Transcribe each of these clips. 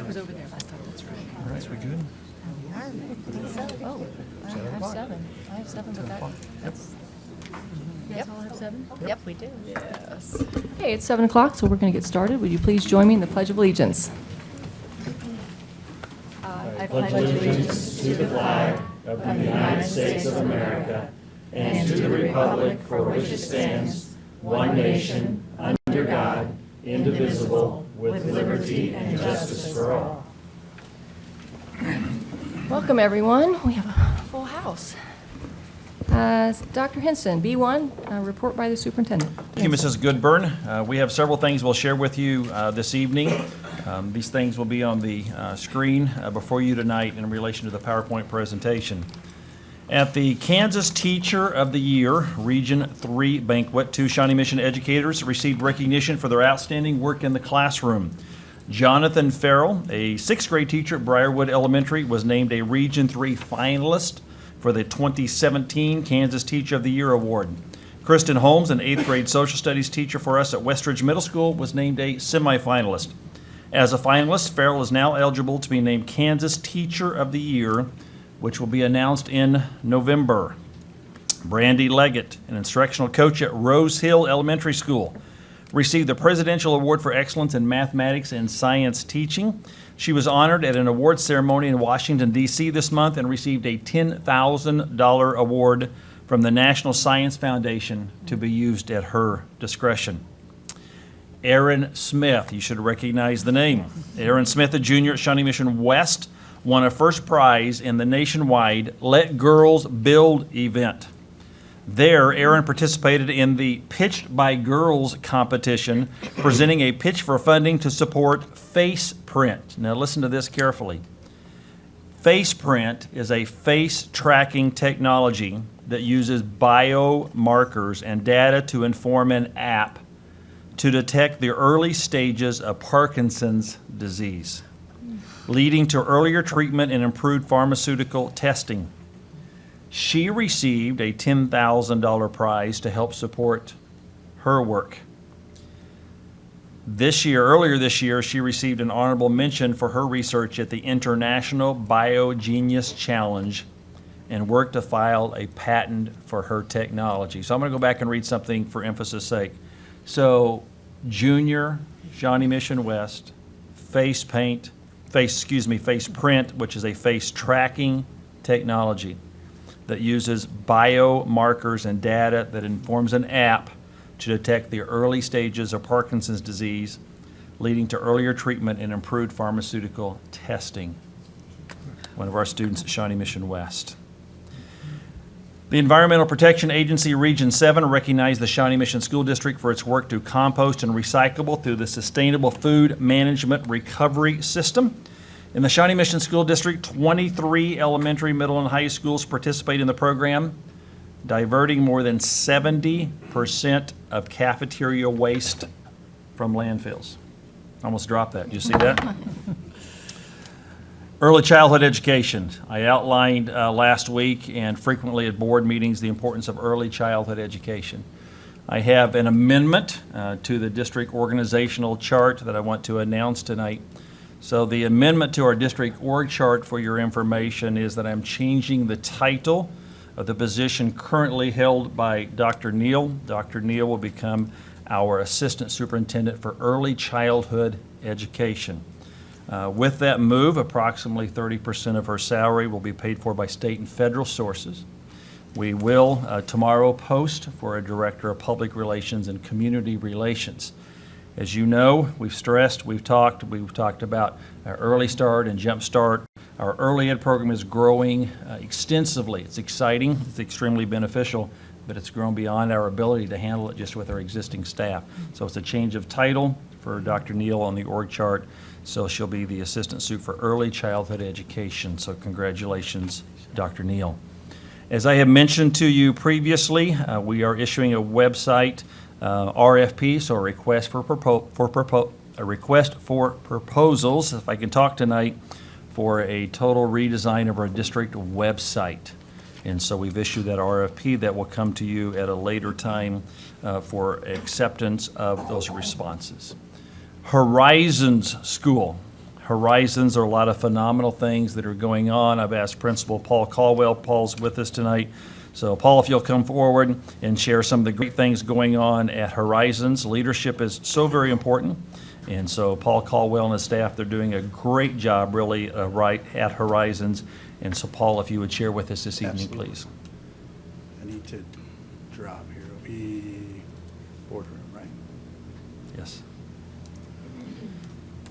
was over there last time, that's right. All right, we good? Oh, I have 7. I have 7, but that's... You guys all have 7? Yep, we do. Yes. Okay, it's 7 o'clock, so we're going to get started. Would you please join me in the Pledge of Allegiance? I pledge allegiance to the flag of the United States of America and to the republic for which it stands, one nation, under God, indivisible, with liberty and justice for all. Welcome, everyone. We have a full house. Dr. Henson, B1, report by the superintendent. Thank you, Mrs. Goodburn. We have several things we'll share with you this evening. These things will be on the screen before you tonight in relation to the PowerPoint presentation. At the Kansas Teacher of the Year Region 3 banquet, 2 Shawnee Mission educators received recognition for their outstanding work in the classroom. Jonathan Farrell, a 6th grade teacher at Briarwood Elementary, was named a Region 3 finalist for the 2017 Kansas Teacher of the Year Award. Kristen Holmes, an 8th grade social studies teacher for us at Westridge Middle School, was named a semifinalist. As a finalist, Farrell is now eligible to be named Kansas Teacher of the Year, which will be announced in November. Brandy Leggett, an instructional coach at Rose Hill Elementary School, received the Presidential Award for Excellence in Mathematics and Science Teaching. She was honored at an awards ceremony in Washington, D.C. this month and received a $10,000 award from the National Science Foundation to be used at her discretion. Aaron Smith, you should recognize the name. Aaron Smith, a junior at Shawnee Mission West, won a first prize in the nationwide Let Girls Build event. There, Aaron participated in the Pitched by Girls competition, presenting a pitch for funding to support FacePrint. Now listen to this carefully. FacePrint is a face tracking technology that uses biomarkers and data to inform an app to detect the early stages of Parkinson's disease, leading to earlier treatment and improved pharmaceutical testing. She received a $10,000 prize to help support her work. Earlier this year, she received an honorable mention for her research at the International BioGenius Challenge and worked to file a patent for her technology. So I'm going to go back and read something for emphasis' sake. So, junior, Shawnee Mission West, FacePrint, which is a face tracking technology that uses biomarkers and data that informs an app to detect the early stages of Parkinson's disease, leading to earlier treatment and improved pharmaceutical testing. One of our students at Shawnee Mission West. The Environmental Protection Agency Region 7 recognized the Shawnee Mission School District for its work to compost and recyclable through the Sustainable Food Management Recovery System. In the Shawnee Mission School District, 23 elementary, middle, and high schools participate in the program, diverting more than 70% of cafeteria waste from landfills. Almost dropped that. Did you see that? Early childhood education. I outlined last week and frequently at board meetings the importance of early childhood education. I have an amendment to the district organizational chart that I want to announce tonight. So the amendment to our district org chart, for your information, is that I'm changing the title of the position currently held by Dr. Neal. Dr. Neal will become our Assistant Superintendent for Early Childhood Education. With that move, approximately 30% of her salary will be paid for by state and federal sources. We will tomorrow post for a Director of Public Relations and Community Relations. As you know, we've talked about our Early Start and Jump Start. Our early ed program is growing extensively. It's exciting, it's extremely beneficial, but it's grown beyond our ability to handle it just with our existing staff. So it's a change of title for Dr. Neal on the org chart. So she'll be the Assistant Sup for Early Childhood Education. So congratulations, Dr. Neal. As I have mentioned to you previously, we are issuing a website RFP, so a request for proposals, if I can talk tonight, for a total redesign of our district website. And so we've issued that RFP that will come to you at a later time for acceptance of those responses. Horizons School. Horizons. There are a lot of phenomenal things that are going on. I've asked Principal Paul Caldwell. Paul's with us tonight. So Paul, if you'll come forward and share some of the great things going on at Horizons. Leadership is so very important. And so Paul Caldwell and his staff, they're doing a great job really right at Horizons. And so Paul, if you would share with us this evening, Absolutely. please. I need to drop here. It'll be boardroom, right? Yes.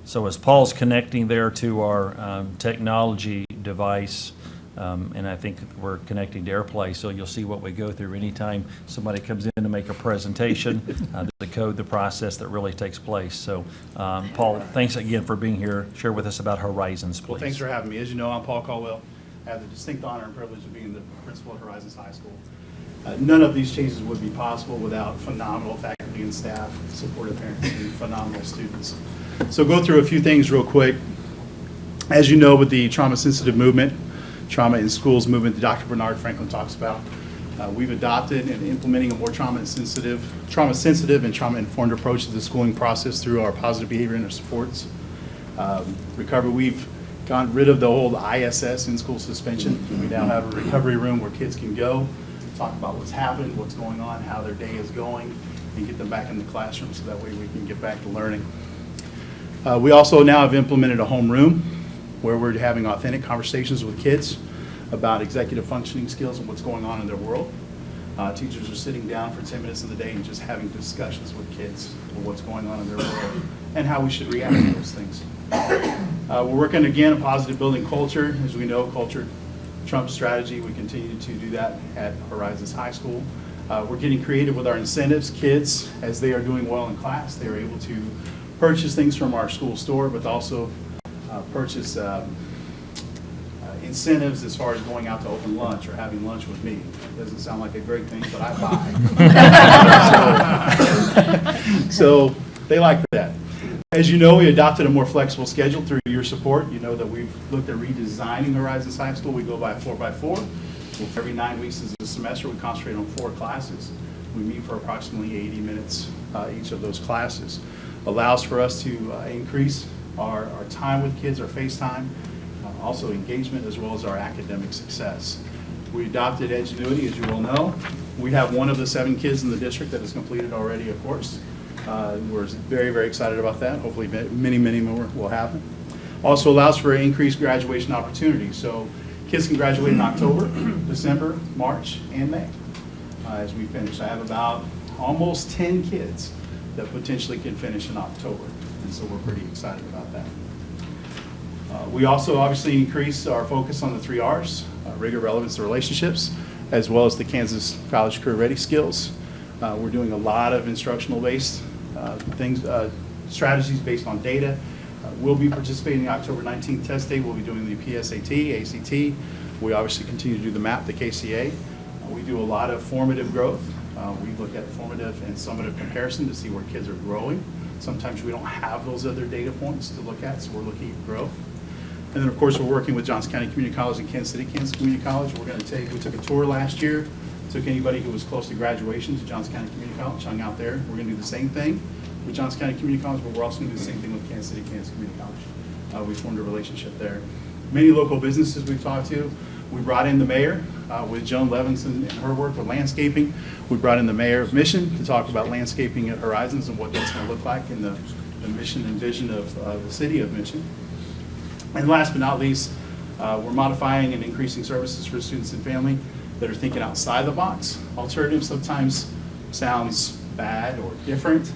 So as Paul's connecting there to our technology device, and I think we're connecting to AirPlay, so you'll see what we go through anytime somebody comes in to make a presentation, the code, the process that really takes place. So Paul, thanks again for being here. Share with us about Horizons, please. Well, thanks for having me. As you know, I'm Paul Caldwell. I have the distinct honor and privilege of being the principal at Horizons High School. None of these changes would be possible without phenomenal faculty and staff, supportive parents, and phenomenal students. So go through a few things real quick. As you know, with the trauma-sensitive movement, trauma in schools movement that Dr. Bernard Franklin talks about, we've adopted and implementing a more trauma-sensitive and trauma-informed approach to the schooling process through our positive behavior and our supports. Recovery, we've gotten rid of the old ISS, in-school suspension. We now have a recovery room where kids can go, talk about what's happened, what's going on, how their day is going, and get them back in the classroom so that way we can get back to learning. We also now have implemented a home room where we're having authentic conversations with kids about executive functioning skills and what's going on in their world. Teachers are sitting down for 10 minutes of the day and just having discussions with kids of what's going on in their world and how we should react to those things. We're working again a positive building culture. As we know, culture trumps strategy. We continue to do that at Horizons High School. We're getting creative with our incentives. Kids, as they are doing well in class, they are able to purchase things from our school store, but also purchase incentives as far as going out to open lunch or having lunch with me. Doesn't sound like a great thing, but I buy. so they like that. As you know, we adopted a more flexible schedule through your support. You know that we've looked at redesigning Horizons High School. We go by 4x4. Every 9 weeks is a semester. We concentrate on 4 classes. We meet for approximately 80 minutes each of those classes. Allows for us to increase our time with kids, our face time, also engagement, as well as our academic success. We adopted Edgenuity, as you all know. We have one of the 7 kids in the district that has completed already a course. We're very, very excited about that. Hopefully many, many more will happen. Also allows for increased graduation opportunities. So kids can graduate in October, December, March, and May as we finish. I have about almost 10 kids that potentially can finish in October. And so we're pretty excited about that. We also obviously increase our focus on the 3 R's, rigor, relevance, and relationships, as well as the Kansas College Career Ready skills. We're doing a lot of instructional-based things, strategies based on data. We'll be participating in the October 19th test day. We'll be doing the PSAT, ACT. We obviously continue to do the MAP, the KCA. We do a lot of formative growth. We look at formative and summative comparison to see where kids are growing. Sometimes we don't have those other data points to look at, so we're looking at growth. And then, of course, we're working with Johnson County Community College and Kansas City Community College. We took a tour last year, took anybody who was close to graduation to Johnson County Community College, hung out there. We're going to do the same thing with Johnson County Community College, but we're also going to do the same thing with Kansas City Community College. We formed a relationship there. Many local businesses we've talked to. We brought in the mayor with Joan Levinson and her work with landscaping. We brought in the mayor of Mission to talk about landscaping at Horizons and what that's going to look like in the mission and vision of the city of Mission. And last but not least, we're modifying and increasing services for students and family that are thinking outside the box. Alternative sometimes sounds bad or different,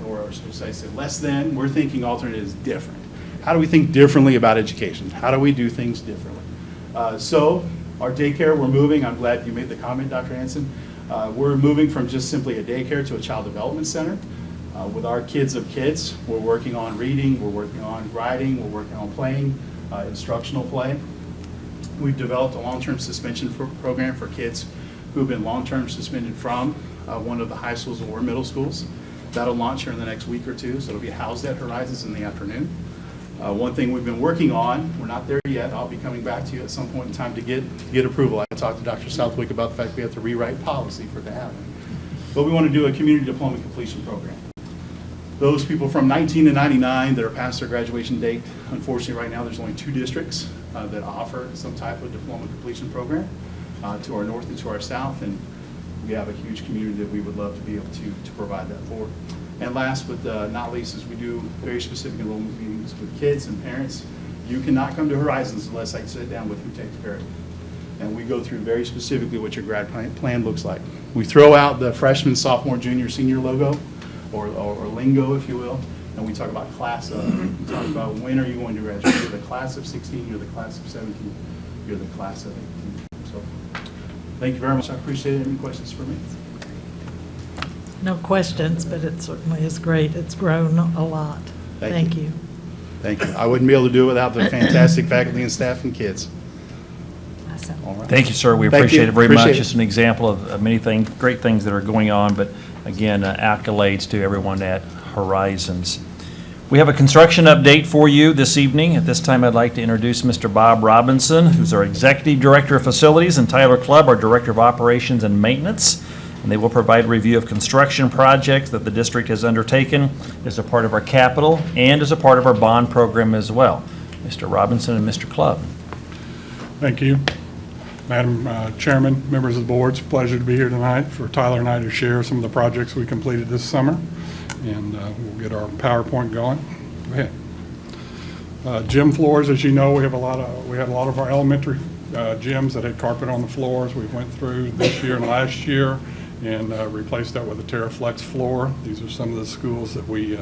or should I say less than. We're thinking alternative is different. How do we think differently about education? How do we do things differently? So our daycare, we're moving. I'm glad you made the comment, Dr. Hanson. We're moving from just simply a daycare to a child development center. With our kids of kids, we're working on reading, we're working on writing, we're working on playing, instructional play. We've developed a long-term suspension program for kids who have been long-term suspended from one of the high schools or middle schools. That'll launch here in the next week or two, so it'll be housed at Horizons in the afternoon. One thing we've been working on, we're not there yet, I'll be coming back to you at some point in time to get approval. I talked to Dr. Southwick about the fact we have to rewrite policy for it to happen. But we want to do a community diploma completion program. those people from 19 to 99 that are past their graduation date, unfortunately right now there's only 2 districts that offer some type of diploma completion program to our north and to our south, and we have a huge community that we would love to be able to provide that for. And last but not least is we do very specific enrollment meetings with kids and parents. You cannot come to Horizons unless I sit down with who takes care of you. And we go through very specifically what your grad plan looks like. We throw out the freshman, sophomore, junior, senior logo, or lingo, if you will, and we talk about class of. We talk about when are you going to graduate. You're the class of 16, you're the class of 17, you're the class of 18. So thank you very much. I appreciate it. Any questions for me? No questions, but it certainly is great. It's grown a lot. Thank you. Thank you. I wouldn't be able to do it without the fantastic faculty and staff and kids. Awesome. All right. Thank you, sir. We Thank appreciate you. it very Appreciate much. it. It's an example of many things, great things that are going on, but again, accolades to everyone at Horizons. We have a construction update for you this evening. At this time, I'd like to introduce Mr. Bob Robinson, who's our Executive Director of Facilities, and Tyler Clubb, our Director of Operations and Maintenance. And they will provide a review of construction projects that the district has undertaken as a part of our capital and as a part of our bond program as well. Mr. Robinson and Mr. Clubb. Thank you. Madam Chairman, members of the board, it's a pleasure to be here tonight for Tyler and I to share some of the projects we completed this summer, and we'll get our PowerPoint going. Go ahead. Gym floors, as you know, we had a lot of our elementary gyms that had carpet on the floors. We went through this year and last year and replaced that with a TerraFlex floor. These are some of the schools that we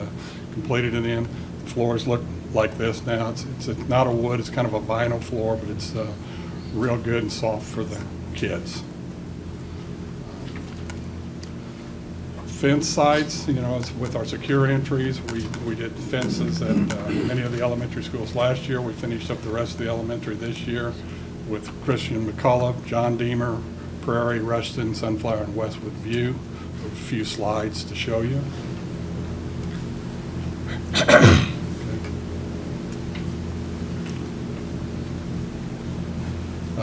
completed it in. The floors look like this now. It's not a wood, it's kind of a vinyl floor, but it's real good and soft for the kids. Fence sites, it's with our secure entries. We did fences at many of the elementary schools last year. We finished up the rest of the elementary this year with Christian McCullough, John Deemer, Prairie, Ruston, Sunflower, and Westwood View. A few slides to show you.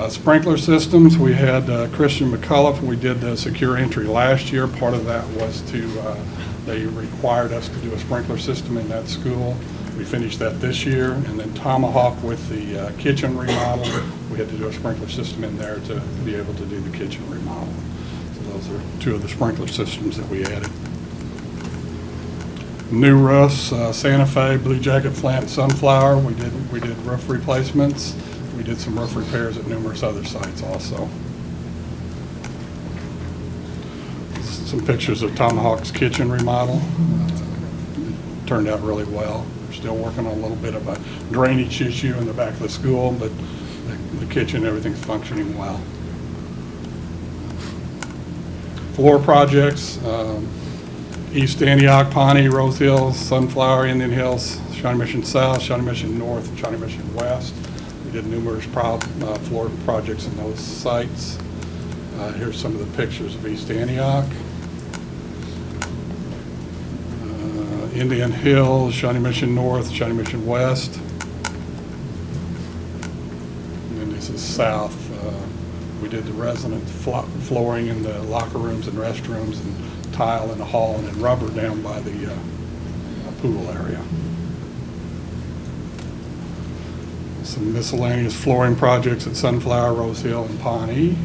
Sprinkler systems, we had Christian McCullough. We did the secure entry last year. Part of that was they required us to do a sprinkler system in that school. We finished that this year. And then Tomahawk with the kitchen remodel, we had to do a sprinkler system in there to be able to do the kitchen remodel. So those are 2 of the sprinkler systems that we added. New roofs, Santa Fe, Blue Jacket, Flint, Sunflower. We did roof replacements. We did some roof repairs at numerous other sites also. Some pictures of Tomahawk's kitchen remodel. It turned out really well. We're still working on a little bit of a drainage issue in the back of the school, but the kitchen, everything's functioning well. Floor projects, East Antioch, Pawnee, Rose Hills, Sunflower, Indian Hills, Shawnee Mission South, Shawnee Mission North, and Shawnee Mission West. We did numerous floor projects in those sites. Here's some of the pictures of East Antioch. Indian Hills, Shawnee Mission North, Shawnee Mission West. And then this is South. We did the resident flooring in the locker rooms and restrooms, and tile in the hall, and then rubber down by the pool area. Some miscellaneous flooring projects at Sunflower, Rose Hill, and Pawnee.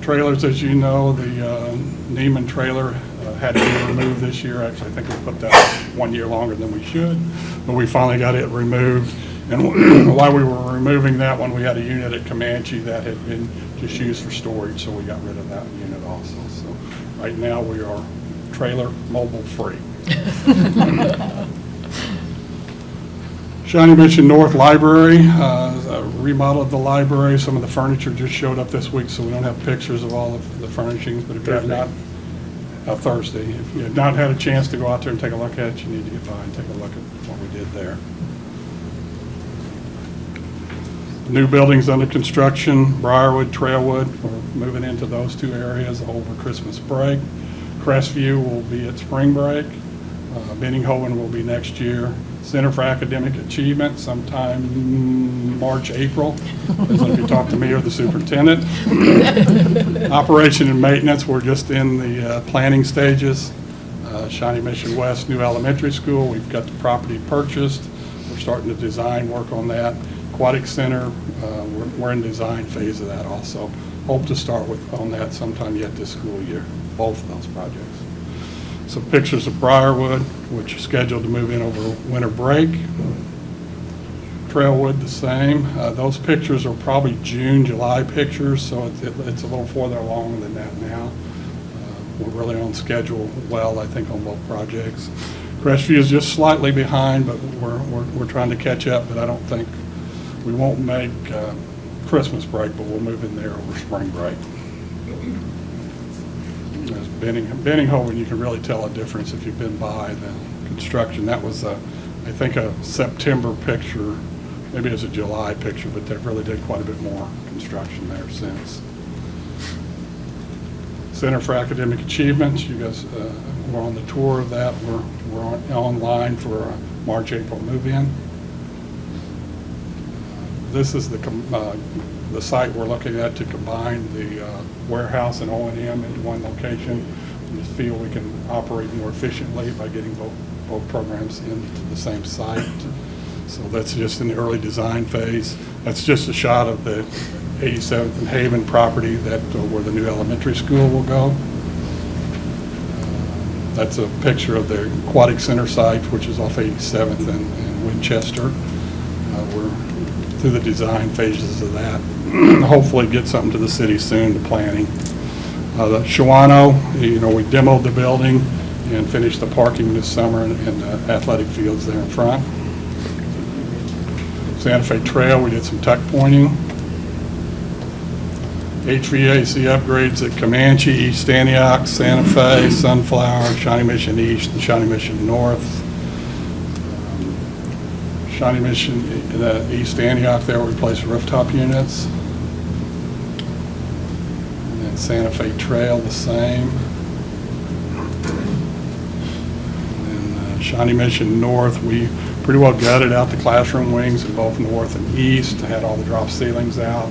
Trailers, as you know, the Neiman trailer had to be removed this year. Actually, I think we put that 1 year longer than we should, but we finally got it removed. And while we were removing that one, we had a unit at Comanche that had been just used for storage, so we got rid of that unit also. So right now we are trailer mobile free. Shawnee Mission North Library, remodeled the library. Some of the furniture just showed up this week, so we don't have pictures of all of the furnishings. But if you have not, Thursday, if you have not had a chance to go out there and take a look at it, you need to get by and take a look at what we did there. New buildings under construction, Briarwood, Trailwood. We're moving into those 2 areas over Christmas break. Crestview will be at spring break. Benninghoven will be next year. Center for Academic Achievement sometime March, April. As if you talk to me or the superintendent. Operation and maintenance, we're just in the planning stages. Shawnee Mission West New Elementary School, we've got the property purchased. We're starting to design work on that. Aquatic Center, we're in design phase of that also. Hope to start on that sometime yet this school year, both of those projects. Some pictures of Briarwood, which are scheduled to move in over winter break. Trailwood, the same. Those pictures are probably June, July pictures, so it's a little further along than that now. We're really on schedule well, I think, on both projects. Crestview is just slightly behind, but we're trying to catch up, but I don't think, we won't make Christmas break, but we'll move in there over spring break. There's Benninghoven, you can really tell a difference if you've been by the construction. That was, I think, a September picture. Maybe it was a July picture, but they've really did quite a bit more construction there since. Center for Academic Achievement, you guys were on the tour of that. We're online for a March, April move-in. This is the site we're looking at to combine the warehouse and O&M into one location. We just feel we can operate more efficiently by getting both programs into the same site. So that's just in the early design phase. That's just a shot of the 87th and Haven property that where the new elementary school will go. That's a picture of the Aquatic Center site, which is off 87th and Winchester. We're through the design phases of that. Hopefully get something to the city soon to planning. The Shawnee, we demoed the building and finished the parking this summer and the athletic fields there in front. Santa Fe Trail, we did some tuck pointing. HVAC upgrades at Comanche, East Antioch, Santa Fe, Sunflower, Shawnee Mission East, and Shawnee Mission North. Shawnee Mission East Antioch, there we replaced rooftop units. And then Santa Fe Trail, the same. And then Shawnee Mission North, we pretty well gutted out the classroom wings in both north and east, had all the drop ceilings out,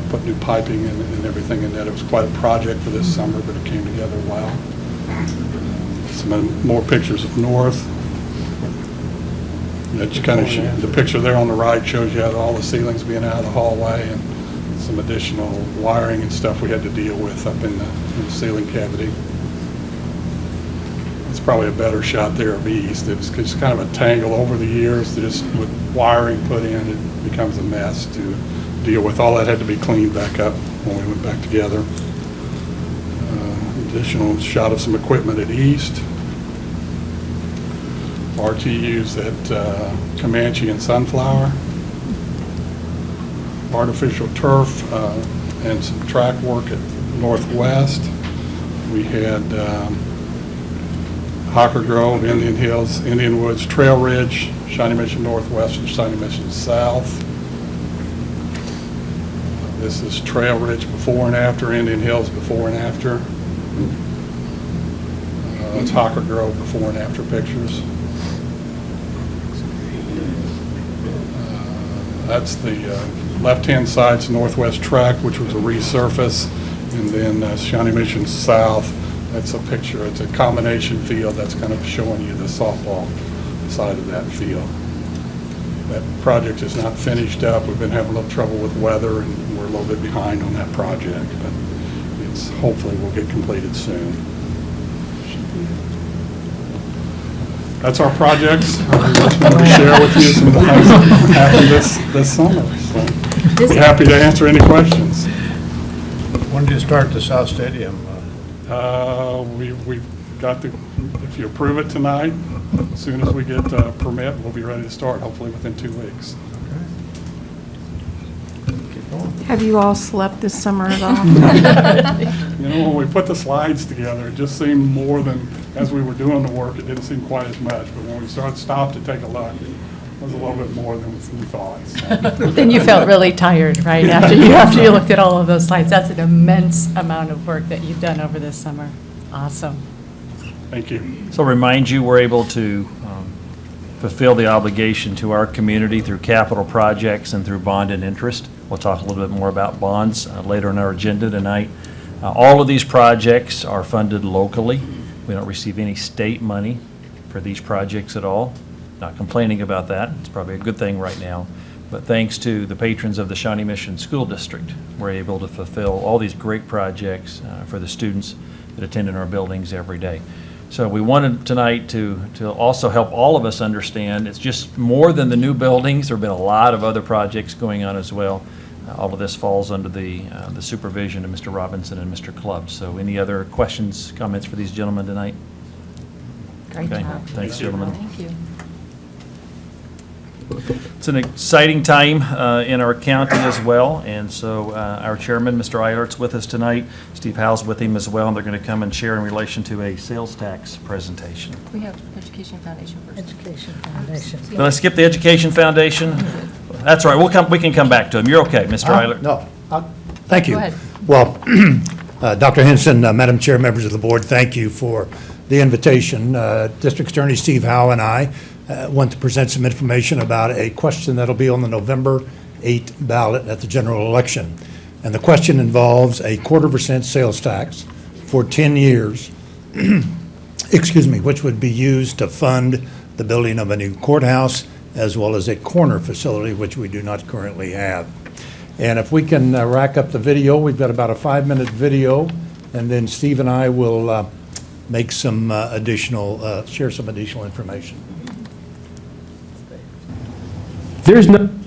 put new piping and everything in that. It was quite a project for this summer, but it came together well. Some more pictures of north. That's kind of the picture there on the right shows you how all the ceilings being out of the hallway and some additional wiring and stuff we had to deal with up in the ceiling cavity. It's probably a better shot there of east. It's just kind of a tangle over the years. Just with wiring put in, it becomes a mess to deal with. All that had to be cleaned back up when we went back together. Additional shot of some equipment at east. RTUs at Comanche and Sunflower. Artificial turf and some track work at Northwest. We had Hocker Grove, Indian Hills, Indian Woods, Trail Ridge, Shawnee Mission Northwest, and Shawnee Mission South. This is Trail Ridge before and after, Indian Hills before and after. It's Hocker Grove before and after pictures. That's the left-hand side's Northwest Track, which was a resurface, and then Shawnee Mission South. That's a picture. It's a combination field that's kind of showing you the softball side of that field. That project is not finished up. We've been having a little trouble with weather, and we're a little bit behind on that project, but it's hopefully will get completed soon. That's our projects. I just wanted to share with you some of the things that happened this summer. So, be happy to answer any questions. When do you start the South Stadium? We've got if you approve it tonight, as soon as we get a permit, we'll be ready to start, hopefully within 2 weeks. Have you all slept this summer at all? When we put the slides together, it just seemed more than, as we were doing the work, it didn't seem quite as much. But when we stopped to take a look, it was a little bit more than we thought. So. Then you felt really tired, right, after you looked at all of those slides. That's an immense amount of work that you've done over this summer. Awesome. Thank you. So remind you, we're able to fulfill the obligation to our community through capital projects and through bond and interest. We'll talk a little bit more about bonds later in our agenda tonight. All of these projects are funded locally. We don't receive any state money for these projects at all. Not complaining about that. It's probably a good thing right now. But thanks to the patrons of the Shawnee Mission School District, we're able to fulfill all these great projects for the students that attend in our buildings every day. So we wanted tonight to also help all of us understand it's just more than the new buildings. There have been a lot of other projects going on as well. All of this falls under the supervision of Mr. Robinson and Mr. Clubb. So any other questions, comments for these gentlemen tonight? Great Okay. job. Thanks, gentlemen. Thank you. It's an exciting time in our county as well, and so our chairman, Mr. Eilert's with us tonight. Steve Howe's with him as well, and they're going to come and share in relation to a sales tax presentation. We have Education Foundation first. Education Foundation. Did I skip the Education Foundation? That's all right, we can come back to him. You're okay, Mr. Eilert? No. Thank you. Go ahead. Well, Dr. Henson, Madam Chair, members of the board, thank you for the invitation. District Attorney Steve Howe and I want to present some information about a question that'll be on the November 8 ballot at the general election. And the question involves a 0.25% sales tax for 10 years, excuse me, which would be used to fund the building of a new courthouse as well as a corner facility, which we do not currently have. And if we can rack up the video, we've got about a 5-minute video, and then Steve and I will make some share some additional information. There's nothing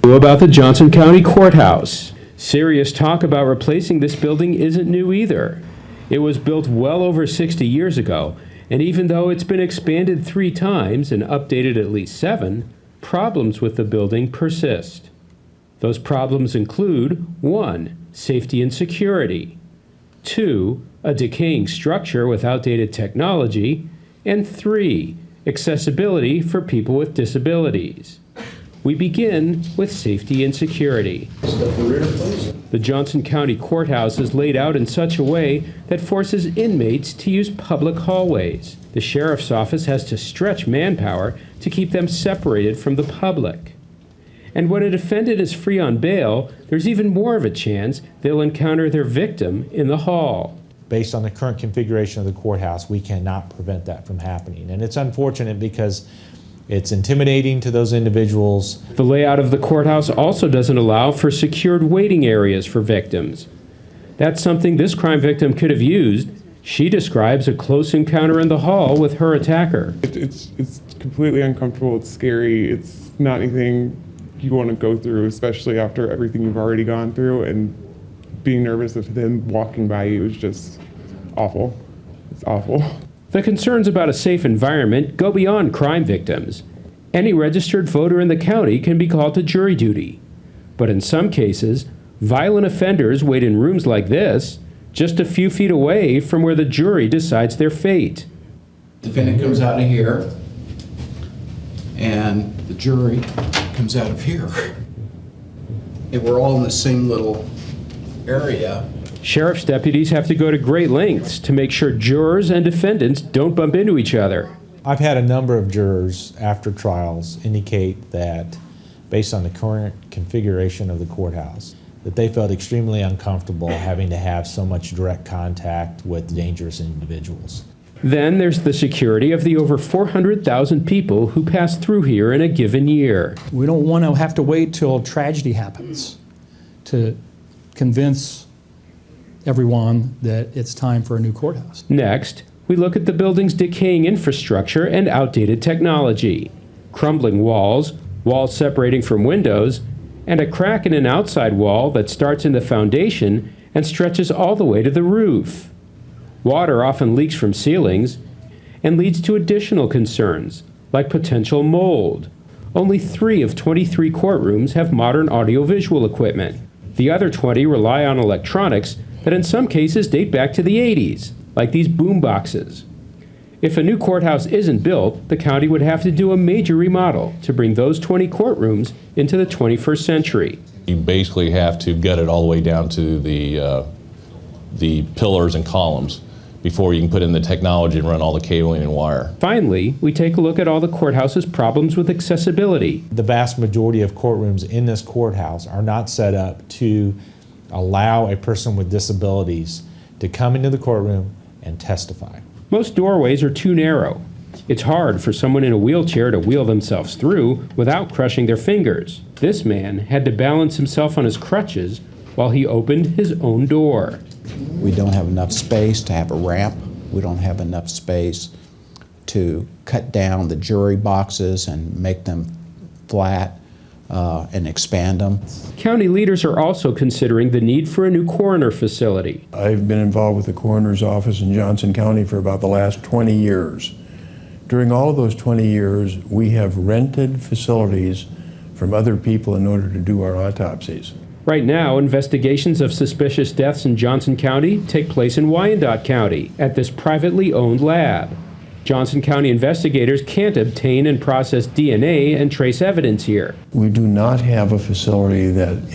new about the Johnson County Courthouse. Serious talk about replacing this building isn't new either. It was built well over 60 years ago, and even though it's been expanded 3 times and updated at least 7, problems with the building persist. Those problems include 1, safety and security, 2, a decaying structure with outdated technology, and 3, accessibility for people with disabilities. We begin with safety and security. The Johnson County Courthouse is laid out in such a way that forces inmates to use public hallways. The sheriff's office has to stretch manpower to keep them separated from the public. And when a defendant is free on bail, there's even more of a chance they'll encounter their victim in the hall. Based on the current configuration of the courthouse, we cannot prevent that from happening. And it's unfortunate because it's intimidating to those individuals. The layout of the courthouse also doesn't allow for secured waiting areas for victims. That's something this crime victim could have used. She describes a close encounter in the hall with her attacker. It's completely uncomfortable. It's scary. It's not anything you want to go through, especially after everything you've already gone through, and being nervous of them walking by you is just awful. It's awful. The concerns about a safe environment go beyond crime victims. Any registered voter in the county can be called to jury duty. But in some cases, violent offenders wait in rooms like this, just a few feet away from where the jury decides their fate. The defendant comes out of here, and the jury comes out of here. And we're all in the same little area. Sheriff's deputies have to go to great lengths to make sure jurors and defendants don't bump into each other. I've had a number of jurors after trials indicate that, based on the current configuration of the courthouse, that they felt extremely uncomfortable having to have so much direct contact with dangerous individuals. Then there's the security of the over 400,000 people who pass through here in a given year. We don't want to have to wait till tragedy happens to convince everyone that it's time for a new courthouse. Next, we look at the building's decaying infrastructure and outdated technology. Crumbling walls, walls separating from windows, and a crack in an outside wall that starts in the foundation and stretches all the way to the roof. Water often leaks from ceilings and leads to additional concerns, like potential mold. Only 3 of 23 courtrooms have modern audiovisual equipment. The other 20 rely on electronics that in some cases date back to the 80s, like these boom boxes. If a new courthouse isn't built, the county would have to do a major remodel to bring those 20 courtrooms into the 21st century. You basically have to gut it all the way down to the pillars and columns before you can put in the technology and run all the cabling and wire. Finally, we take a look at all the courthouse's problems with accessibility. The vast majority of courtrooms in this courthouse are not set up to allow a person with disabilities to come into the courtroom and testify. Most doorways are too narrow. It's hard for someone in a wheelchair to wheel themselves through without crushing their fingers. This man had to balance himself on his crutches while he opened his own door. We don't have enough space to have a ramp. We don't have enough space to cut down the jury boxes and make them flat and expand them. County leaders are also considering the need for a new coroner facility. I've been involved with the coroner's office in Johnson County for about the last 20 years. During all of those 20 years, we have rented facilities from other people in order to do our autopsies. Right now, investigations of suspicious deaths in Johnson County take place in Wyandotte County at this privately owned lab. Johnson County investigators can't obtain and process DNA and trace evidence here. We do not have a facility that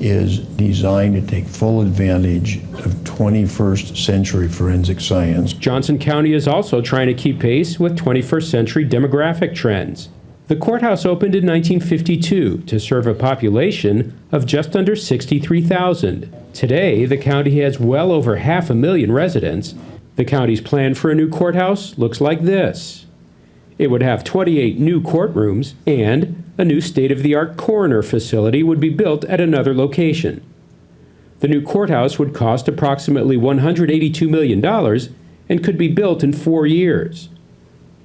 is designed to take full advantage of 21st century forensic science. Johnson County is also trying to keep pace with 21st century demographic trends. The courthouse opened in 1952 to serve a population of just under 63,000. Today, the county has well over 500,000 residents. The county's plan for a new courthouse looks like this. It would have 28 new courtrooms, and a new state-of-the-art coroner facility would be built at another location. The new courthouse would cost approximately $182 million and could be built in 4 years.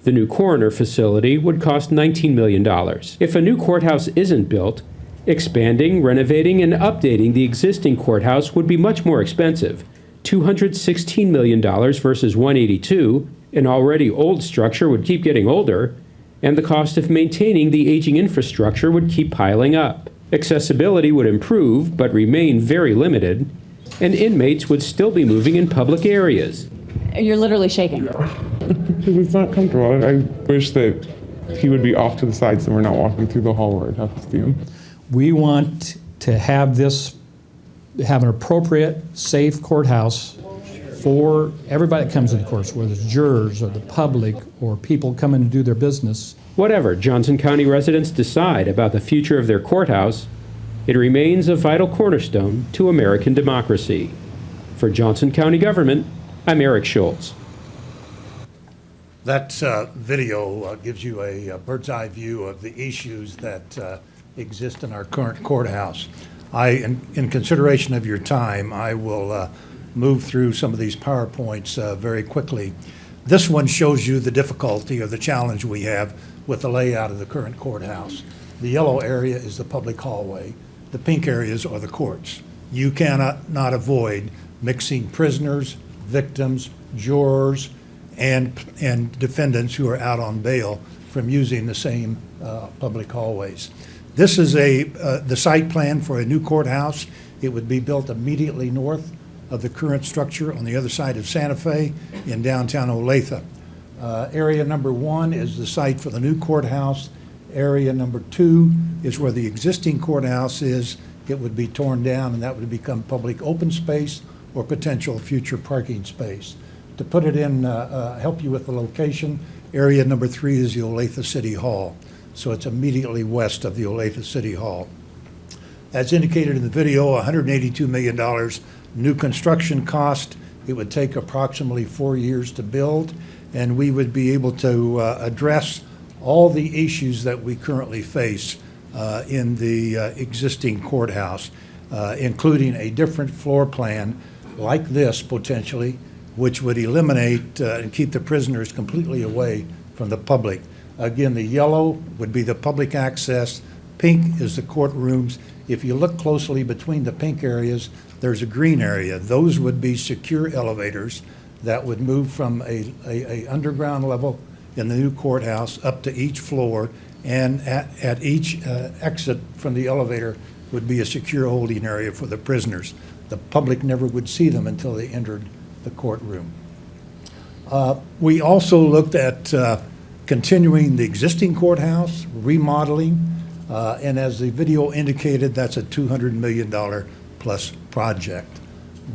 The new coroner facility would cost $19 million. If a new courthouse isn't built, expanding, renovating, and updating the existing courthouse would be much more expensive, $216 million versus $182. An already old structure would keep getting older, and the cost of maintaining the aging infrastructure would keep piling up. Accessibility would improve, but remain very limited, and inmates would still be moving in public areas. You're literally shaking. It's not comfortable. I wish that he would be off to the side so we're not walking through the hall where I'd have to see him. We want to have an appropriate, safe courthouse for everybody that comes to the courts, whether it's jurors or the public or people coming to do their business. Whatever Johnson County residents decide about the future of their courthouse, it remains a vital cornerstone to American democracy. For Johnson County government, I'm Eric Schultz. That video gives you a bird's eye view of the issues that exist in our current courthouse. In consideration of your time, I will move through some of these PowerPoints very quickly. This one shows you the difficulty or the challenge we have with the layout of the current courthouse. The yellow area is the public hallway. The pink areas are the courts. You cannot not avoid mixing prisoners, victims, jurors, and defendants who are out on bail from using the same public hallways. This is the site plan for a new courthouse. It would be built immediately north of the current structure on the other side of Santa Fe in downtown Olathe. Area number 1 is the site for the new courthouse. Area number 2 is where the existing courthouse is. It would be torn down, and that would become public open space or potential future parking space. To put it in, help you with the location, area number 3 is the Olathe City Hall. So it's immediately west of the Olathe City Hall. As indicated in the video, $182 million new construction cost. It would take approximately 4 years to build, and we would be able to address all the issues that we currently face in the existing courthouse, including a different floor plan like this potentially, which would eliminate and keep the prisoners completely away from the public. Again, the yellow would be the public access, pink is the courtrooms. If you look closely between the pink areas, there's a green area. Those would be secure elevators that would move from a underground level in the new courthouse up to each floor, and at each exit from the elevator would be a secure holding area for the prisoners. The public never would see them until they entered the courtroom. We also looked at continuing the existing courthouse, remodeling, and as the video indicated, that's a $200 million plus project,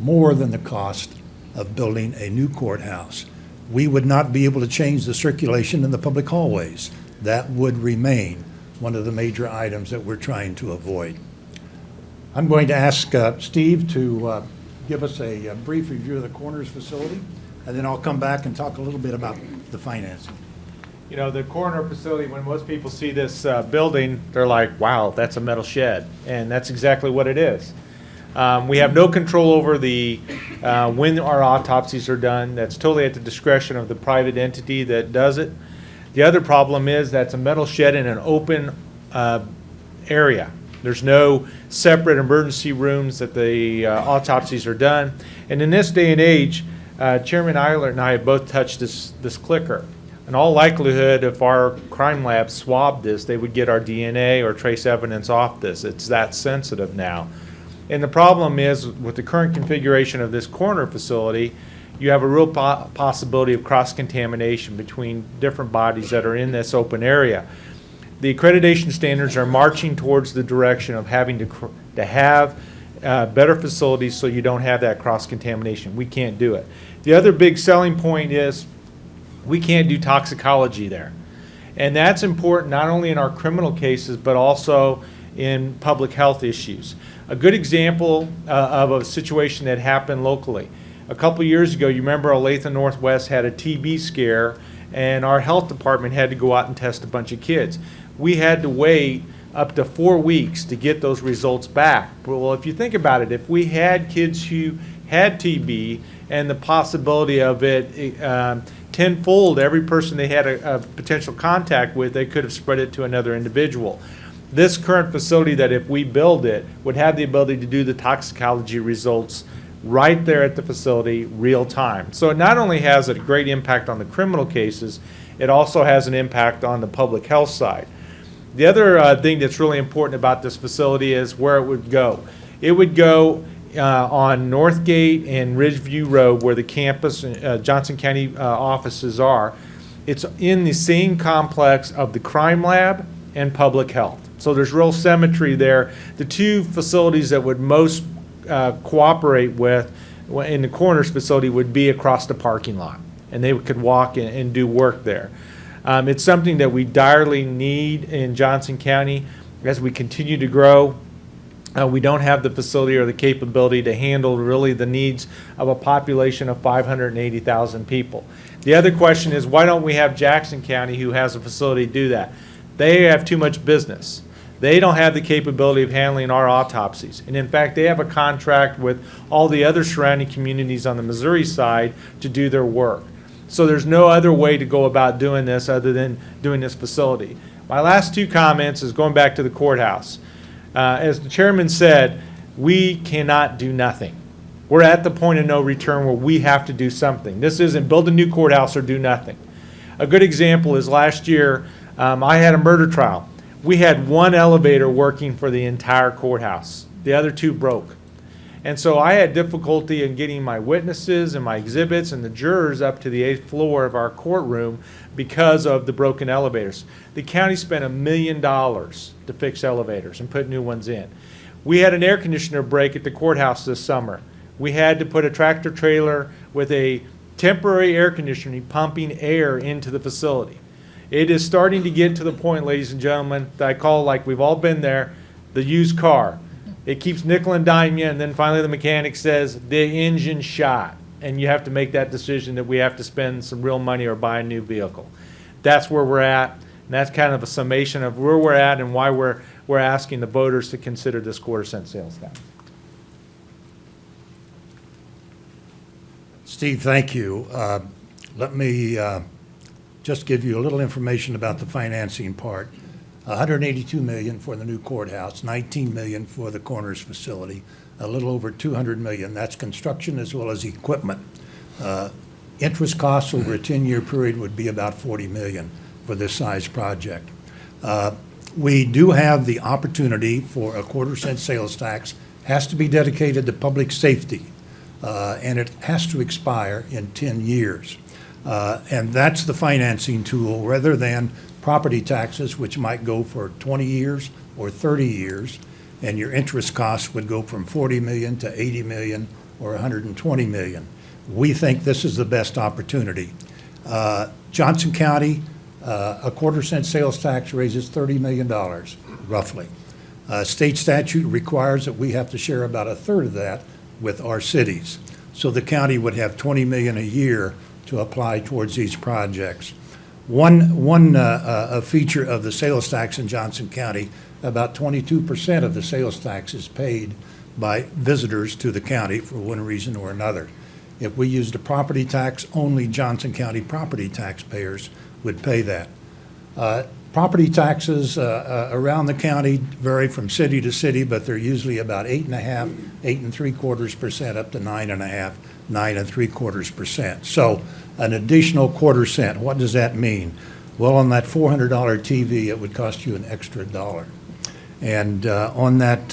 more than the cost of building a new courthouse. We would not be able to change the circulation in the public hallways. That would remain one of the major items that we're trying to avoid. I'm going to ask Steve to give us a brief review of the Corners facility, and then I'll come back and talk a little bit about the financing. You know, the coroner facility, when most people see this building, they're like, wow, that's a metal shed. And that's exactly what it is. We have no control over the when our autopsies are done. That's totally at the discretion of the private entity that does it. The other problem is that's a metal shed in an open area. There's no separate emergency rooms that the autopsies are done. And in this day and age, Chairman Eiler and I have both touched this clicker. In all likelihood, if our crime lab swabbed this, they would get our DNA or trace evidence off this. It's that sensitive now. And the problem is, with the current configuration of this coroner facility, you have a real possibility of cross-contamination between different bodies that are in this open area. The accreditation standards are marching towards the direction of having to have better facilities so you don't have that cross-contamination. We can't do it. The other big selling point is we can't do toxicology there. And that's important not only in our criminal cases, but also in public health issues. A good example of a situation that happened locally. A couple years ago, you remember Olathe Northwest had a TB scare, and our health department had to go out and test a bunch of kids. We had to wait up to 4 weeks to get those results back. Well, if you think about it, if we had kids who had TB and the possibility of it tenfold every person they had a potential contact with, they could have spread it to another individual. This current facility, that if we build it, would have the ability to do the toxicology results right there at the facility, real time. So it not only has a great impact on the criminal cases, it also has an impact on the public health side. The other thing that's really important about this facility is where it would go. It would go on Northgate and Ridgeview Road, where the campus, Johnson County offices are. It's in the same complex of the crime lab and public health. So there's real symmetry there. The two facilities that would most cooperate with in the coroner's facility would be across the parking lot, and they could walk in and do work there. It's something that we direly need in Johnson County as we continue to grow. We don't have the facility or the capability to handle really the needs of a population of 580,000 people. The other question is, why don't we have Jackson County, who has a facility, do that? They have too much business. They don't have the capability of handling our autopsies. And in fact, they have a contract with all the other surrounding communities on the Missouri side to do their work. So there's no other way to go about doing this other than doing this facility. My last two comments is going back to the courthouse. As the chairman said, we cannot do nothing. We're at the point of no return where we have to do something. This isn't build a new courthouse or do nothing. A good example is last year, I had a murder trial. We had one elevator working for the entire courthouse. The other two broke. And so I had difficulty in getting my witnesses and my exhibits and the jurors up to the 8th floor of our courtroom because of the broken elevators. The county spent $1 million to fix elevators and put new ones in. We had an air conditioner break at the courthouse this summer. We had to put a tractor trailer with a temporary air conditioning pumping air into the facility. It is starting to get to the point, ladies and gentlemen, that I call, like we've all been there, the used car. It keeps nickel and dime you, and then finally the mechanic says, the engine shot. And you have to make that decision that we have to spend some real money or buy a new vehicle. That's where we're at, and that's kind of a summation of where we're at and why we're asking the voters to consider this quarter-cent sales tax. Steve, thank you. Let me just give you a little information about the financing part. $182 million for the new courthouse, $19 million for the coroner's facility, a little over $200 million. That's construction as well as equipment. Interest costs over a 10-year period would be about $40 million for this size project. We do have the opportunity for a quarter-cent sales tax. Has to be dedicated to public safety, and it has to expire in 10 years. And that's the financing tool rather than property taxes, which might go for 20 years or 30 years, and your interest costs would go from $40 million to $80 million or $120 million. we think this is the best opportunity. Johnson County, a quarter-cent sales tax raises $30 million, roughly. State statute requires that we have to share about a third of that with our cities. So the county would have $20 million a year to apply towards these projects. One feature of the sales tax in Johnson County, about 22% of the sales tax is paid by visitors to the county for one reason or another. If we used a property tax, only Johnson County property taxpayers would pay that. Property taxes around the county vary from city to city, but they're usually about 8.5%, 8.75% up to 9.5%, 9.75%. So an additional quarter cent, what does that mean? Well, on that $400 TV, it would cost you an extra $1. And on that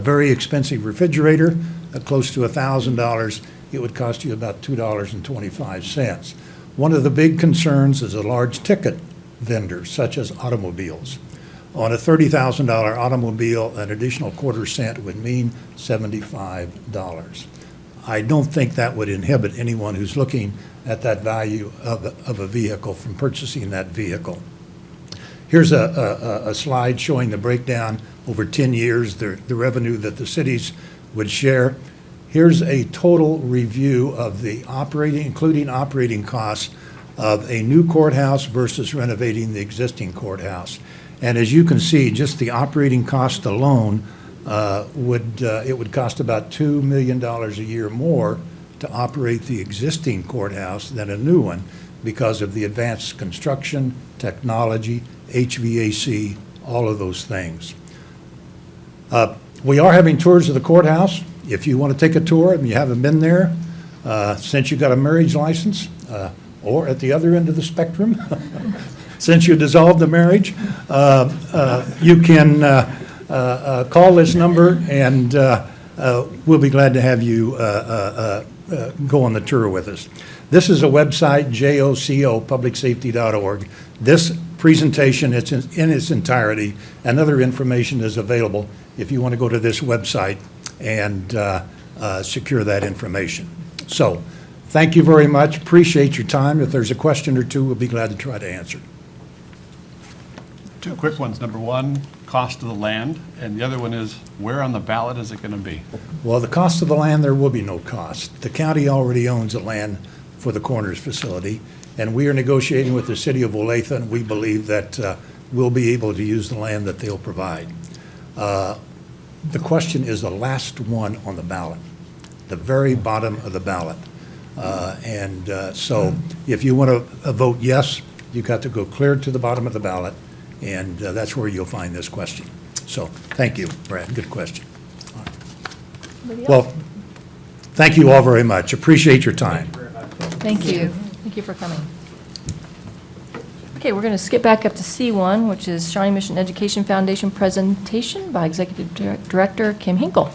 very expensive refrigerator, close to $1,000, it would cost you about $2.25. One of the big concerns is a large ticket vendor, such as automobiles. On a $30,000 automobile, an additional quarter cent would mean $75. I don't think that would inhibit anyone who's looking at that value of a vehicle from purchasing that vehicle. Here's a slide showing the breakdown over 10 years, the revenue that the cities would share. Here's a total review of the operating, including operating costs of a new courthouse versus renovating the existing courthouse. And as you can see, just the operating cost alone would cost about $2 million a year more to operate the existing courthouse than a new one because of the advanced construction, technology, HVAC, all of those things. We are having tours of the courthouse. If you want to take a tour and you haven't been there, since you got a marriage license, or at the other end of the spectrum, since you dissolved the marriage, you can call this number and we'll be glad to have you go on the tour with us. This is a website, JOCO, publicsafety.org. This presentation, it's in its entirety, and other information is available if you want to go to this website and secure that information. So, thank you very much. Appreciate your time. If there's a question or two, we'll be glad to try to answer. Two quick ones. Number one, cost of the land, and the other one is, where on the ballot is it going to be? Well, the cost of the land, there will be no cost. The county already owns the land for the Corners facility, and we are negotiating with the city of Olathe, and we believe that we'll be able to use the land that they'll provide. The question is the last one on the ballot, the very bottom of the ballot. So if you want to vote yes, you've got to go clear to the bottom of the ballot, and that's where you'll find this question. So thank you, Brad. Good question. Well, thank you all very much. Appreciate your time. Thank you. Thank you for coming. Okay, we're going to skip back up to C1, which is Shawnee Mission Education Foundation presentation by Executive Director Kim Hinkle.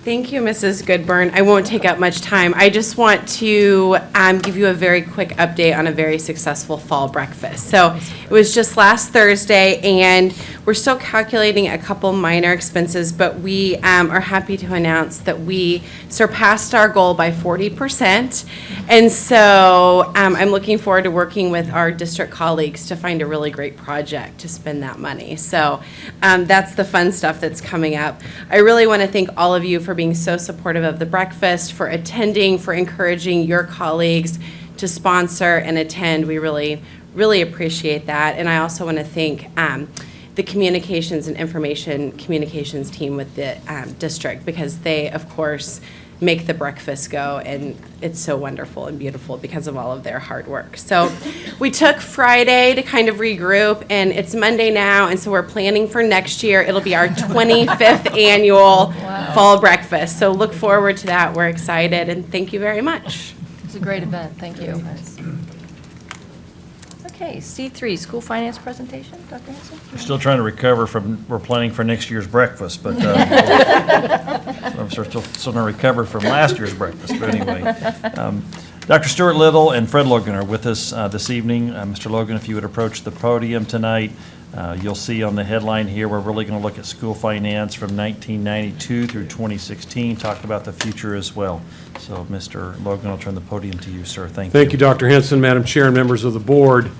Thank you, Mrs. Goodburn. I won't take up much time. I just want to give you a very quick update on a very successful fall breakfast. So it was just last Thursday, and we're still calculating a couple minor expenses, but we are happy to announce that we surpassed our goal by 40%. And so I'm looking forward to working with our district colleagues to find a really great project to spend that money. So that's the fun stuff that's coming up. I really want to thank all of you for being so supportive of the breakfast, for attending, for encouraging your colleagues to sponsor and attend. We really, really appreciate that. And I also want to thank the communications and information communications team with the district, because they, of course, make the breakfast go, and it's so wonderful and beautiful because of all of their hard work. So we took Friday to kind of regroup, and it's Monday now, and so we're planning for next year. It'll be our 25th annual fall breakfast, so look forward to that. We're excited, and thank you very much. It's a great event. Thank you. Okay, C3, school finance presentation, Dr. Hanson? We're still trying to recover from, we're planning for next year's breakfast, but I'm still trying to recover from last year's breakfast, but anyway. Dr. Stuart Little and Fred Logan are with us this evening. Mr. Logan, if you would approach the podium tonight. You'll see on the headline here, we're really going to look at school finance from 1992 through 2016, talk about the future as well. So, Mr. Logan, I'll turn the podium to you, sir. Thank you. Thank you, Dr. Henson, Madam Chair, and members of the board.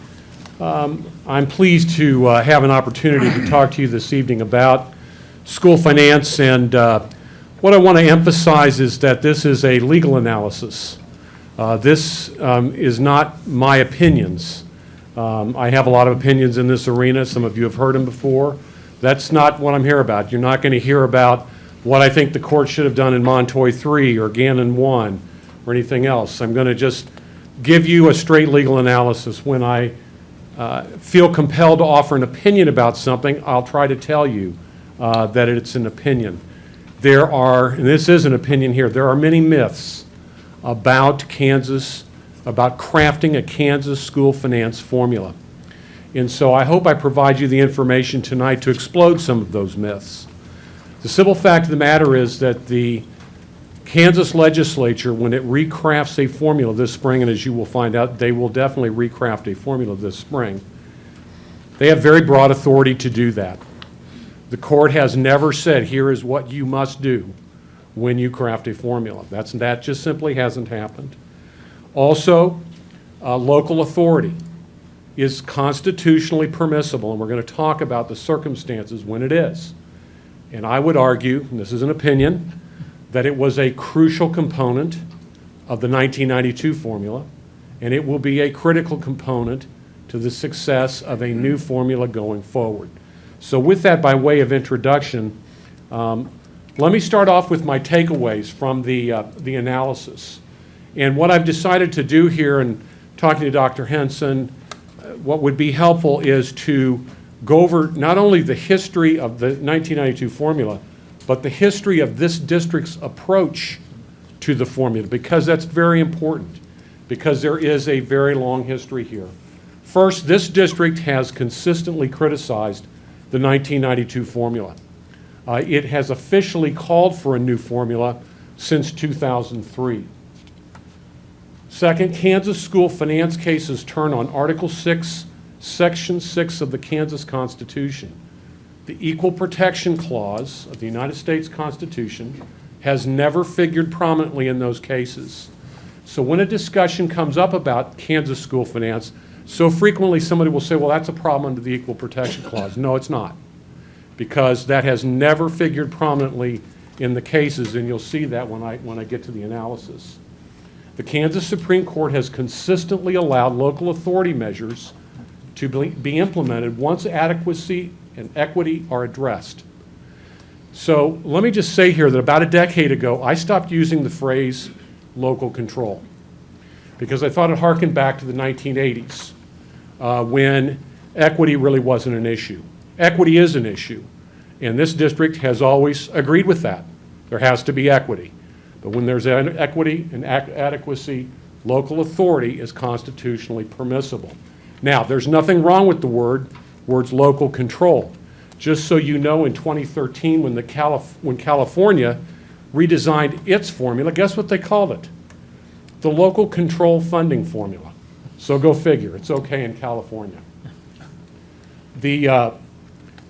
I'm pleased to have an opportunity to talk to you this evening about school finance, and what I want to emphasize is that this is a legal analysis. This is not my opinions. I have a lot of opinions in this arena. Some of you have heard them before. That's not what I'm here about. You're not going to hear about what I think the court should have done in Montoy 3 or Gannon 1 or anything else. I'm going to just give you a straight legal analysis. When I feel compelled to offer an opinion about something, I'll try to tell you that it's an opinion. There are, and this is an opinion here, there are many myths about Kansas, about crafting a Kansas school finance formula. And so I hope I provide you the information tonight to explode some of those myths. The simple fact of the matter is that the Kansas legislature, when it recrafts a formula this spring, and as you will find out, they will definitely recraft a formula this spring, they have very broad authority to do that. The court has never said, here is what you must do when you craft a formula. That just simply hasn't happened. Also, local authority is constitutionally permissible, and we're going to talk about the circumstances when it is. And I would argue, and this is an opinion, that it was a crucial component of the 1992 formula, and it will be a critical component to the success of a new formula going forward. So with that, by way of introduction, let me start off with my takeaways from the analysis. And what I've decided to do here, and talking to Dr. Henson, what would be helpful is to go over not only the history of the 1992 formula, but the history of this district's approach to the formula, because that's very important, because there is a very long history here. First, this district has consistently criticized the 1992 formula. It has officially called for a new formula since 2003. Second, Kansas school finance cases turn on Article 6, Section 6 of the Kansas Constitution. The Equal Protection Clause of the United States Constitution has never figured prominently in those cases. So when a discussion comes up about Kansas school finance, so frequently somebody will say, well, that's a problem under the Equal Protection Clause. No, it's not, because that has never figured prominently in the cases, and you'll see that when I get to the analysis. The Kansas Supreme Court has consistently allowed local authority measures to be implemented once adequacy and equity are addressed. So let me just say here that about a decade ago, I stopped using the phrase local control, because I thought it harkened back to the 1980s when equity really wasn't an issue. Equity is an issue, and this district has always agreed with that. There has to be equity. But when there's equity and adequacy, local authority is constitutionally permissible. Now, there's nothing wrong with the words local control. Just so you know, in 2013, when California redesigned its formula, guess what they called it? The local control funding formula. So go figure, it's okay in California. The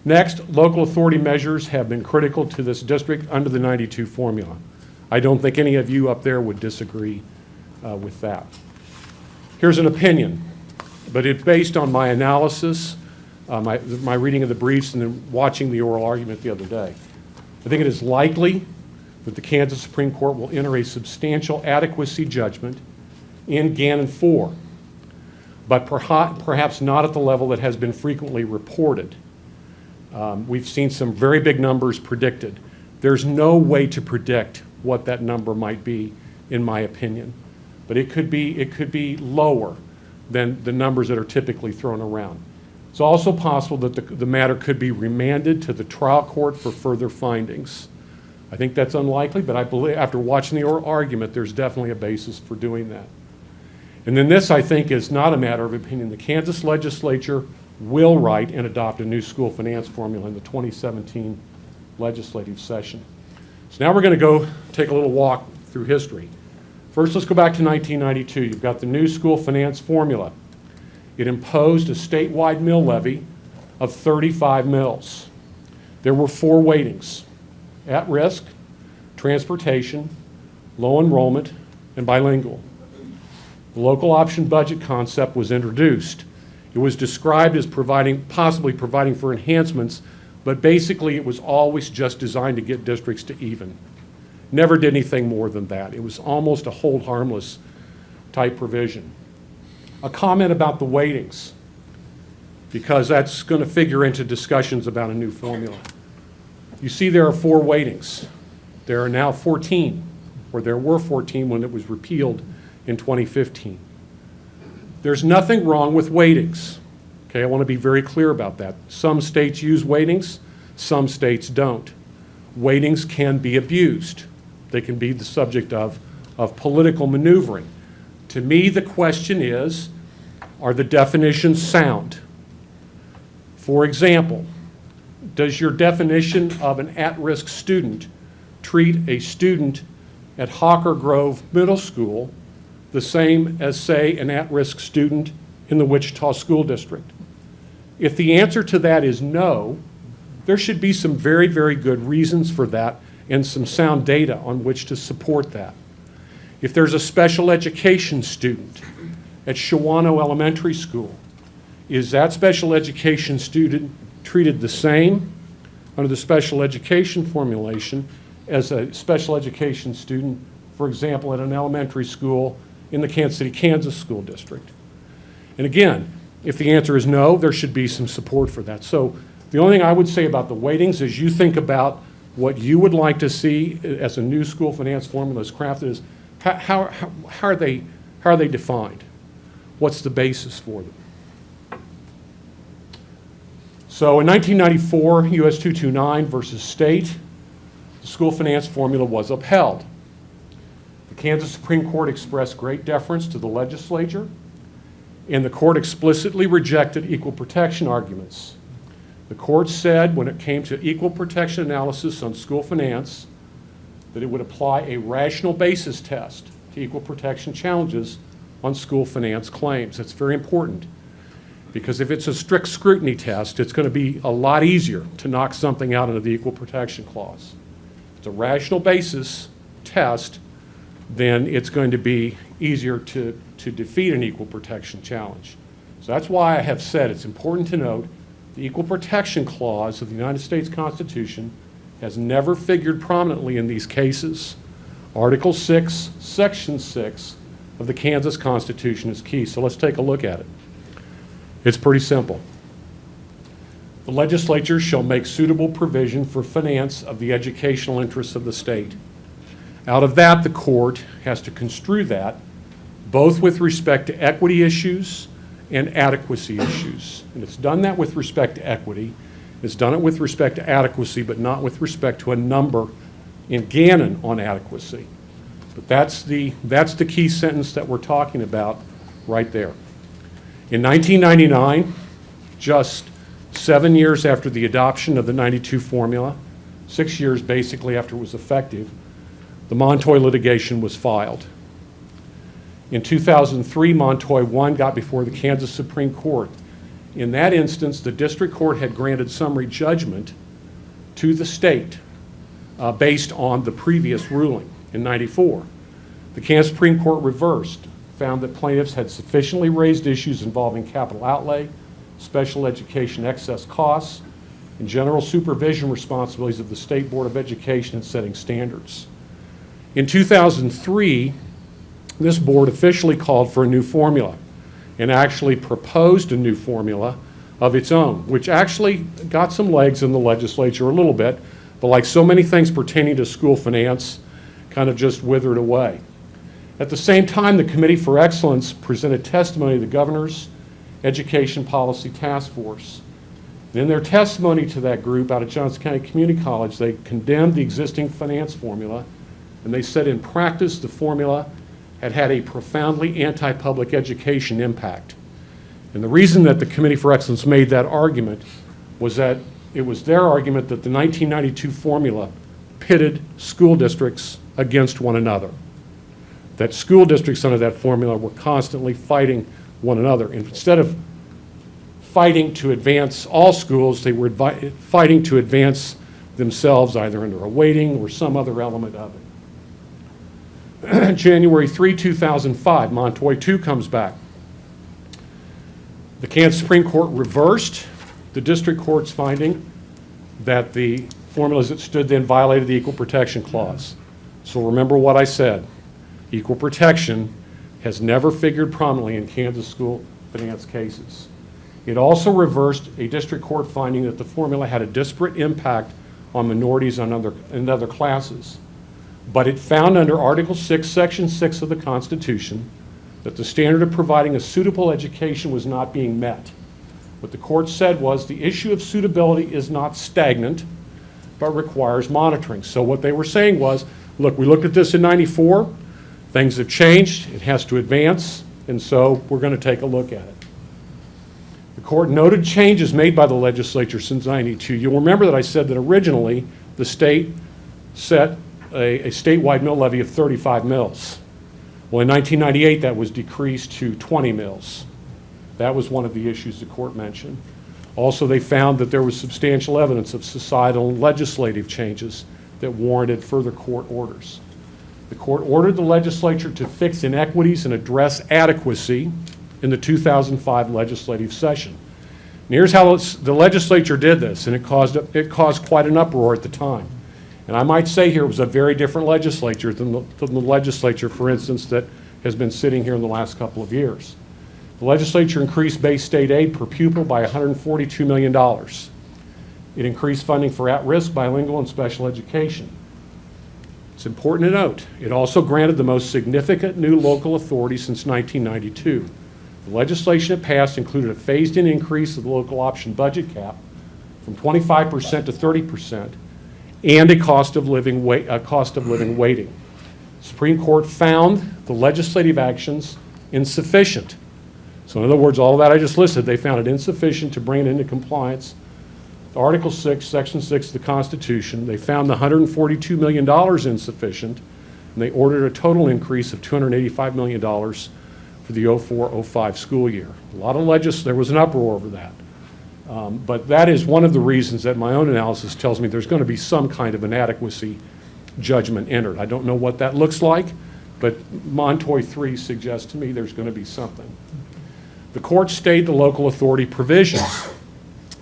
next, local authority measures have been critical to this district under the 92 formula. I don't think any of you up there would disagree with that. Here's an opinion, but it's based on my analysis, my reading of the briefs, and then watching the oral argument the other day. I think it is likely that the Kansas Supreme Court will enter a substantial adequacy judgment in Gannon 4, but perhaps not at the level that has been frequently reported. We've seen some very big numbers predicted. There's no way to predict what that number might be, in my opinion. But it could be lower than the numbers that are typically thrown around. It's also possible that the matter could be remanded to the trial court for further findings. I think that's unlikely, but I believe after watching the oral argument, there's definitely a basis for doing that. And then this, I think, is not a matter of opinion. The Kansas legislature will write and adopt a new school finance formula in the 2017 legislative session. So now we're going to go take a little walk through history. First, let's go back to 1992. You've got the new school finance formula. It imposed a statewide mill levy of 35 mills. There were 4 weightings: at risk, transportation, low enrollment, and bilingual. The local option budget concept was introduced. It was described as possibly providing for enhancements, but basically it was always just designed to get districts to even. Never did anything more than that. It was almost a hold harmless type provision. A comment about the weightings, because that's going to figure into discussions about a new formula. You see there are 4 weightings. There are now 14, or there were 14 when it was repealed in 2015. There's nothing wrong with weightings. Okay, I want to be very clear about that. Some states use weightings, some states don't. Weightings can be abused. They can be the subject of political maneuvering. To me, the question is, are the definitions sound? For example, does your definition of an at-risk student treat a student at Hawker Grove Middle School the same as, say, an at-risk student in the Wichita School District? If the answer to that is no, there should be some very, very good reasons for that and some sound data on which to support that. If there's a special education student at Shawnee Elementary School, is that special education student treated the same under the special education formulation as a special education student, for example, at an elementary school in the Kansas City, Kansas School District? And again, if the answer is no, there should be some support for that. So the only thing I would say about the weightings is you think about what you would like to see as a new school finance formula is crafted is how are they defined? What's the basis for them? So in 1994, US 229 versus state, the school finance formula was upheld. The Kansas Supreme Court expressed great deference to the legislature, and the court explicitly rejected equal protection arguments. The court said when it came to equal protection analysis on school finance that it would apply a rational basis test to equal protection challenges on school finance claims. That's very important, because if it's a strict scrutiny test, it's going to be a lot easier to knock something out under the equal protection clause. If it's a rational basis test, then it's going to be easier to defeat an equal protection challenge. So that's why I have said it's important to note the equal protection clause of the United States Constitution has never figured prominently in these cases. Article 6, Section 6 of the Kansas Constitution is key. So let's take a look at it. It's pretty simple. The legislature shall make suitable provision for finance of the educational interests of the state. Out of that, the court has to construe that both with respect to equity issues and adequacy issues. And it's done that with respect to equity. It's done it with respect to adequacy, but not with respect to a number in Gannon on adequacy. But that's the key sentence that we're talking about right there. In 1999, just 7 years after the adoption of the 92 formula, 6 years basically after it was effective, the Montoy litigation was filed. In 2003, Montoy 1 got before the Kansas Supreme Court. In that instance, the district court had granted summary judgment to the state based on the previous ruling in 94. The Kansas Supreme Court reversed, found that plaintiffs had sufficiently raised issues involving capital outlay, special education excess costs, and general supervision responsibilities of the State Board of Education in setting standards. In 2003, this board officially called for a new formula and actually proposed a new formula of its own, which actually got some legs in the legislature a little bit, but like so many things pertaining to school finance, kind of just withered away. At the same time, the Committee for Excellence presented testimony to the governor's Education Policy Task Force. And in their testimony to that group out of Johnson County Community College, they condemned the existing finance formula, and they said in practice the formula had a profoundly anti-public education impact. And the reason that the Committee for Excellence made that argument was that it was their argument that the 1992 formula pitted school districts against one another. That school districts under that formula were constantly fighting one another. And instead of fighting to advance all schools. They were fighting to advance themselves either under a weighting or some other element of it. January 3, 2005, Montoy 2 comes back. The Kansas Supreme Court reversed the district court's finding that the formulas that stood then violated the Equal Protection Clause. So remember what I said. Equal protection has never figured prominently in Kansas school finance cases. It also reversed a district court finding that the formula had a disparate impact on minorities in other classes. But it found under Article 6, Section 6 of the Constitution that the standard of providing a suitable education was not being met. What the court said was the issue of suitability is not stagnant, but requires monitoring. So what they were saying was, look, we looked at this in '94, things have changed, it has to advance, and so we're going to take a look at it. The court noted changes made by the legislature since '92. You'll remember that I said that originally the state set a statewide mill levy of 35 mills. Well, in 1998, that was decreased to 20 mills. That was one of the issues the court mentioned. Also, they found that there was substantial evidence of societal and legislative changes that warranted further court orders. The court ordered the legislature to fix inequities and address adequacy in the 2005 legislative session. And here's how the legislature did this, and it caused quite an uproar at the time. And I might say here it was a very different legislature than the legislature, for instance, that has been sitting here in the last couple of years. The legislature increased base state aid per pupil by $142 million. It increased funding for at-risk, bilingual, and special education. It's important to note, it also granted the most significant new local authority since 1992. The legislation it passed included a phased-in increase of the local option budget cap from 25% to 30%, and a cost of living weighting. The Supreme Court found the legislative actions insufficient. So in other words, all of that I just listed, they found it insufficient to bring it into compliance. Article 6, Section 6 of the Constitution, they found the $142 million insufficient, and they ordered a total increase of $285 million for the 04-05 school year. There was an uproar over that. But that is one of the reasons that my own analysis tells me there's going to be some kind of inadequacy judgment entered. I don't know what that looks like, but Montoy 3 suggests to me there's going to be something. The court stayed the local authority provisions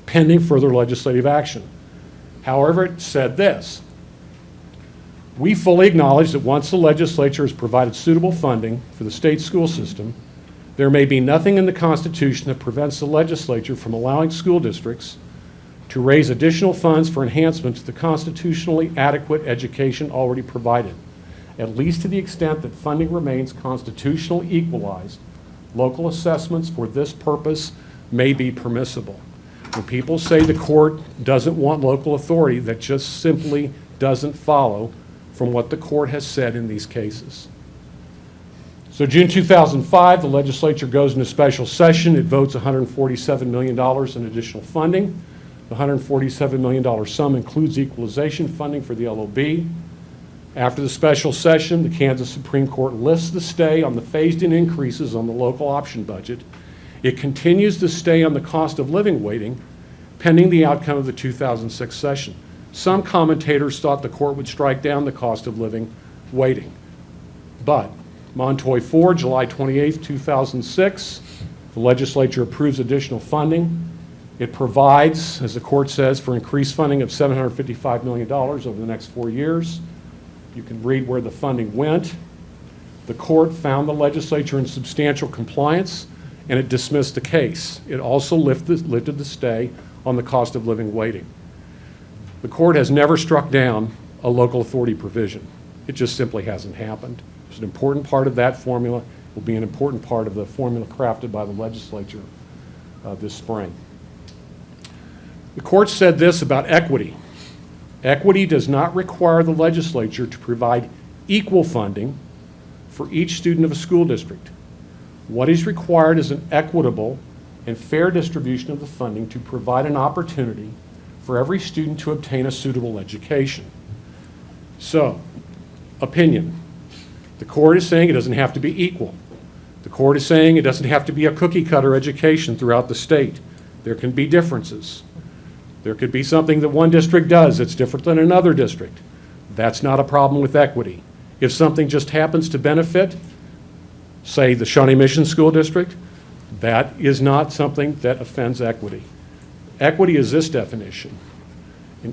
pending further legislative action. However, it said this: we fully acknowledge that once the legislature has provided suitable funding for the state school system, there may be nothing in the Constitution that prevents the legislature from allowing school districts to raise additional funds for enhancement to the constitutionally adequate education already provided. At least to the extent that funding remains constitutionally equalized, local assessments for this purpose may be permissible. When people say the court doesn't want local authority, that just simply doesn't follow from what the court has said in these cases. So June 2005, the legislature goes into special session. It votes $147 million in additional funding. The $147 million sum includes equalization funding for the LOB. After the special session, the Kansas Supreme Court lifts the stay on the phased-in increases on the local option budget. It continues to stay on the cost of living weighting pending the outcome of the 2006 session. Some commentators thought the court would strike down the cost of living weighting. But Montoy 4, July 28, 2006, the legislature approves additional funding. It provides, as the court says, for increased funding of $755 million over the next 4 years. You can read where the funding went. The court found the legislature in substantial compliance, and it dismissed the case. It also lifted the stay on the cost of living weighting. The court has never struck down a local authority provision. It just simply hasn't happened. It's an important part of that formula. It will be an important part of the formula crafted by the legislature this spring. The court said this about equity. Equity does not require the legislature to provide equal funding for each student of a school district. What is required is an equitable and fair distribution of the funding to provide an opportunity for every student to obtain a suitable education. So, opinion. The court is saying it doesn't have to be equal. The court is saying it doesn't have to be a cookie cutter education throughout the state. There can be differences. There could be something that one district does that's different than another district. That's not a problem with equity. If something just happens to benefit, say, the Shawnee Mission School District, that is not something that offends equity. Equity is this definition.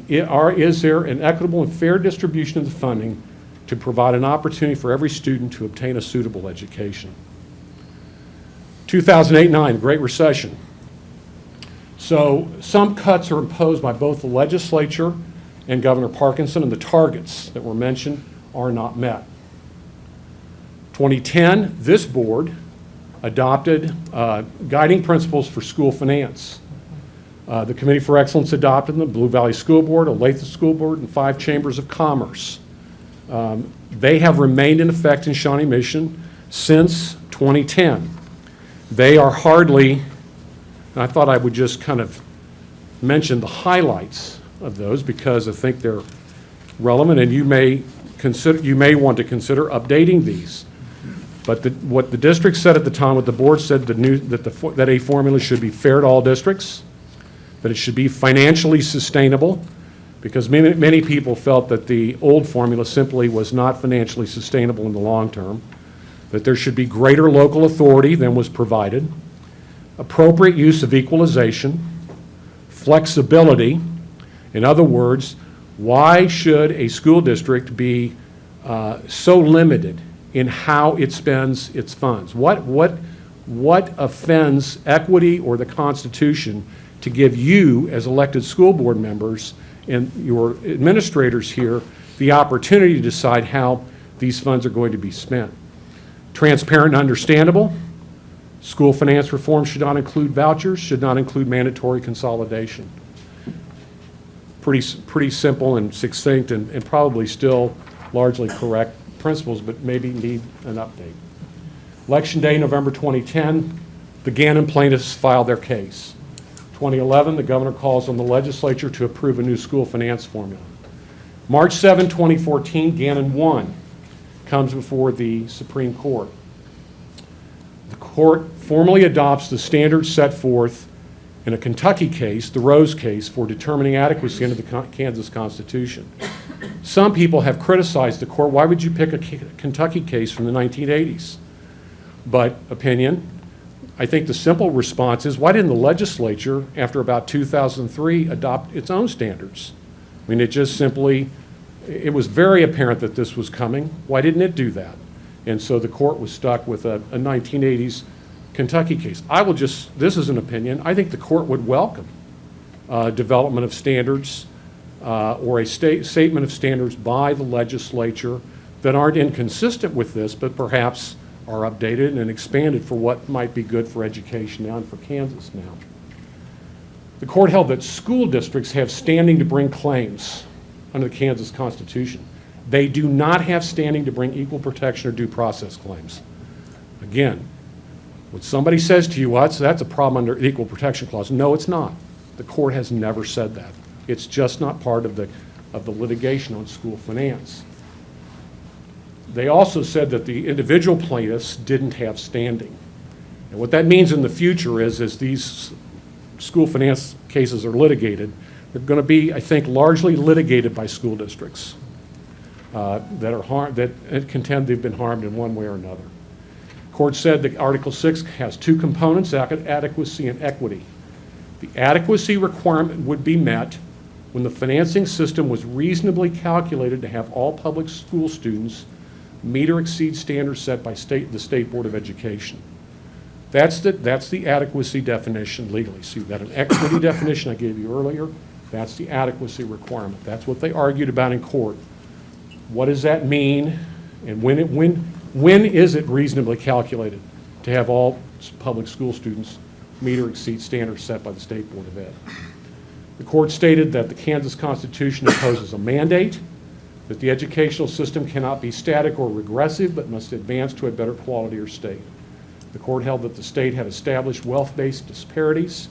Is there an equitable and fair distribution of the funding to provide an opportunity for every student to obtain a suitable education? 2008-9, Great Recession. So some cuts are imposed by both the legislature and Governor Parkinson, and the targets that were mentioned are not met. 2010, this board adopted guiding principles for school finance. The Committee for Excellence adopted them, the Blue Valley School Board, Olathe School Board, and 5 chambers of commerce. They have remained in effect in Shawnee Mission since 2010. They are hardly, and I thought I would just kind of mention the highlights of those because I think they're relevant, and you may want to consider updating these. But what the district said at the time, what the board said, that a formula should be fair to all districts, that it should be financially sustainable, because many people felt that the old formula simply was not financially sustainable in the long term, that there should be greater local authority than was provided, appropriate use of equalization, flexibility. In other words, why should a school district be so limited in how it spends its funds? What offends equity or the Constitution to give you, as elected school board members and your administrators here, the opportunity to decide how these funds are going to be spent? Transparent and understandable. School finance reform should not include vouchers, should not include mandatory consolidation. Pretty simple and succinct and probably still largely correct principles, but maybe need an update. Election day, November 2010, the Gannon plaintiffs filed their case. 2011, the governor calls on the legislature to approve a new school finance formula. March 7, 2014, Gannon won, comes before the Supreme Court. The court formally adopts the standards set forth in a Kentucky case, the Rose case, for determining adequacy under the Kansas Constitution. Some people have criticized the court. Why would you pick a Kentucky case from the 1980s? But opinion, I think the simple response is, why didn't the legislature, after about 2003, adopt its own standards? I mean, it was very apparent that this was coming. Why didn't it do that? And so the court was stuck with a 1980s Kentucky case. This is an opinion, I think the court would welcome development of standards or a statement of standards by the legislature that aren't inconsistent with this, but perhaps are updated and expanded for what might be good for education now and for Kansas now. The court held that school districts have standing to bring claims under the Kansas Constitution. They do not have standing to bring equal protection or due process claims. Again, what somebody says to you, well, that's a problem under the Equal Protection Clause. No, it's not. The court has never said that. It's just not part of the litigation on school finance. They also said that the individual plaintiffs didn't have standing. And what that means in the future is, as these school finance cases are litigated, they're going to be, I think, largely litigated by school districts that contend they've been harmed in one way or another. The court said that Article 6 has 2 components, adequacy and equity. The adequacy requirement would be met when the financing system was reasonably calculated to have all public school students meet or exceed standards set by the State Board of Education. That's the adequacy definition legally. See, that an equity definition I gave you earlier, that's the adequacy requirement. That's what they argued about in court. What does that mean? And when is it reasonably calculated to have all public school students meet or exceed standards set by the State Board of Ed? The court stated that the Kansas Constitution imposes a mandate, that the educational system cannot be static or regressive, but must advance to a better quality or state. The court held that the state had established wealth-based disparities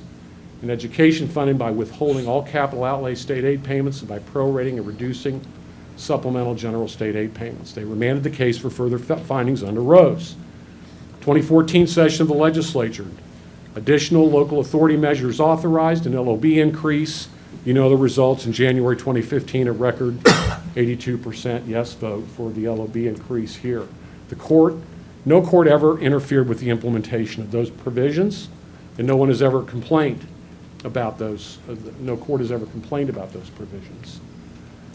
in education funding by withholding all capital outlay state aid payments and by prorating and reducing supplemental general state aid payments. They remanded the case for further findings under Rose. 2014 session of the legislature, Additional local authority measures authorized, an LOB increase. You know the results in January 2015, a record 82% yes vote for the LOB increase here. No court ever interfered with the implementation of those provisions, and no one has ever complained about those, no court has ever complained about those provisions.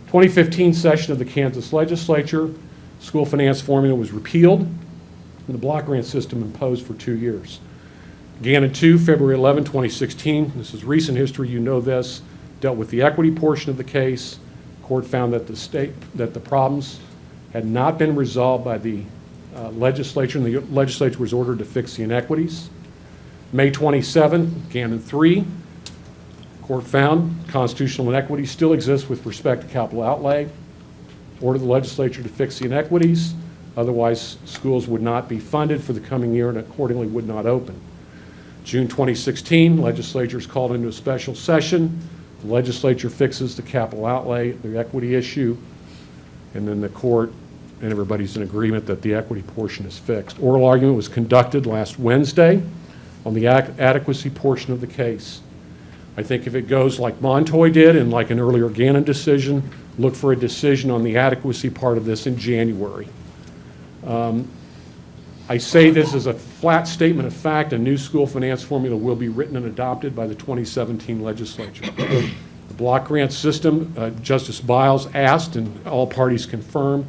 2015 session of the Kansas legislature, school finance formula was repealed, and the block grant system imposed for 2 years. Gannon 2, February 11, 2016, this is recent history, you know this, dealt with the equity portion of the case. Court found that the problems had not been resolved by the legislature, and the legislature was ordered to fix the inequities. May 27, Gannon 3, court found constitutional inequities still exist with respect to capital outlay. Ordered the legislature to fix the inequities, otherwise schools would not be funded for the coming year and accordingly would not open. June 2016, legislature is called into a special session. The legislature fixes the capital outlay, the equity issue, and then the court and everybody's in agreement that the equity portion is fixed. Oral argument was conducted last Wednesday on the adequacy portion of the case. I think if it goes like Montoy did and like an earlier Gannon decision, look for a decision on the adequacy part of this in January. I say this as a flat statement of fact, a new school finance formula will be written and adopted by the 2017 legislature. The block grant system, Justice Biles asked and all parties confirmed,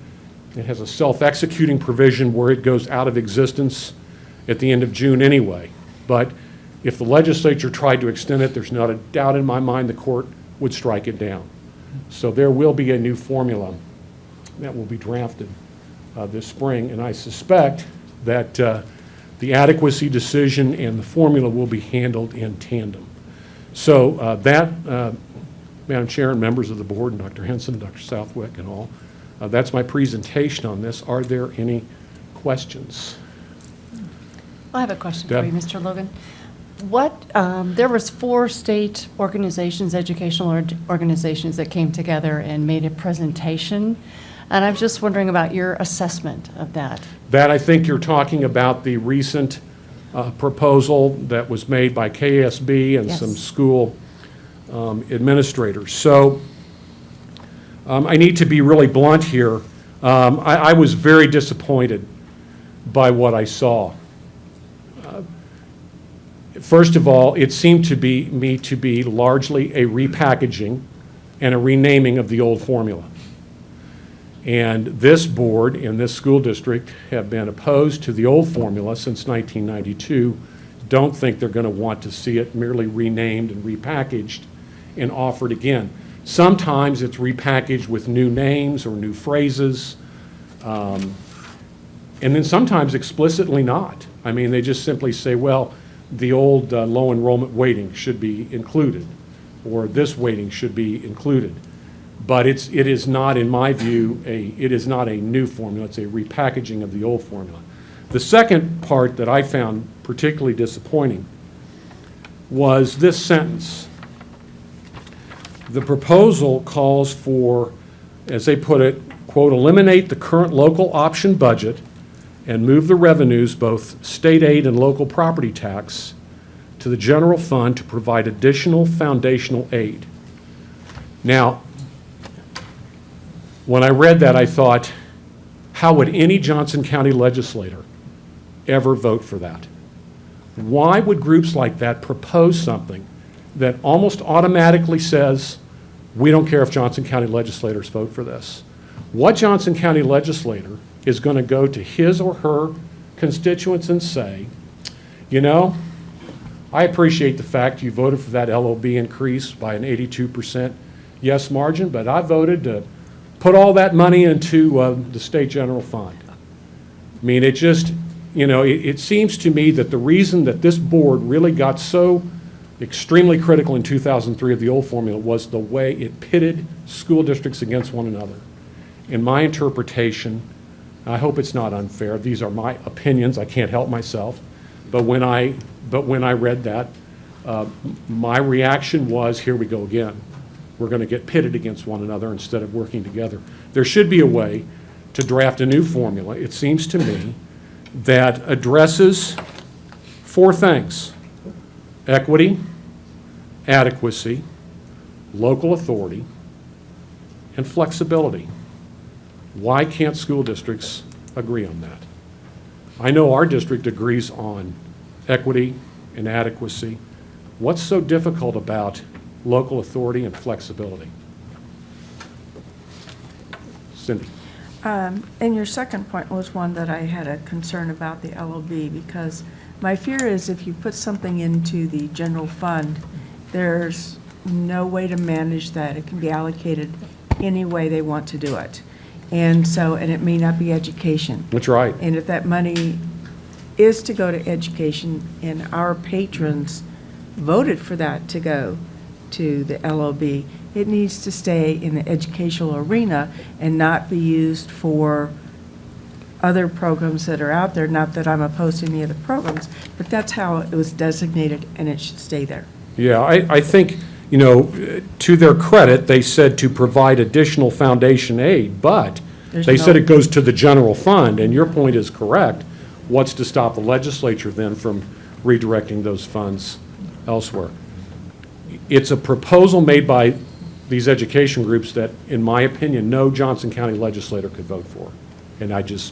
it has a self-executing provision where it goes out of existence at the end of June anyway. But if the legislature tried to extend it, there's not a doubt in my mind the court would strike it down. So there will be a new formula that will be drafted this spring, and I suspect that the adequacy decision and the formula will be handled in tandem. So Madam Chair and members of the board, and Dr. Henson, Dr. Southwick, and all, that's my presentation on this. Are there any questions? I have a question Deb? for you, Mr. Logan. There was 4 state organizations, educational organizations that came together and made a presentation, and I'm just wondering about your assessment of that. That I think you're talking about the recent proposal that was made by KSB and Yes. some school administrators. So I need to be really blunt here. I was very disappointed by what I saw. First of all, it seemed to me to be largely a repackaging and a renaming of the old formula. And this board and this school district have been opposed to the old formula since 1992. Don't think they're going to want to see it merely renamed and repackaged and offered again. Sometimes it's repackaged with new names or new phrases, and then sometimes explicitly not. I mean, they just simply say, well, the old low enrollment weighting should be included, or this weighting should be included. But it is not, in my view, it is not a new formula. It's a repackaging of the old formula. The second part that I found particularly disappointing was this sentence. The proposal calls for, as they put it, quote, eliminate the current local option budget and move the revenues, both state aid and local property tax, to the general fund to provide additional foundational aid. Now, when I read that, I thought, how would any Johnson County legislator ever vote for that? Why would groups like that propose something that almost automatically says, we don't care if Johnson County legislators vote for this? What Johnson County legislator is going to go to his or her constituents and say, you know, I appreciate the fact you voted for that LOB increase by an 82% yes margin, but I voted to put all that money into the state general fund. I mean, it just, you know, it seems to me that the reason that this board really got so extremely critical in 2003 of the old formula was the way it pitted school districts against one another. In my interpretation, I hope it's not unfair, these are my opinions, I can't help myself, but when I read that, my reaction was, here we go again. We're going to get pitted against one another instead of working together. There should be a way to draft a new formula, it seems to me, that addresses 4 things. equity, adequacy, local authority, and flexibility. Why can't school districts agree on that? I know our district agrees on equity and adequacy. What's so difficult about local authority and flexibility? Cindy. And your second point was one that I had a concern about the LOB, because my fear is if you put something into the general fund, there's no way to manage that. It can be allocated any way they want to do it. And so, and it may not be education. That's right. And if that money is to go to education and our patrons voted for that to go to the LOB, it needs to stay in the educational arena and not be used for other programs that are out there. Not that I'm opposed to any of the programs, but that's how it was designated, and it should stay there. Yeah, I think, you know, to their credit, they said to provide additional foundation aid, but they said it goes to the general fund, and your point is correct. What's to stop the legislature then from redirecting those funds elsewhere? It's a proposal made by these education groups that, in my opinion, no Johnson County legislator could vote for. And it's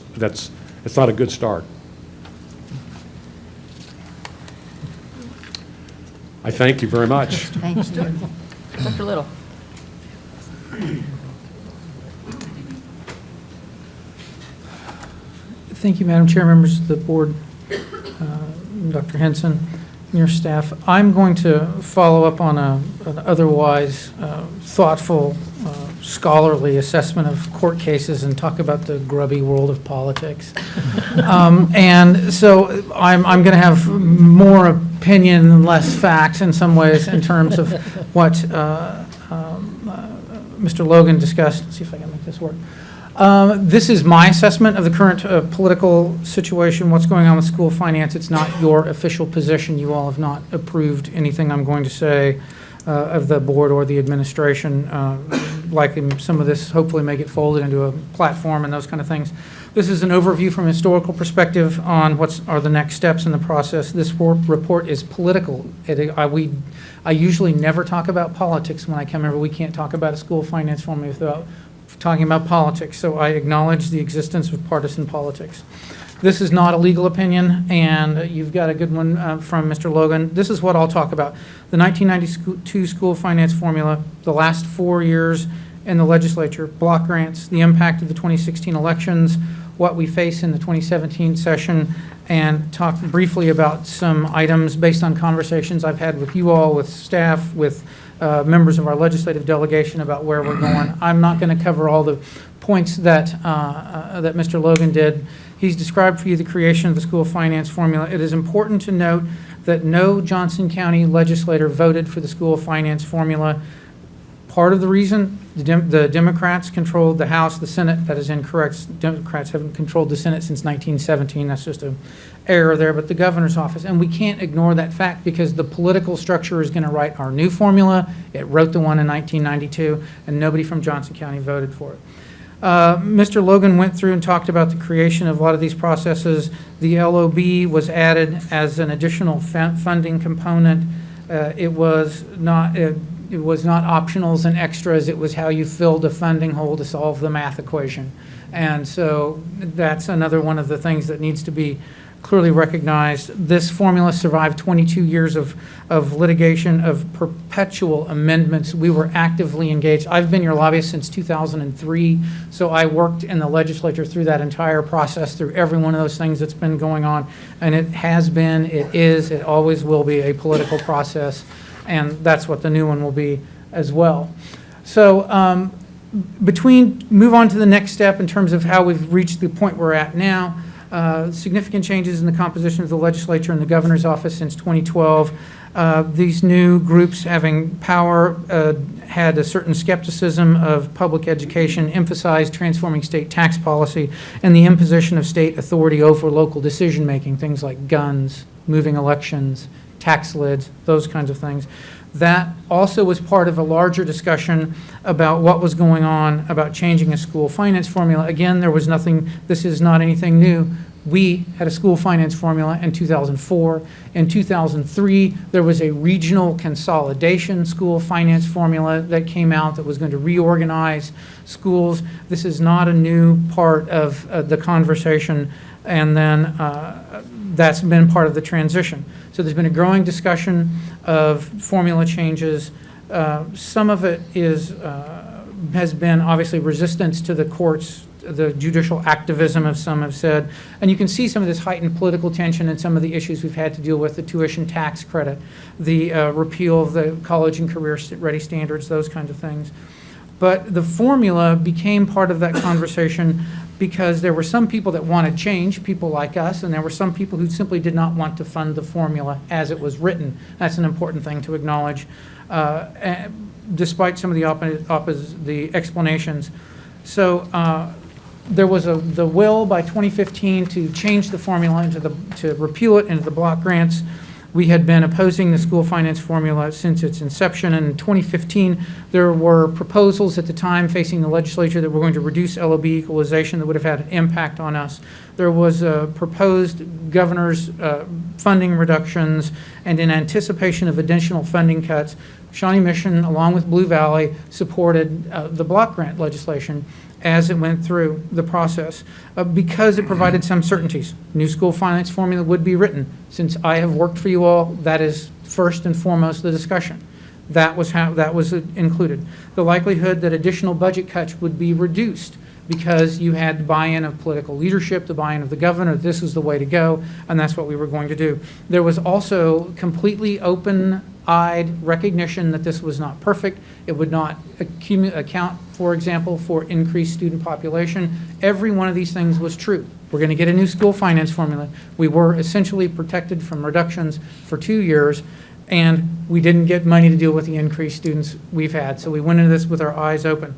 not a good start. I thank you very much. Thanks. Dr. Little. Thank you, Madam Chair, members of the board, Dr. Henson, and your staff. I'm going to follow up on an otherwise thoughtful, scholarly assessment of court cases and talk about the grubby world of politics. And so I'm going to have more opinion and less facts in some ways in terms of what Mr. Logan discussed. Let's see if I can make this work. This is my assessment of the current political situation, what's going on with school finance. It's not your official position. You all have not approved anything I'm going to say of the board or the administration. Likely some of this hopefully may get folded into a platform and those kind of things. This is an overview from a historical perspective on what are the next steps in the process. This report is political. I usually never talk about politics when I come over. We can't talk about a school finance formula without talking about politics, so I acknowledge the existence of partisan politics. This is not a legal opinion, and you've got a good one from Mr. Logan. This is what I'll talk about. The 1992 school finance formula, the last 4 years in the legislature, block grants, the impact of the 2016 elections, what we face in the 2017 session, and talk briefly about some items based on conversations I've had with you all, with staff, with members of our legislative delegation about where we're going. I'm not going to cover all the points that Mr. Logan did. He's described for you the creation of the school finance formula. It is important to note that no Johnson County legislator voted for the school finance formula. Part of the reason the Democrats controlled the House, the Senate, that is incorrect. Democrats haven't controlled the Senate since 1917. That's just an error there, but the governor's office. And we can't ignore that fact because the political structure is going to write our new formula. It wrote the one in 1992, and nobody from Johnson County voted for it. Mr. Logan went through and talked about the creation of a lot of these processes. The LOB was added as an additional funding component. It was not optionals and extras. It was how you filled a funding hole to solve the math equation. And so that's another one of the things that needs to be clearly recognized. This formula survived 22 years of litigation, of perpetual amendments. We were actively engaged. I've been your lobbyist since 2003, so I worked in the legislature through that entire process, through every one of those things that's been going on. And it has been, it is, it always will be a political process, and that's what the new one will be as well. So move on to the next step in terms of how we've reached the point we're at now. Significant changes in the composition of the legislature and the governor's office since 2012. These new groups having power had a certain skepticism of public education, emphasized transforming state tax policy, and the imposition of state authority over local decision-making, things like guns, moving elections, tax lids, those kinds of things. That also was part of a larger discussion about what was going on about changing a school finance formula. Again, there was nothing, this is not anything new. We had a school finance formula in 2004. In 2003, there was a regional consolidation school finance formula that came out that was going to reorganize schools. This is not a new part of the conversation, and then that's been part of the transition. So there's been a growing discussion of formula changes. Some of it has been obviously resistance to the courts, the judicial activism, as some have said. And you can see some of this heightened political tension and some of the issues we've had to deal with, the tuition tax credit, the repeal of the college and career ready standards, those kinds of things. But the formula became part of that conversation because there were some people that wanted change, people like us, and there were some people who simply did not want to fund the formula as it was written. That's an important thing to acknowledge, despite some of the explanations. So there was the will by 2015 to change the formula to repeal it into the block grants. We had been opposing the school finance formula since its inception. And in 2015, there were proposals at the time facing the legislature that were going to reduce LOB equalization that would have had an impact on us. There was a proposed governor's funding reductions, and in anticipation of additional funding cuts, Shawnee Mission, along with Blue Valley, supported the block grant legislation as it went through the process because it provided some certainties. New school finance formula would be written. Since I have worked for you all, that is first and foremost the discussion. That was included. The likelihood that additional budget cuts would be reduced because you had the buy-in of political leadership, the buy-in of the governor, this is the way to go, and that's what we were going to do. There was also completely open-eyed recognition that this was not perfect. It would not account, for example, for increased student population. Every one of these things was true. We're going to get a new school finance formula. We were essentially protected from reductions for 2 years, and we didn't get money to deal with the increased students we've had. So we went into this with our eyes open.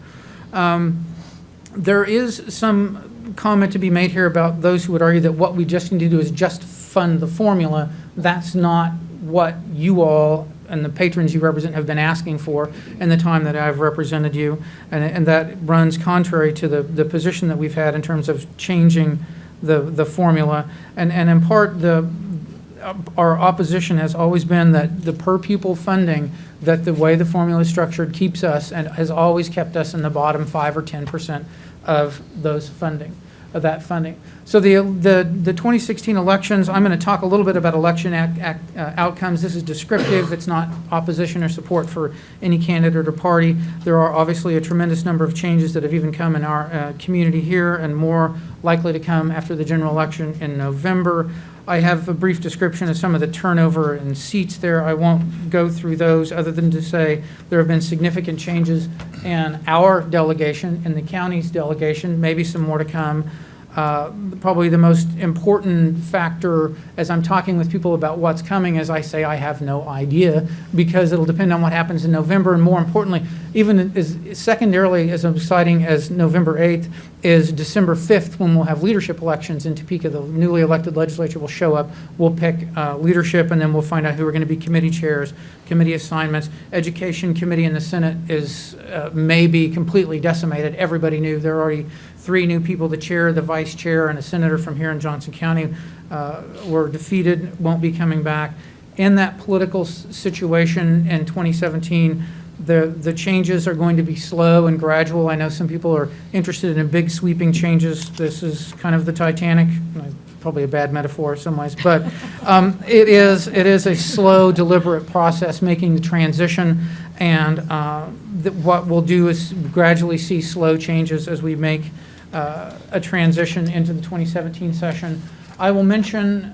There is some comment to be made here about those who would argue that what we just need to do is just fund the formula. That's not what you all and the patrons you represent have been asking for in the time that I've represented you, and that runs contrary to the position that we've had in terms of changing the formula. And in part, our opposition has always been that the per pupil funding, that the way the formula is structured keeps us and has always kept us in the bottom 5 or 10% of those funding, of that funding. So the 2016 elections, I'm going to talk a little bit about election outcomes. This is descriptive. It's not opposition or support for any candidate or party. There are obviously a tremendous number of changes that have even come in our community here, and more likely to come after the general election in November. I have a brief description of some of the turnover in seats there. I won't go through those other than to say there have been significant changes in our delegation, in the county's delegation, maybe some more to come. Probably the most important factor as I'm talking with people about what's coming is I say I have no idea, because it'll depend on what happens in November, and more importantly, even as secondarily as exciting as November 8th is December 5th, when we'll have leadership elections in Topeka. The newly elected legislature will show up, we'll pick leadership, and then we'll find out who are going to be committee chairs, committee assignments. Education committee in the Senate is may be completely decimated. Everybody knew there are already 3 new people, the chair, the vice chair, and a senator from here in Johnson County were defeated, won't be coming back. In that political situation in 2017, the changes are going to be slow and gradual. I know some people are interested in big sweeping changes. This is kind of the Titanic, probably a bad metaphor in some ways, but it is a slow, deliberate process making the transition, and what we'll do is gradually see slow changes as we make a transition into the 2017 session. I will mention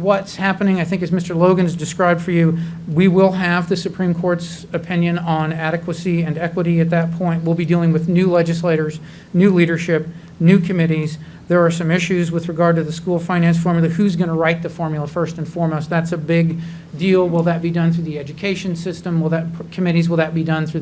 what's happening, I think, as Mr. Logan has described for you. We will have the Supreme Court's opinion on adequacy and equity at that point. We'll be dealing with new legislators, new leadership, new committees. There are some issues with regard to the school finance formula. Who's going to write the formula first and foremost? That's a big deal. Will that be done through the education system? Will that be done through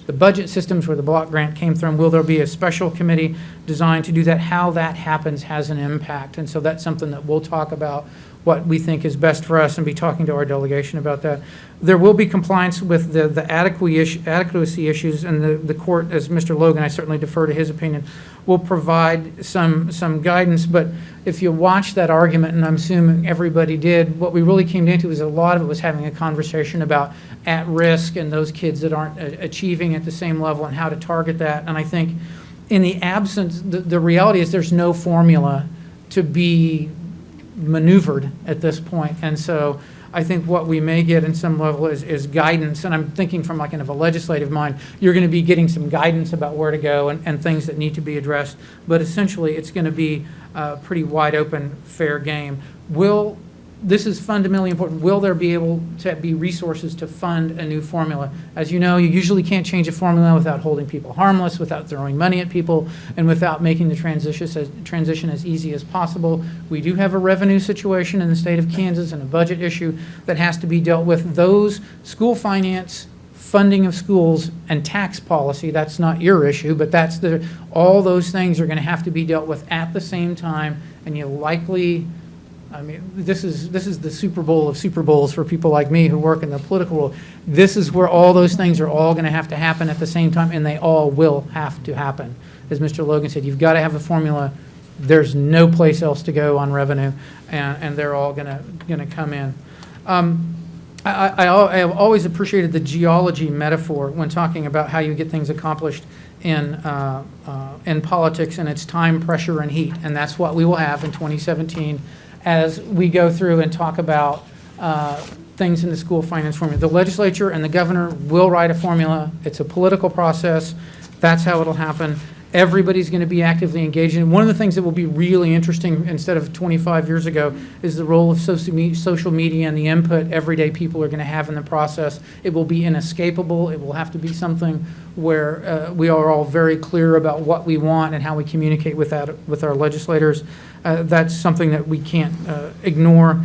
the budget systems where the block grant came from? Will there be a special committee designed to do that? How that happens has an impact. And so that's something that we'll talk about, what we think is best for us, and be talking to our delegation about that. There will be compliance with the adequacy issues, and the court, as Mr. Logan, I certainly defer to his opinion, will provide some guidance. But if you watch that argument, and I'm assuming everybody did, what we really came into was a lot of it was having a conversation about at risk and those kids that aren't achieving at the same level and how to target that. And I think in the absence, the reality is there's no formula to be maneuvered at this point. And so I think what we may get in some level is guidance. And I'm thinking from like kind of a legislative mind, you're going to be getting some guidance about where to go and things that need to be addressed. But essentially, it's going to be a pretty wide open, fair game. This is fundamentally important. Will there be able to be resources to fund a new formula? As you know, you usually can't change a formula without holding people harmless, without throwing money at people, and without making the transition as easy as possible. We do have a revenue situation in the state of Kansas and a budget issue that has to be dealt with. Those school finance, funding of schools, and tax policy, that's not your issue, but all those things are going to have to be dealt with at the same time, and you likely, I mean, this is the Super Bowl of Super Bowls for people like me who work in the political world. This is where all those things are all going to have to happen at the same time, and they all will have to happen. As Mr. Logan said, you've got to have a formula. There's no place else to go on revenue, and they're all going to come in. I have always appreciated the geology metaphor when talking about how you get things accomplished in politics, and it's time, pressure, and heat, and that's what we will have in 2017 as we go through and talk about things in the school finance formula. The legislature and the governor will write a formula. It's a political process. That's how it'll happen. Everybody's going to be actively engaged in it. One of the things that will be really interesting instead of 25 years ago is the role of social media and the input everyday people are going to have in the process. It will be inescapable. It will have to be something where we are all very clear about what we want and how we communicate with our legislators. That's something that we can't ignore.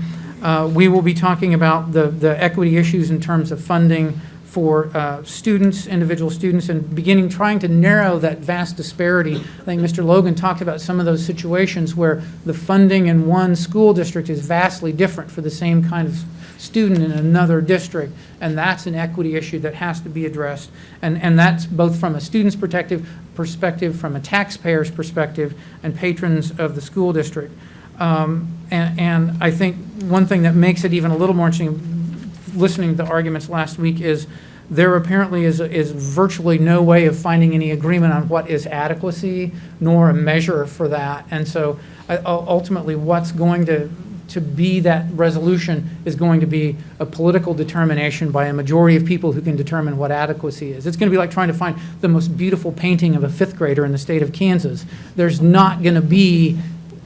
We will be talking about the equity issues in terms of funding for students, individual students, and trying to narrow that vast disparity. I think Mr. Logan talked about some of those situations where the funding in one school district is vastly different for the same kind of student in another district, and that's an equity issue that has to be addressed. And that's both from a student's perspective, from a taxpayer's perspective, and patrons of the school district. And I think one thing that makes it even a little more interesting, listening to the arguments last week, is there apparently is virtually no way of finding any agreement on what is adequacy, nor a measure for that. And so ultimately what's going to be that resolution is going to be a political determination by a majority of people who can determine what adequacy is. It's going to be like trying to find the most beautiful painting of a fifth grader in the state of Kansas. There's not going to be,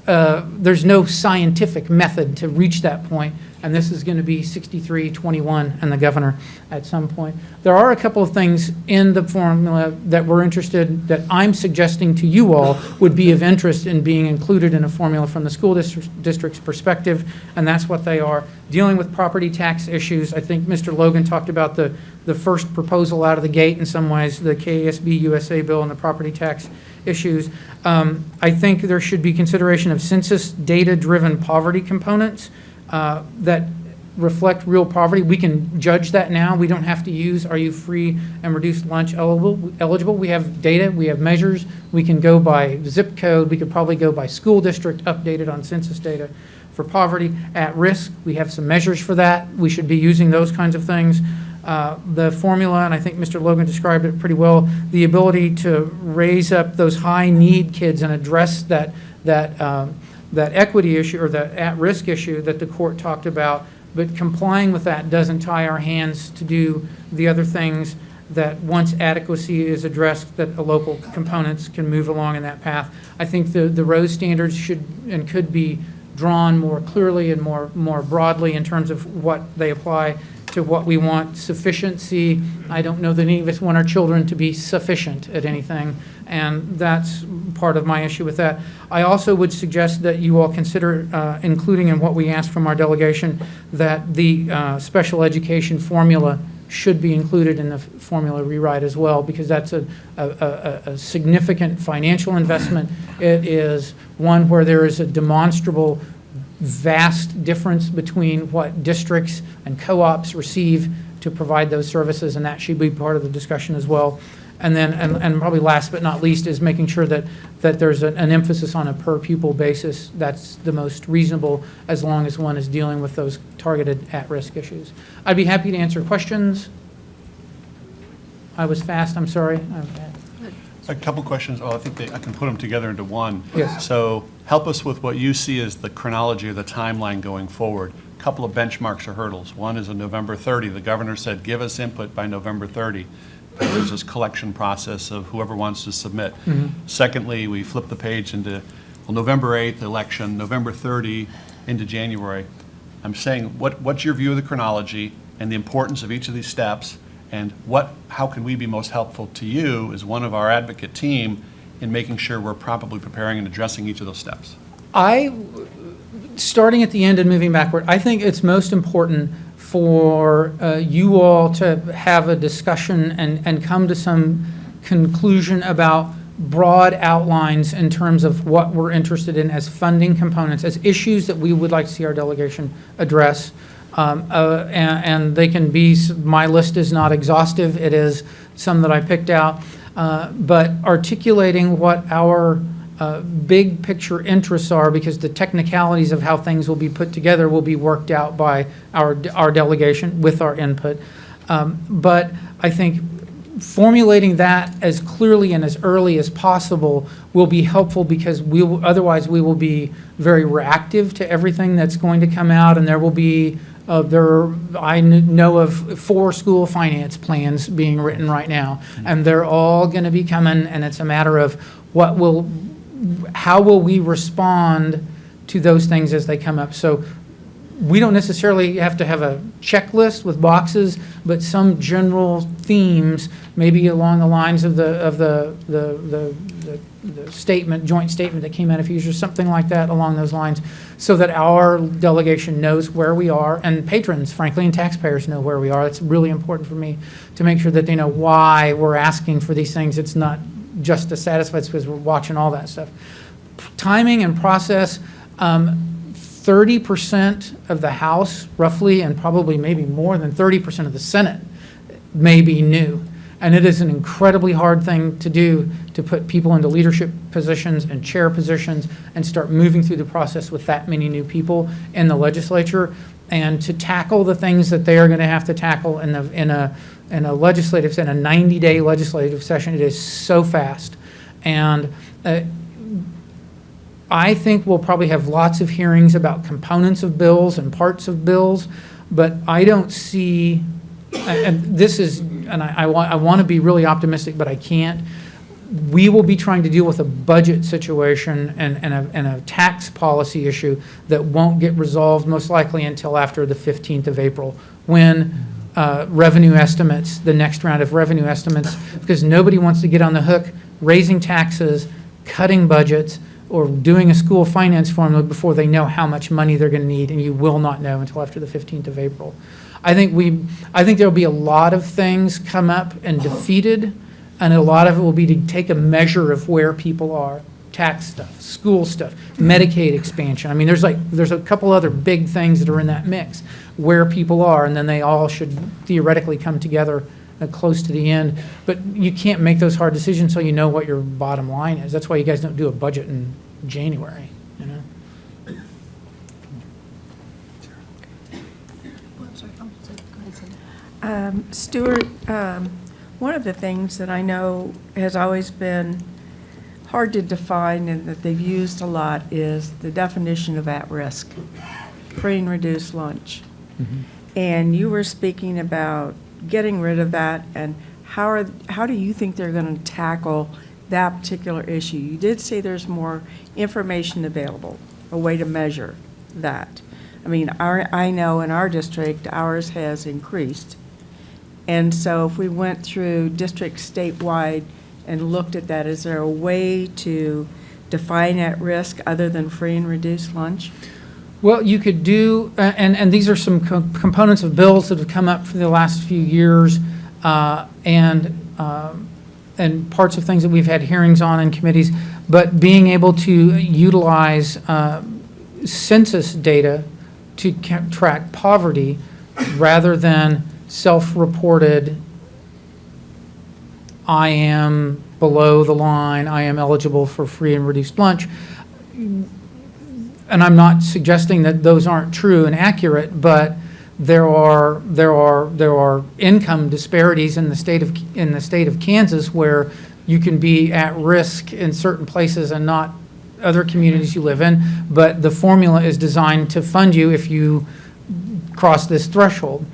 there's no scientific method to reach that point, and this is going to be 63-21 and the governor at some point. There are a couple of things in the formula that we're interested, that I'm suggesting to you all would be of interest in being included in a formula from the school district's perspective, and that's what they are. Dealing with property tax issues, I think Mr. Logan talked about the first proposal out of the gate in some ways, the KASB USA bill and the property tax issues. I think there should be consideration of census data-driven poverty components that reflect real poverty. We can judge that now. We don't have to use, are you free and reduced lunch eligible? We have data, we have measures. We can go by zip code. We could probably go by school district updated on census data for poverty. At risk, we have some measures for that. We should be using those kinds of things. The formula, and I think Mr. Logan described it pretty well, the ability to raise up those high-need kids and address that equity issue or the at-risk issue that the court talked about, but complying with that doesn't tie our hands to do the other things that once adequacy is addressed, that the local components can move along in that path. I think the Rose standards should and could be drawn more clearly and more broadly in terms of what they apply to what we want. Sufficiency, I don't know that any of us want our children to be sufficient at anything, and that's part of my issue with that. I also would suggest that you all consider including in what we asked from our delegation that the special education formula should be included in the formula rewrite as well, because that's a significant financial investment. It is one where there is a demonstrable vast difference between what districts and co-ops receive to provide those services, and that should be part of the discussion as well. And then, and probably last but not least, is making sure that there's an emphasis on a per pupil basis. That's the most reasonable, as long as one is dealing with those targeted at-risk issues. I'd be happy to answer questions. I was fast, I'm sorry. A couple questions. Oh, I think I can put them together into one. Yes. So help us with what you see as the chronology or the timeline going forward. A couple of benchmarks or hurdles. One is on November 30. The governor said, give us input by November 30. There's this collection process of whoever wants to submit. Secondly, we flip the page into, well, November 8th, election, November 30 into January. I'm saying, what's your view of the chronology and the importance of each of these steps? And how can we be most helpful to you as one of our advocate team in making sure we're properly preparing and addressing each of those steps? Starting at the end and moving backward, I think it's most important for you all to have a discussion and come to some conclusion about broad outlines in terms of what we're interested in as funding components, as issues that we would like to see our delegation address. And they can be, my list is not exhaustive, it is some that I picked out, but articulating what our big picture interests are, because the technicalities of how things will be put together will be worked out by our delegation with our input. But I think formulating that as clearly and as early as possible will be helpful, because otherwise we will be very reactive to everything that's going to come out, and there will be I know of 4 school finance plans being written right now, and they're all going to be coming, and it's a matter of how will we respond to those things as they come up. So we don't necessarily have to have a checklist with boxes, but some general themes, maybe along the lines of the statement, joint statement that came out a few years, or something like that along those lines, so that our delegation knows where we are, and patrons, frankly, and taxpayers know where we are. It's really important for me to make sure that they know why we're asking for these things. It's not just to satisfy us because we're watching all that stuff. Timing and process, 30% of the House, roughly, and probably maybe more than 30% of the Senate may be new. And it is an incredibly hard thing to do, to put people into leadership positions and chair positions and start moving through the process with that many new people in the legislature, and to tackle the things that they are going to have to tackle in a 90-day legislative session. It is so fast. And I think we'll probably have lots of hearings about components of bills and parts of bills, but I don't see, I want to be really optimistic, but I can't. We will be trying to deal with a budget situation and a tax policy issue that won't get resolved most likely until after the 15th of April, when revenue estimates, the next round of revenue estimates, because nobody wants to get on the hook raising taxes, cutting budgets, or doing a school finance formula before they know how much money they're going to need, and you will not know until after the 15th of April. I think there'll be a lot of things come up and defeated, and a lot of it will be to take a measure of where people are. Tax stuff, school stuff, Medicaid expansion. I mean, there's a couple other big things that are in that mix, where people are, and then they all should theoretically come together close to the end. But you can't make those hard decisions until you know what your bottom line is. That's why you guys don't do a budget in January, you know? Stuart, one of the things that I know has always been hard to define and that they've used a lot is the definition of at-risk, free and reduced lunch. And you were speaking about getting rid of that, and how do you think they're going to tackle that particular issue? You did say there's more information available, a way to measure that. I mean, I know in our district, ours has increased. And so if we went through districts statewide and looked at that, is there a way to define at risk other than free and reduced lunch? Well, you could do, and these are some components of bills that have come up for the last few years, and parts of things that we've had hearings on in committees, but being able to utilize census data to track poverty rather than self-reported I am below the line, I am eligible for free and reduced lunch. And I'm not suggesting that those aren't true and accurate, but there are income disparities in the state of Kansas where you can be at risk in certain places and not other communities you live in, but the formula is designed to fund you if you cross this threshold.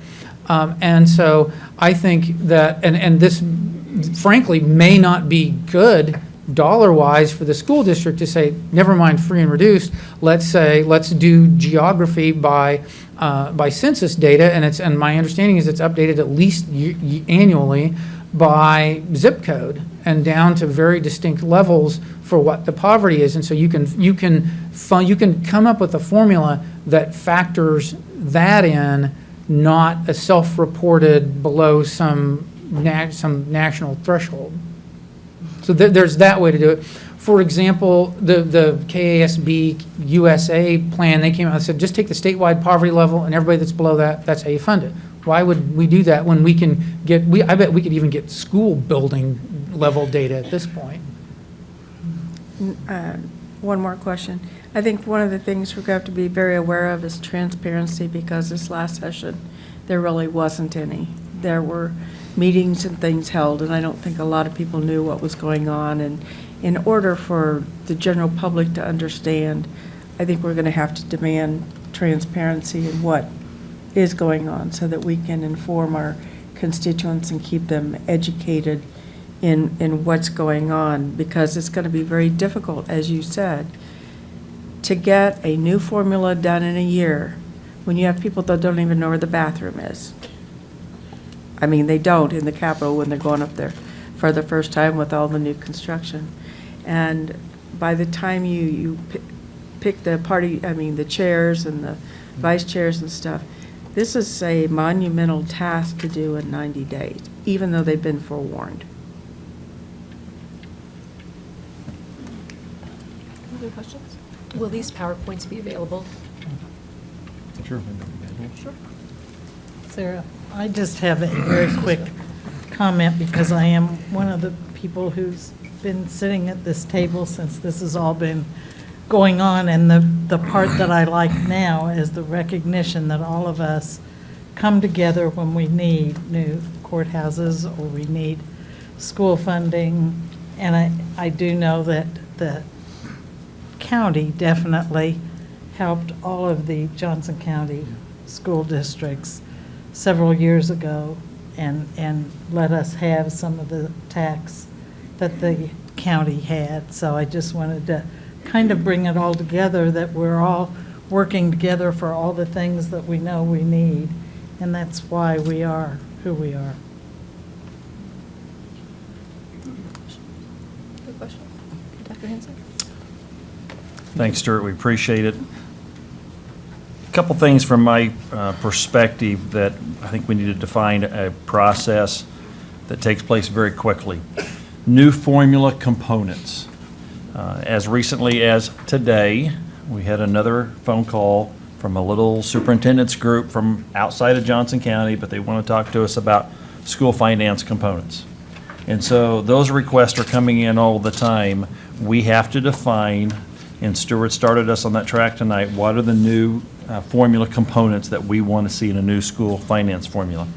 And so I think that, and this frankly may not be good dollar-wise for the school district to say, never mind free and reduced, let's do geography by census data, and my understanding is it's updated at least annually by zip code and down to very distinct levels for what the poverty is. And so you can come up with a formula that factors that in, not a self-reported below some national threshold. So there's that way to do it. For example, the KASB USA plan, they came out and said, just take the statewide poverty level and everybody that's below that, that's how you fund it. Why would we do that when we can get, I bet we could even get school building level data at this point. One more question. I think one of the things we're going to have to be very aware of is transparency, because this last session, there really wasn't any. There were meetings and things held, and I don't think a lot of people knew what was going on. And in order for the general public to understand, I think we're going to have to demand transparency in what is going on so that we can inform our constituents and keep them educated in what's going on, because it's going to be very difficult, as you said, to get a new formula done in a year when you have people that don't even know where the bathroom is. I mean, they don't in the Capitol when they're going up there for the first time with all the new construction. And by the time you pick the chairs and the vice chairs and stuff, this is a monumental task to do in 90 days, even though they've been forewarned. Other questions? Will these PowerPoints be available? Sure. Sure. Sarah, I just have a very quick comment, because I am one of the people who's been sitting at this table since this has all been going on, and the part that I like now is the recognition that all of us come together when we need new courthouses or we need school funding. And I do know that the county definitely helped all of the Johnson County school districts several years ago and let us have some of the tax that the county had. So I just wanted to kind of bring it all together, that we're all working together for all the things that we know we need, and that's why we are who we are. Good question. Dr. Henson? Thanks, Stuart. We appreciate it. A couple things from my perspective that I think we need to define a process that takes place very quickly. New formula components. As recently as today, we had another phone call from a little superintendent's group from outside of Johnson County, but they want to talk to us about school finance components. And so those requests are coming in all the time. We have to define, and Stuart started us on that track tonight, what are the new formula components that we want to see in a new school finance formula.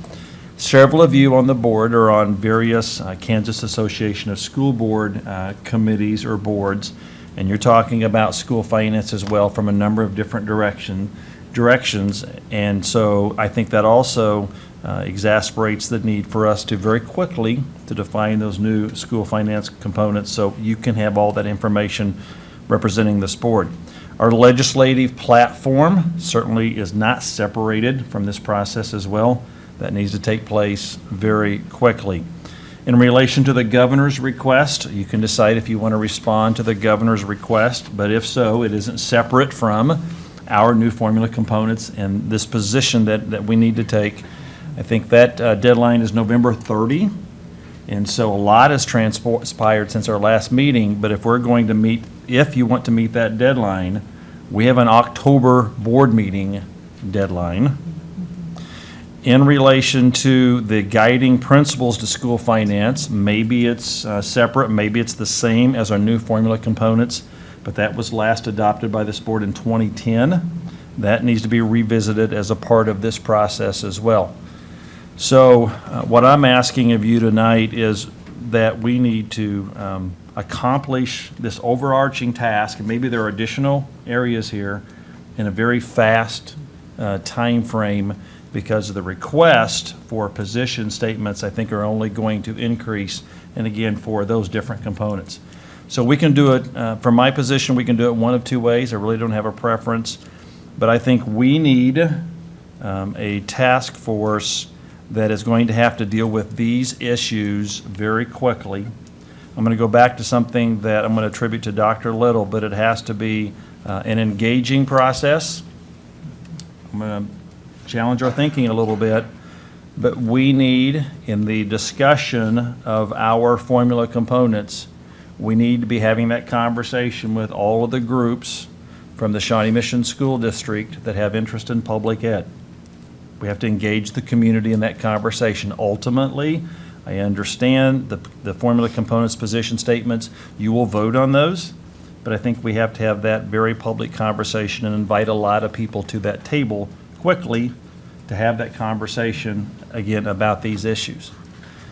Several of you on the board are on various Kansas Association of School Board committees or boards, and you're talking about school finance as well from a number of different directions. And so I think that also exasperates the need for us to very quickly to define those new school finance components so you can have all that information representing this board. Our legislative platform certainly is not separated from this process as well. That needs to take place very quickly. In relation to the governor's request, you can decide if you want to respond to the governor's request, but if so, it isn't separate from our new formula components and this position that we need to take. I think that deadline is November 30, and so a lot has transpired since our last meeting, but if we're going to meet, if you want to meet that deadline, we have an October board meeting deadline. In relation to the guiding principles to school finance, maybe it's separate, maybe it's the same as our new formula components, but that was last adopted by this board in 2010. That needs to be revisited as a part of this process as well. So what I'm asking of you tonight is that we need to accomplish this overarching task, and maybe there are additional areas here, in a very fast time frame, because of the request for position statements, I think, are only going to increase, and again, for those different components. So we can do it, from my position, we can do it one of two ways. I really don't have a preference, but I think we need a task force that is going to have to deal with these issues very quickly. I'm going to go back to something that I'm going to attribute to Dr. Little, but it has to be an engaging process. I'm going to challenge our thinking a little bit, but we need, in the discussion of our formula components, we need to be having that conversation with all of the groups from the Shawnee Mission School District that have interest in public ed. We have to engage the community in that conversation. Ultimately, I understand the formula components position statements. You will vote on those, but I think we have to have that very public conversation and invite a lot of people to that table quickly to have that conversation again about these issues.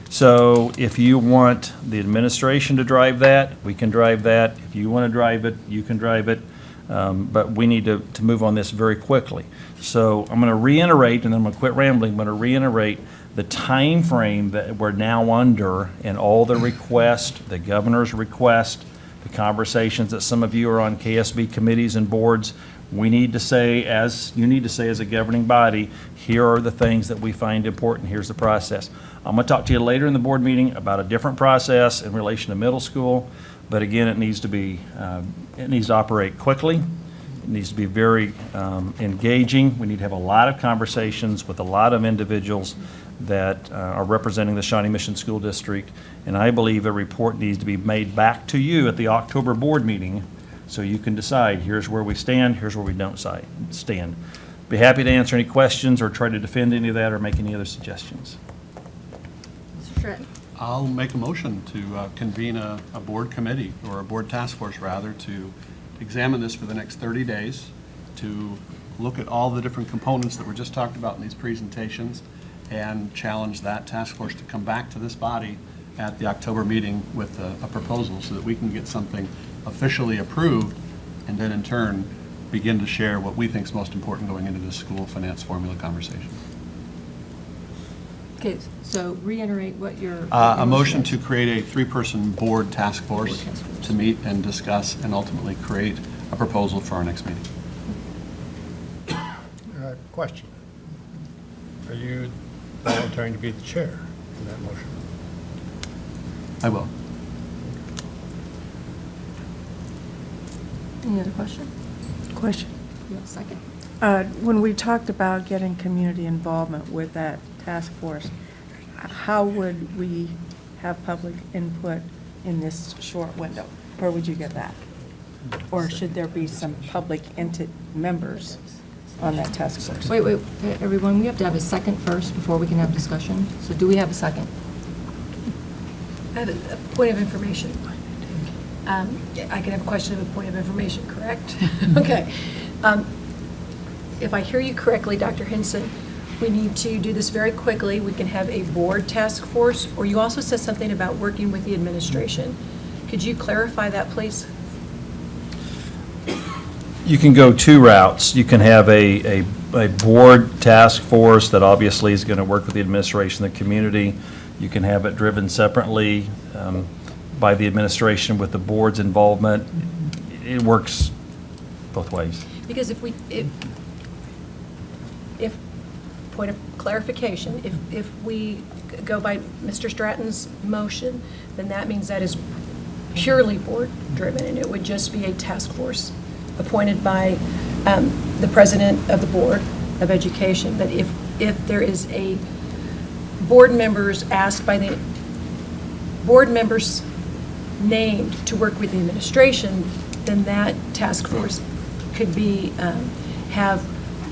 So if you want the administration to drive that, we can drive that. If you want to drive it, you can drive it. But we need to move on this very quickly. So I'm going to reiterate, and then I'm going to quit rambling. I'm going to reiterate the time frame that we're now under, and all the requests, the governor's request, the conversations that some of you are on KSB committees and boards. We need to say, as you need to say as a governing body, here are the things that we find important. Here's the process. I'm going to talk to you later in the board meeting about a different process in relation to middle school. But again, it needs to operate quickly. It needs to be very engaging. We need to have a lot of conversations with a lot of individuals that are representing the Shawnee Mission School District. And I believe a report needs to be made back to you at the October board meeting, so you can decide, here's where we stand, here's where we don't stand. Be happy to answer any questions or try to defend any of that or make any other suggestions. Mr. Stratton. I'll make a motion to convene a board committee, or a board task force rather, to examine this for the next 30 days, to look at all the different components that were just talked about in these presentations, and challenge that task force to come back to this body at the October meeting with a proposal so that we can get something officially approved, and then in turn begin to share what we think is most important going into this school finance formula conversation. Okay, so reiterate what your... A motion to create a 3-person board task force to meet and discuss and ultimately create a proposal for our next meeting. Question. Are you volunteering to be the chair in that motion? I will. Any other question? Question. You have a second? When we talked about getting community involvement with that task force, how would we have public input in this short window? Where would you get that? Or should there be some public members on that task force? Wait, everyone, we have to have a second first before we can have discussion. So do we have a second? I have a point of information. I can have a question of a point of information, correct? Okay. If I hear you correctly, Dr. Hinson, we need to do this very quickly. We can have a board task force, or you also said something about working with the administration. Could you clarify that, please? You can go two routes. You can have a board task force that obviously is going to work with the administration, the community. You can have it driven separately by the administration with the board's involvement. It works both ways. Because if point of clarification, if we go by Mr. Stratton's motion, then that means that is purely board-driven, and it would just be a task force appointed by the president of the Board of Education. But if there is a board members asked by the board members named to work with the administration, then that task force could be have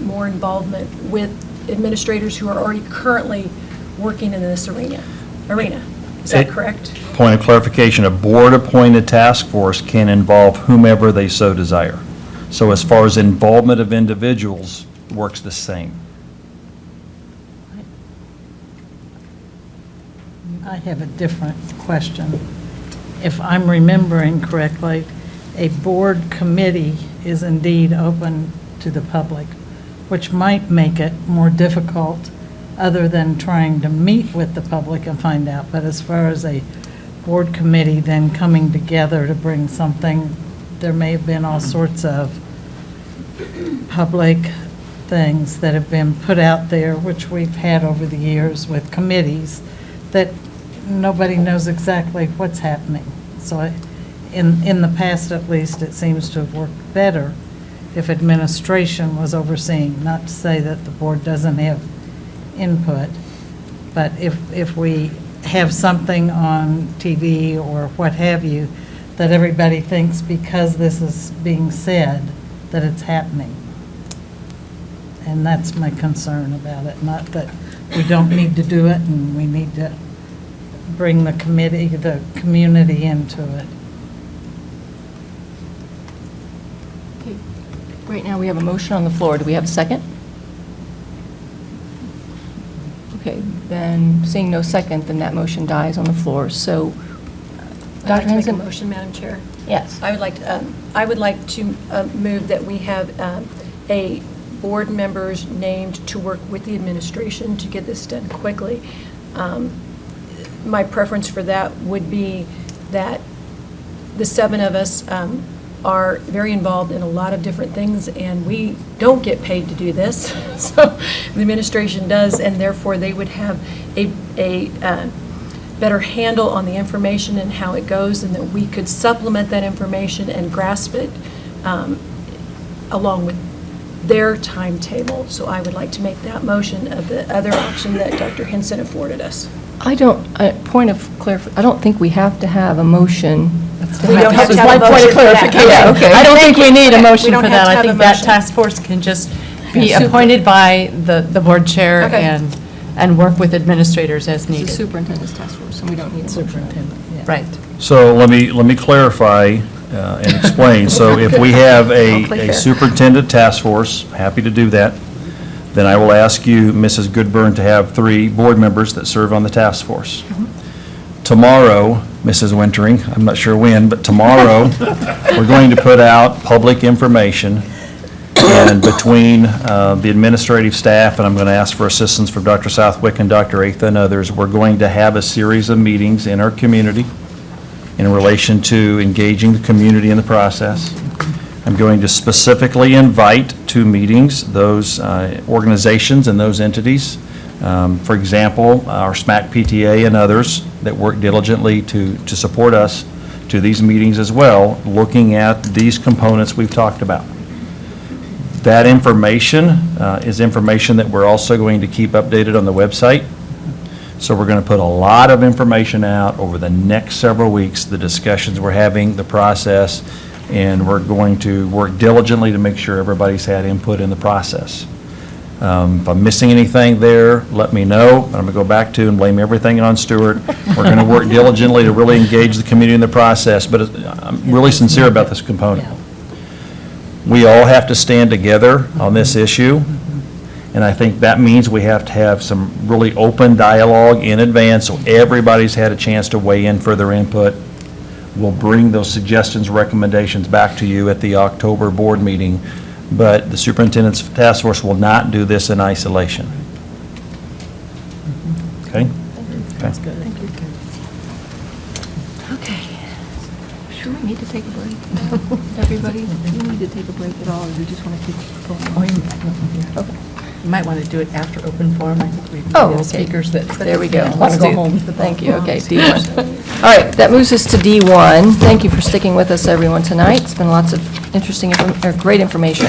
more involvement with administrators who are already currently working in this arena. Is that correct? Point of clarification, a board-appointed task force can involve whomever they so desire. So as far as involvement of individuals, works the same. I have a different question. If I'm remembering correctly, a board committee is indeed open to the public, which might make it more difficult other than trying to meet with the public and find out. But as far as a board committee then coming together to bring something, there may have been all sorts of public things that have been put out there, which we've had over the years with committees, that nobody knows exactly what's happening. So in the past, at least, it seems to have worked better if administration was overseeing, not to say that the board doesn't have input, but if we have something on TV or what have you, that everybody thinks because this is being said, that it's happening. And that's my concern about it, not that we don't need to do it and we need to bring the community into it. Okay. Right now, we have a motion on the floor. Do we have a second? Okay, then seeing no second, then that motion dies on the floor. So, I'd like Dr. to make a Henson? motion, Madam Chair. Yes. I would like to move that we have a board members named to work with the administration to get this done quickly. My preference for that would be that the 7 of us are very involved in a lot of different things, and we don't get paid to do this. So the administration does, and therefore they would have a better handle on the information and how it goes, and that we could supplement that information and grasp it along with their timetable. So I would like to make that motion of the other option that Dr. Henson afforded us. I don't, point of clarification, I don't think we have to have a motion. We don't have to have a My point motion of for that. clarification. Yeah, okay. I don't think we need a Okay, motion we don't for have that. to I have a think that motion. task force can just be Super. appointed by the board chair Okay. and work with administrators as It's the needed. superintendent's task force, and we don't need a motion. Superintendent, yeah. Right. So let me clarify and explain. So if we have I'll play a fair. superintendent task force, happy to do that, then I will ask you, Mrs. Goodburn, to have 3 board members that serve on the task force. Tomorrow, Mrs. Wintering, I'm not sure when, but tomorrow, we're going to put out public information, and between the administrative staff, and I'm going to ask for assistance from Dr. Southwick and Dr. Atha and others, we're going to have a series of meetings in our community in relation to engaging the community in the process. I'm going to specifically invite to meetings those organizations and those entities. For example, our SMAC PTA and others that work diligently to support us to these meetings as well, looking at these components we've talked about. That information is information that we're also going to keep updated on the website. So we're going to put a lot of information out over the next several weeks, the discussions we're having, the process, and we're going to work diligently to make sure everybody's had input in the process. If I'm missing anything there, let me know. I'm going to go back to and blame everything on Stuart. We're going to work diligently to really engage the community in the process, but I'm really sincere about this component. We all have to stand together on this issue, and I think that means we have to have some really open dialogue in advance so everybody's had a chance to weigh in for their input. We'll bring those suggestions, recommendations back to you at the October board meeting, but the superintendent's task force will not do this in isolation. Okay? That's good. Thank you. Okay. Sure we need to take a break. Everybody, do you need to take a break at all, or do you just want to keep going? Okay. You might want to do it after open forum. I think we Oh, have okay. speakers that. There we go. Want Let's to go do- home. Thank you. Okay, D1. All right, that moves us to D1. Thank you for sticking with us, everyone, tonight. It's been lots of interesting, great information.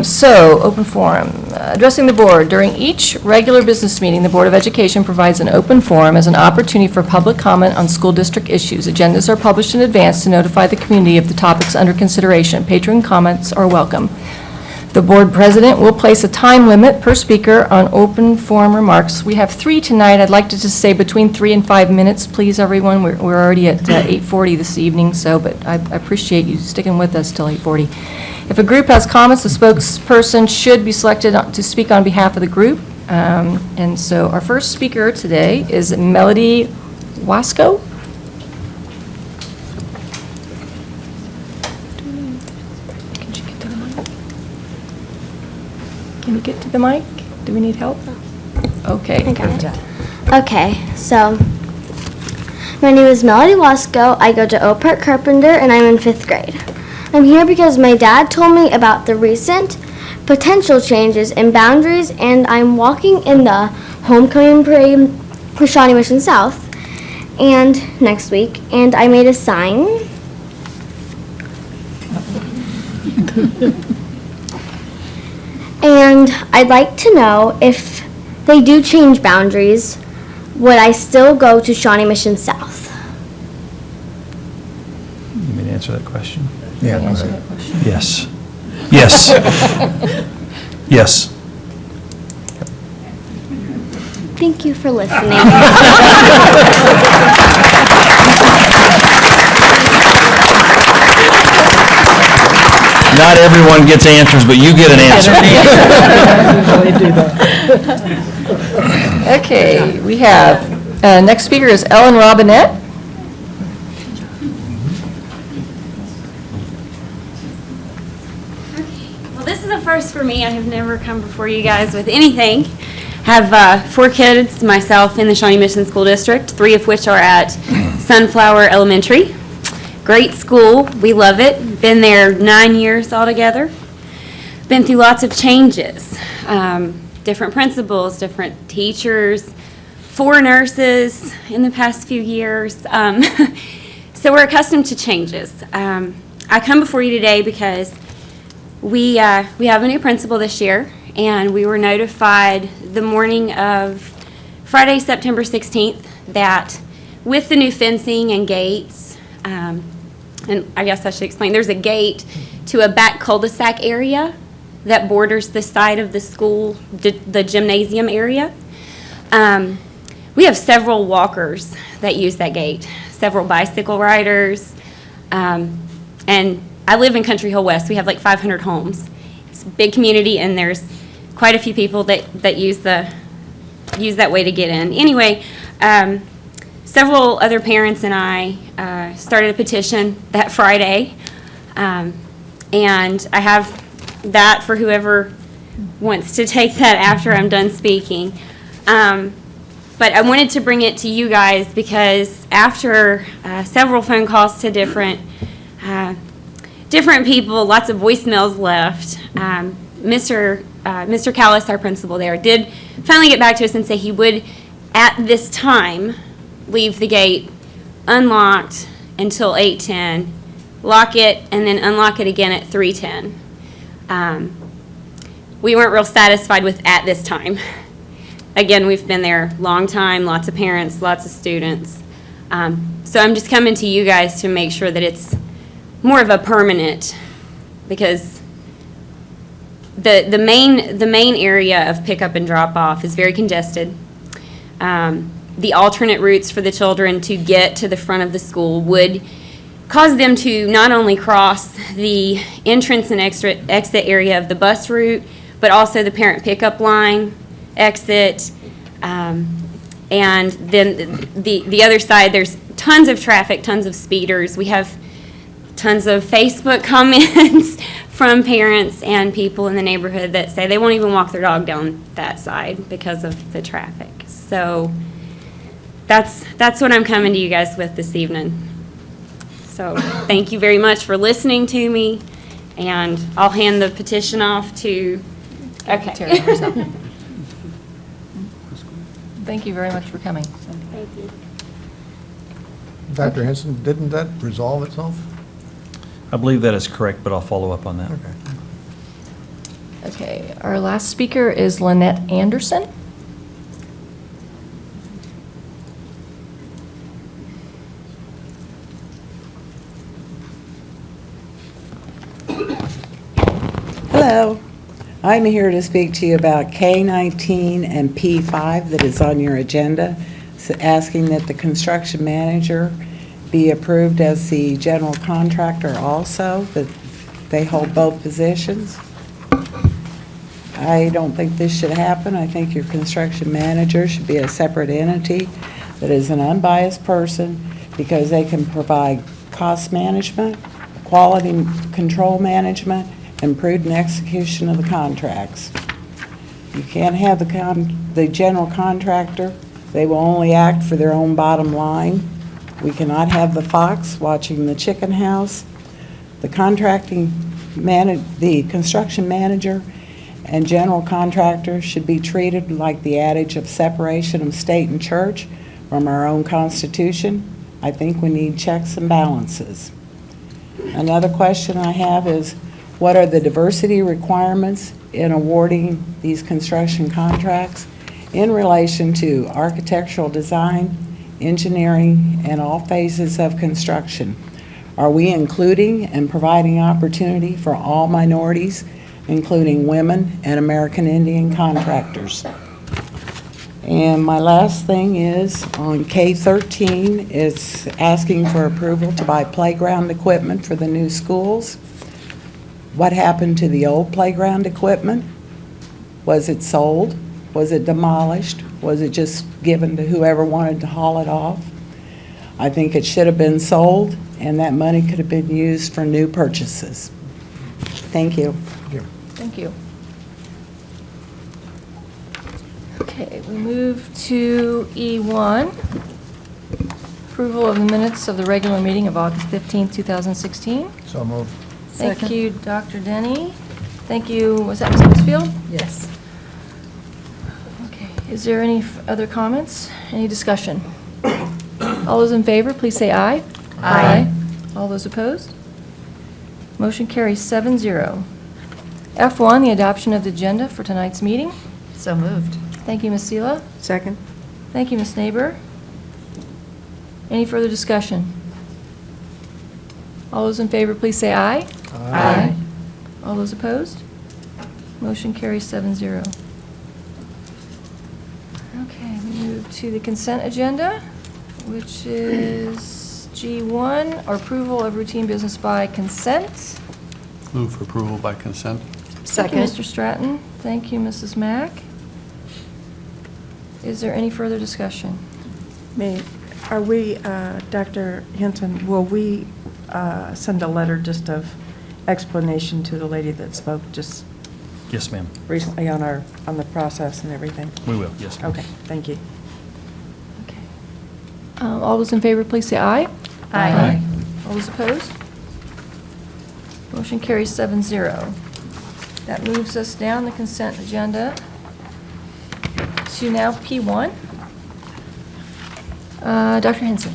So, open forum. Addressing the board, during each regular business meeting, the Board of Education provides an open forum as an opportunity for public comment on school district issues. Agendas are published in advance to notify the community of the topics under consideration. Patron comments are welcome. The board president will place a time limit per speaker on open forum remarks. We have 3 tonight. I'd like to just say between 3 and 5 minutes, please, everyone. We're already at 8:40 this evening, but I appreciate you sticking with us till 8:40. If a group has comments, the spokesperson should be selected to speak on behalf of the group. And so our first speaker today is Melody Wasco. Can you get to the mic? Do we need help? Okay. Okay, so my name is Melody Wasco. I go to Oak Park Carpenter and I'm in 5th grade. I'm here because my dad told me about the recent potential changes in boundaries, and I'm walking in the homecoming parade for Shawnee Mission South and next week, and I made a sign. And I'd like to know if they do change boundaries, would I still go to Shawnee Mission South? You may answer that question. Yeah. Answer that question. Yes. Yes. Yes. Thank you for listening. Not everyone gets answers, but you get an answer. Okay, we have, next speaker is Ellen Robinette. Well, this is a first for me. I have never come before you guys with anything. Have 4 kids myself in the Shawnee Mission School District, 3 of which are at Sunflower Elementary. Great school. We love it. Been there 9 years altogether. Been through lots of changes. Different principals, different teachers, 4 nurses in the past few years. So we're accustomed to changes. I come before you today because we have a new principal this year, and we were notified the morning of Friday, September 16th, that with the new fencing and gates, and I guess I should explain, there's a gate to a back cul-de-sac area that borders the side of the school, the gymnasium area. We have several walkers that use that gate, several bicycle riders, and I live in Country Hill West. We have like 500 homes. It's a big community, and there's quite a few people that use that way to get in. Anyway, several other parents and I started a petition that Friday, and I have that for whoever wants to take that after I'm done speaking. But I wanted to bring it to you guys because after several phone calls to different people, lots of voicemails left, Mr. Callis, our principal there, did finally get back to us and say he would, at this time, leave the gate unlocked until 8:10, lock it, and then unlock it again at 3:10. We weren't real satisfied with at this time. Again, we've been there a long time, lots of parents, lots of students. So I'm just coming to you guys to make sure that it's more of a permanent, because the main area of pickup and drop off is very congested. The alternate routes for the children to get to the front of the school would cause them to not only cross the entrance and exit area of the bus route, but also the parent pickup line exit. And then the other side, there's tons of traffic, tons of speeders. We have tons of Facebook comments from parents and people in the neighborhood that say they won't even walk their dog down that side because of the traffic. So that's what I'm coming to you guys with this evening. So thank you very much for listening to me, and I'll hand the petition off to, okay. Thank you very much for coming. Thank you. Dr. Henson, didn't that resolve itself? I believe that is correct, but I'll follow up on that. Okay, our last speaker is Lynette Anderson. Hello. I'm here to speak to you about K19 and P5 that is on your agenda, asking that the construction manager be approved as the general contractor also, that they hold both positions. I don't think this should happen. I think your construction manager should be a separate entity that is an unbiased person, because they can provide cost management, quality control management, and prudent execution of the contracts. You can't have the general contractor. They will only act for their own bottom line. We cannot have the fox watching the chicken house. The construction manager and general contractor should be treated like the adage of separation of state and church from our own Constitution. I think we need checks and balances. Another question I have is, what are the diversity requirements in awarding these construction contracts in relation to architectural design, engineering, and all phases of construction? Are we including and providing opportunity for all minorities, including women and American Indian contractors? And my last thing is, on K13, it's asking for approval to buy playground equipment for the new schools. What happened to the old playground equipment? Was it sold? Was it demolished? Was it just given to whoever wanted to haul it off? I think it should have been sold, and that money could have been used for new purchases. Thank you. Thank you. Okay, we move to E1, approval of the minutes of the regular meeting of August 15th, 2016. So moved. Thank Second. you, Dr. Denny. Thank you, was that Ms. Mansfield? Yes. Okay, is there any other comments? Any discussion? All those in favor, please say aye. Aye. All those opposed? Motion carries 7-0. F1, the adoption of the agenda for tonight's meeting. So moved. Thank you, Ms. Sela. Second? Thank you, Ms. Neighbor. Any further discussion? All those in favor, please say aye. Aye. All those opposed? Motion carries 7-0. Okay, we move to the consent agenda, which is G1, or approval of routine business by consent. Move for approval by consent. Thank you, Mr. Stratton. Thank you, Mrs. Mack. Is there any further discussion? Are we, Dr. Hinton, will we send a letter just of explanation to the lady that spoke just Yes, ma'am. recently on the process and everything? We will, yes, ma'am. Okay, thank you. All those in favor, please say aye. Aye. All those opposed? Motion carries 7-0. That moves us down the consent agenda to now P1. Dr. Henson.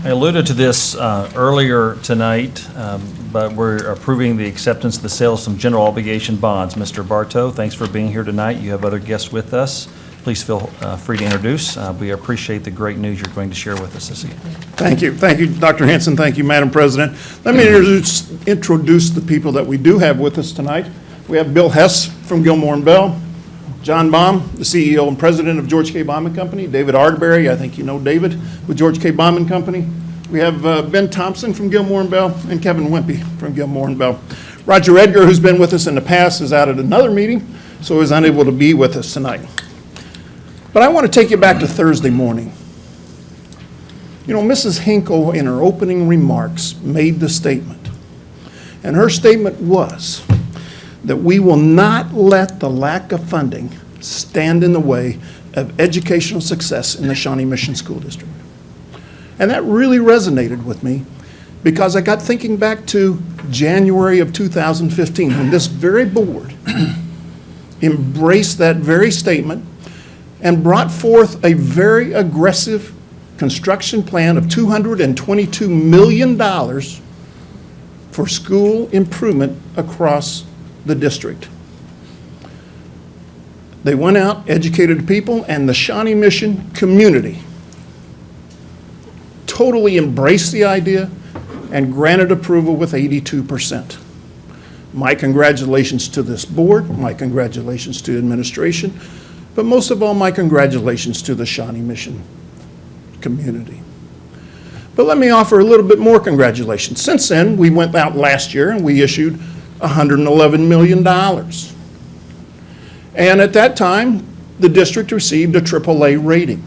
I alluded to this earlier tonight, but we're approving the acceptance of the sale of some general obligation bonds. Mr. Bartow, thanks for being here tonight. You have other guests with us. Please feel free to introduce. We appreciate the great news you're going to share with us this evening. Thank you. Thank you, Dr. Henson. Thank you, Madam President. Let me introduce the people that we do have with us tonight. We have Bill Hess from Gilmore and Bell, John Baum, the CEO and President of George K. Baum and Company, David Ardberry, I think you know David, with George K. Baum and Company. We have Ben Thompson from Gilmore and Bell, and Kevin Wimpy from Gilmore and Bell. Roger Edgar, who's been with us in the past, is out at another meeting, so is unable to be with us tonight. But I want to take you back to Thursday morning. You know, Mrs. Hinkle, in her opening remarks, made the statement, and her statement was that we will not let the lack of funding stand in the way of educational success in the Shawnee Mission School District. And that really resonated with me, because I got thinking back to January of 2015, when this very board embraced that very statement and brought forth a very aggressive construction plan of $222 million for school improvement across the district. They went out, educated people, and the Shawnee Mission community totally embraced the idea and granted approval with 82%. My congratulations to this board, my congratulations to administration, but most of all, my congratulations to the Shawnee Mission community. But let me offer a little bit more congratulations. Since then, we went out last year and we issued $111 million. And at that time, the district received a AAA rating.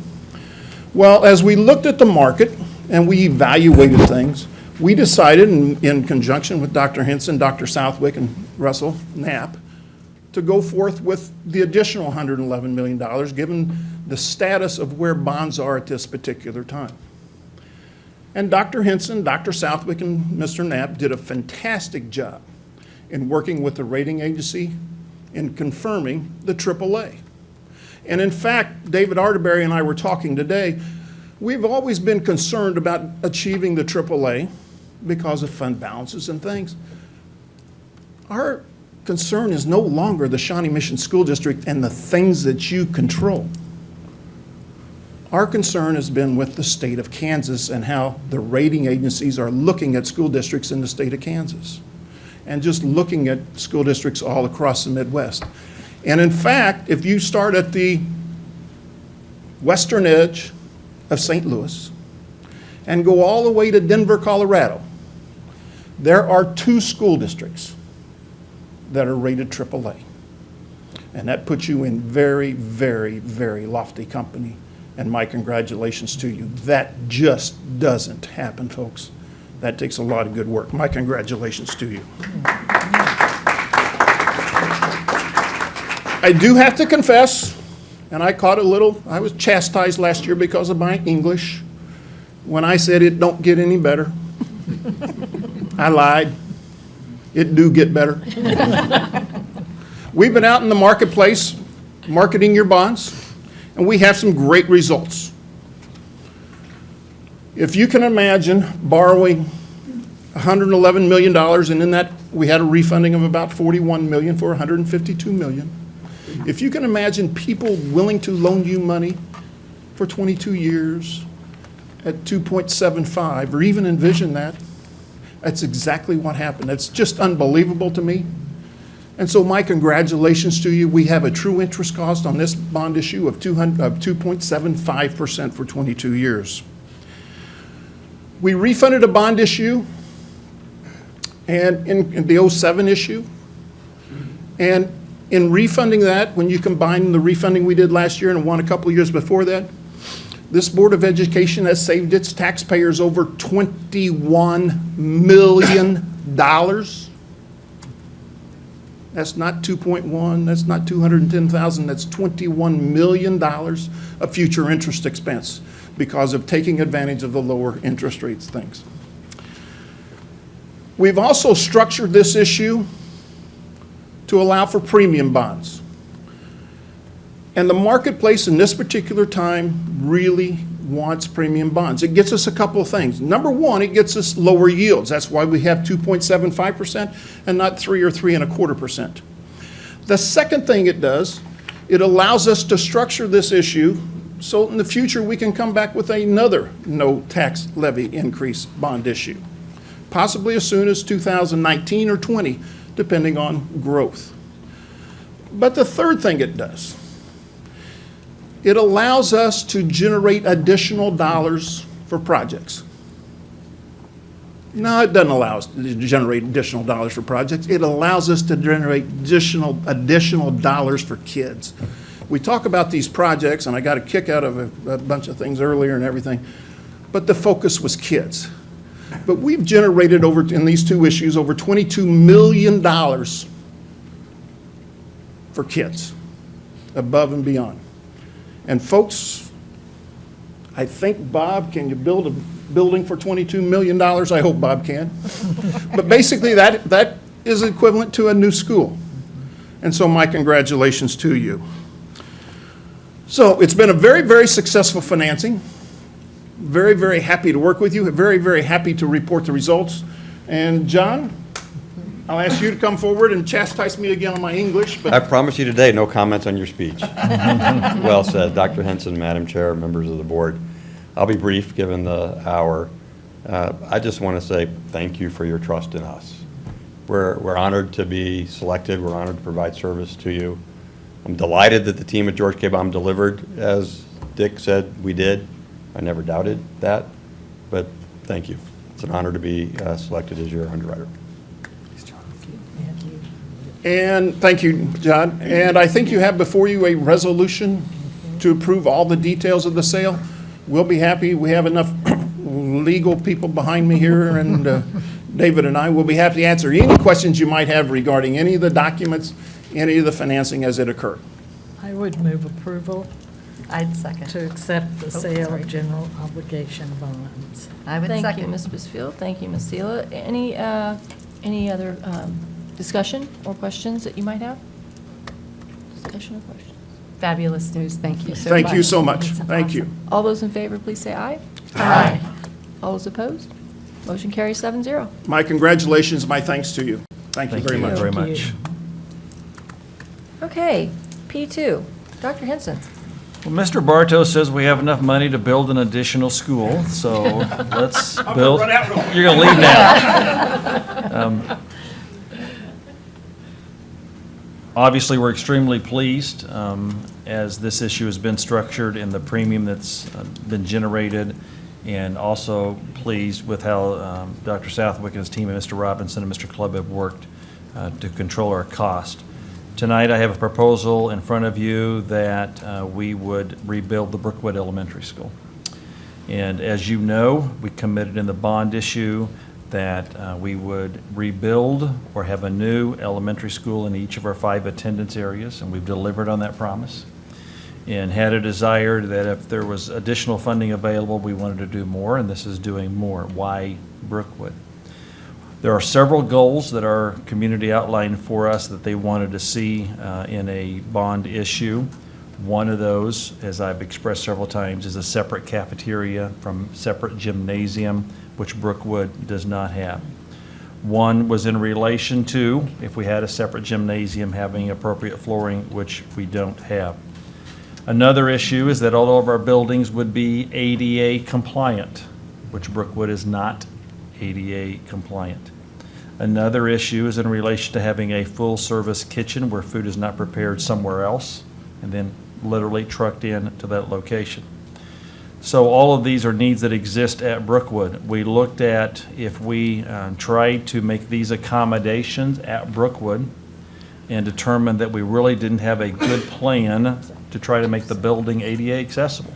Well, as we looked at the market and we evaluated things, we decided in conjunction with Dr. Henson, Dr. Southwick, and Russell Knapp to go forth with the additional $111 million, given the status of where bonds are at this particular time. And Dr. Henson, Dr. Southwick, and Mr. Knapp did a fantastic job in working with the rating agency in confirming the AAA. And in fact, David Arterberry and I were talking today, we've always been concerned about achieving the AAA because of fund balances and things. Our concern is no longer the Shawnee Mission School District and the things that you control. Our concern has been with the state of Kansas and how the rating agencies are looking at school districts in the state of Kansas and just looking at school districts all across the Midwest. And in fact, if you start at the western edge of St. Louis and go all the way to Denver, Colorado, there are 2 school districts that are rated AAA. And that puts you in very, very, very lofty company. And my congratulations to you. That just doesn't happen, folks. That takes a lot of good work. My congratulations to you. I do have to confess, and I was chastised last year because of my English when I said it don't get any better. I lied. It do get better. We've been out in the marketplace marketing your bonds, and we have some great results. If you can imagine borrowing $111 million, and in that we had a refunding of about $41 million for $152 million. If you can imagine people willing to loan you money for 22 years at 2.75, or even envision that, that's exactly what happened. It's just unbelievable to me. And so my congratulations to you. We have a true interest cost on this bond issue of 2.75% for 22 years. We refunded a bond issue and in the 07 issue. And in refunding that, when you combine the refunding we did last year and one a couple of years before that, this Board of Education has saved its taxpayers over $21 million. That's not 2.1, that's not 210,000, that's $21 million of future interest expense because of taking advantage of the lower interest rates things. We've also structured this issue to allow for premium bonds. And the marketplace in this particular time really wants premium bonds. It gets us a couple of things. Number one, it gets us lower yields. That's why we have 2.75% and not 3 or 3.25%. The second thing it does, it allows us to structure this issue so in the future we can come back with another no tax levy increase bond issue, possibly as soon as 2019 or 20, depending on growth. But the third thing it does, it allows us to generate additional dollars for projects. No, it doesn't allow us to generate additional dollars for projects. It allows us to generate additional dollars for kids. We talk about these projects, and I got a kick out of a bunch of things earlier and everything, but the focus was kids. But we've generated in these 2 issues, over $22 million for kids, above and beyond. And folks, I think, Bob, can you build a building for $22 million? I hope Bob can. But basically, that is equivalent to a new school. And so my congratulations to you. So it's been a very, very successful financing. Very, very happy to work with you. Very, very happy to report the results. And John, I'll ask you to come forward and chastise me again on my English. But I promise you today, no comments on your speech. Well said, Dr. Henson, Madam Chair, members of the board. I'll be brief given the hour. I just want to say thank you for your trust in us. We're honored to be selected. We're honored to provide service to you. I'm delighted that the team at George K. Baum delivered, as Dick said we did. I never doubted that, but thank you. It's an honor to be selected as your underwriter. And thank you, John. And I think you have before you a resolution to approve all the details of the sale. We'll be happy. We have enough legal people behind me here, and David and I will be happy to answer any questions you might have regarding any of the documents, any of the financing as it occurred. I would move approval I'd second. to accept the sale sorry. of general obligation bonds. I would Thank you, second. Ms. Bisfield. Thank you, Ms. Seela. Any other discussion or questions that you might have? Discussion or questions? Fabulous news, thank you so much. Thank you so much. It's Thank you. All those in favor, please say aye. Aye. All those opposed? Motion carries 7-0. My congratulations, my thanks to you. Thank you very much. Very Thank much. you. Okay, P2, Dr. Henson. Well, Mr. Bartow says we have enough money to build an additional school, so let's build. You're going to leave now. Obviously, we're extremely pleased as this issue has been structured and the premium that's been generated, and also pleased with how Dr. Southwick and his team and Mr. Robinson and Mr. Clubb have worked to control our cost. Tonight, I have a proposal in front of you that we would rebuild the Brookwood Elementary School. And as you know, we committed in the bond issue that we would rebuild or have a new elementary school in each of our 5 attendance areas, and we've delivered on that promise. And had a desire that if there was additional funding available, we wanted to do more, and this is doing more. Why Brookwood? There are several goals that our community outlined for us that they wanted to see in a bond issue. One of those, as I've expressed several times, is a separate cafeteria from separate gymnasium, which Brookwood does not have. One was in relation to, if we had a separate gymnasium, having appropriate flooring, which we don't have. Another issue is that all of our buildings would be ADA compliant, which Brookwood is not ADA compliant. Another issue is in relation to having a full-service kitchen where food is not prepared somewhere else and then literally trucked in to that location. So all of these are needs that exist at Brookwood. We looked at if we tried to make these accommodations at Brookwood and determined that we really didn't have a good plan to try to make the building ADA accessible.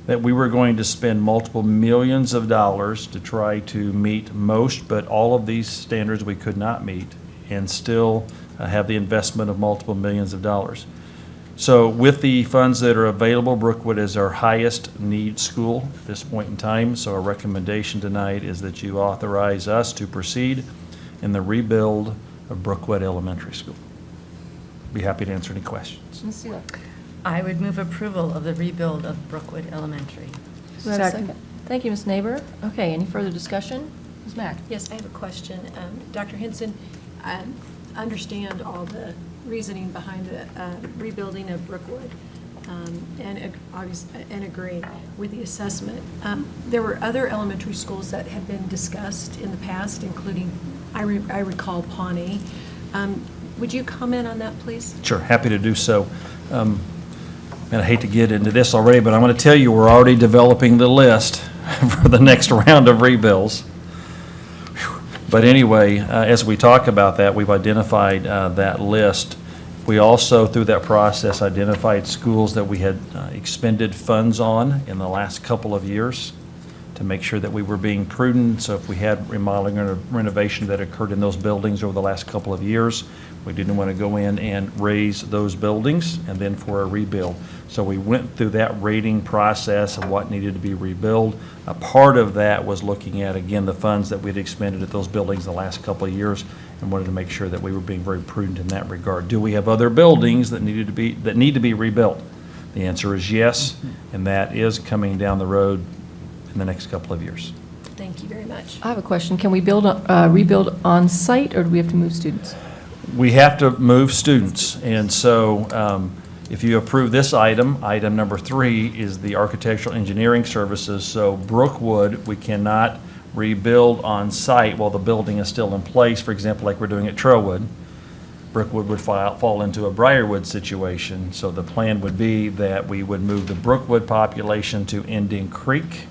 That we were going to spend multiple millions of dollars to try to meet most, but all of these standards we could not meet and still have the investment of multiple millions of dollars. So with the funds that are available, Brookwood is our highest need school at this point in time. So our recommendation tonight is that you authorize us to proceed in the rebuild of Brookwood Elementary School. Be happy to answer any questions. Ms. Seela. I would move approval of the rebuild of Brookwood Elementary. Do I have a second? Thank you, Ms. Neighbor. Okay, any further discussion? Ms. Mack? Yes, I have a question. Dr. Henson, I understand all the reasoning behind the rebuilding of Brookwood and agree with the assessment. There were other elementary schools that have been discussed in the past, including, I recall, Pawnee. Would you comment on that, please? Sure, happy to do so. And I hate to get into this already, but I'm going to tell you we're already developing the list for the next round of rebuilds. But anyway, as we talk about that, we've identified that list. We also, through that process, identified schools that we had expended funds on in the last couple of years to make sure that we were being prudent. So if we had remodeling or renovation that occurred in those buildings over the last couple of years, we didn't want to go in and raise those buildings and then for a rebuild. So we went through that rating process of what needed to be rebuilt. A part of that was looking at, again, the funds that we'd expended at those buildings the last couple of years and wanted to make sure that we were being very prudent in that regard. Do we have other buildings that need to be rebuilt? The answer is yes, and that is coming down the road in the next couple of years. Thank you very much. I have a question. Can we rebuild on-site, or do we have to move students? We have to move students, and so if you approve this item, item number 3 is the architectural engineering services. So Brookwood, we cannot rebuild on site while the building is still in place, for example, like we're doing at Trellwood, Brookwood would fall into a Briarwood situation. So the plan would be that we would move the Brookwood population to Indian Creek,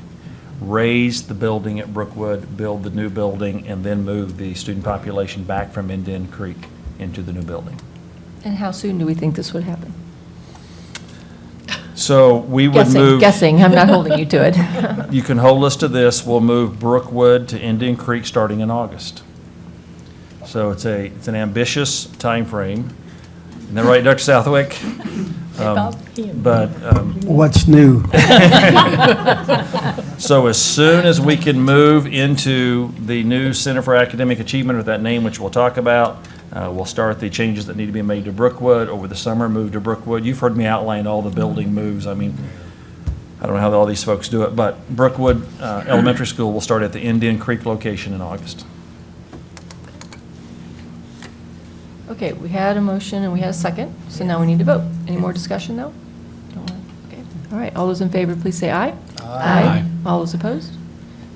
raise the building at Brookwood, build the new building, and then move the student population back from Indian Creek into the new building. And how soon do we think this would happen? So we would move. Guessing, I'm not holding you to it. You can hold us to this. We'll move Brookwood to Indian Creek starting in August. So it's an ambitious timeframe. Isn't that right, Dr. Southwick? What's new? So as soon as we can move into the new Center for Academic Achievement, or that name which we'll talk about, we'll start the changes that need to be made to Brookwood. Over the summer, move to Brookwood. You've heard me outline all the building moves. I mean, I don't know how all these folks do it, but Brookwood Elementary School will start at the Indian Creek location in August. Okay, we had a motion and we had a second, so now we need to vote. Any more discussion, though? Okay. All right, all those in favor, please say aye. Aye. All those opposed?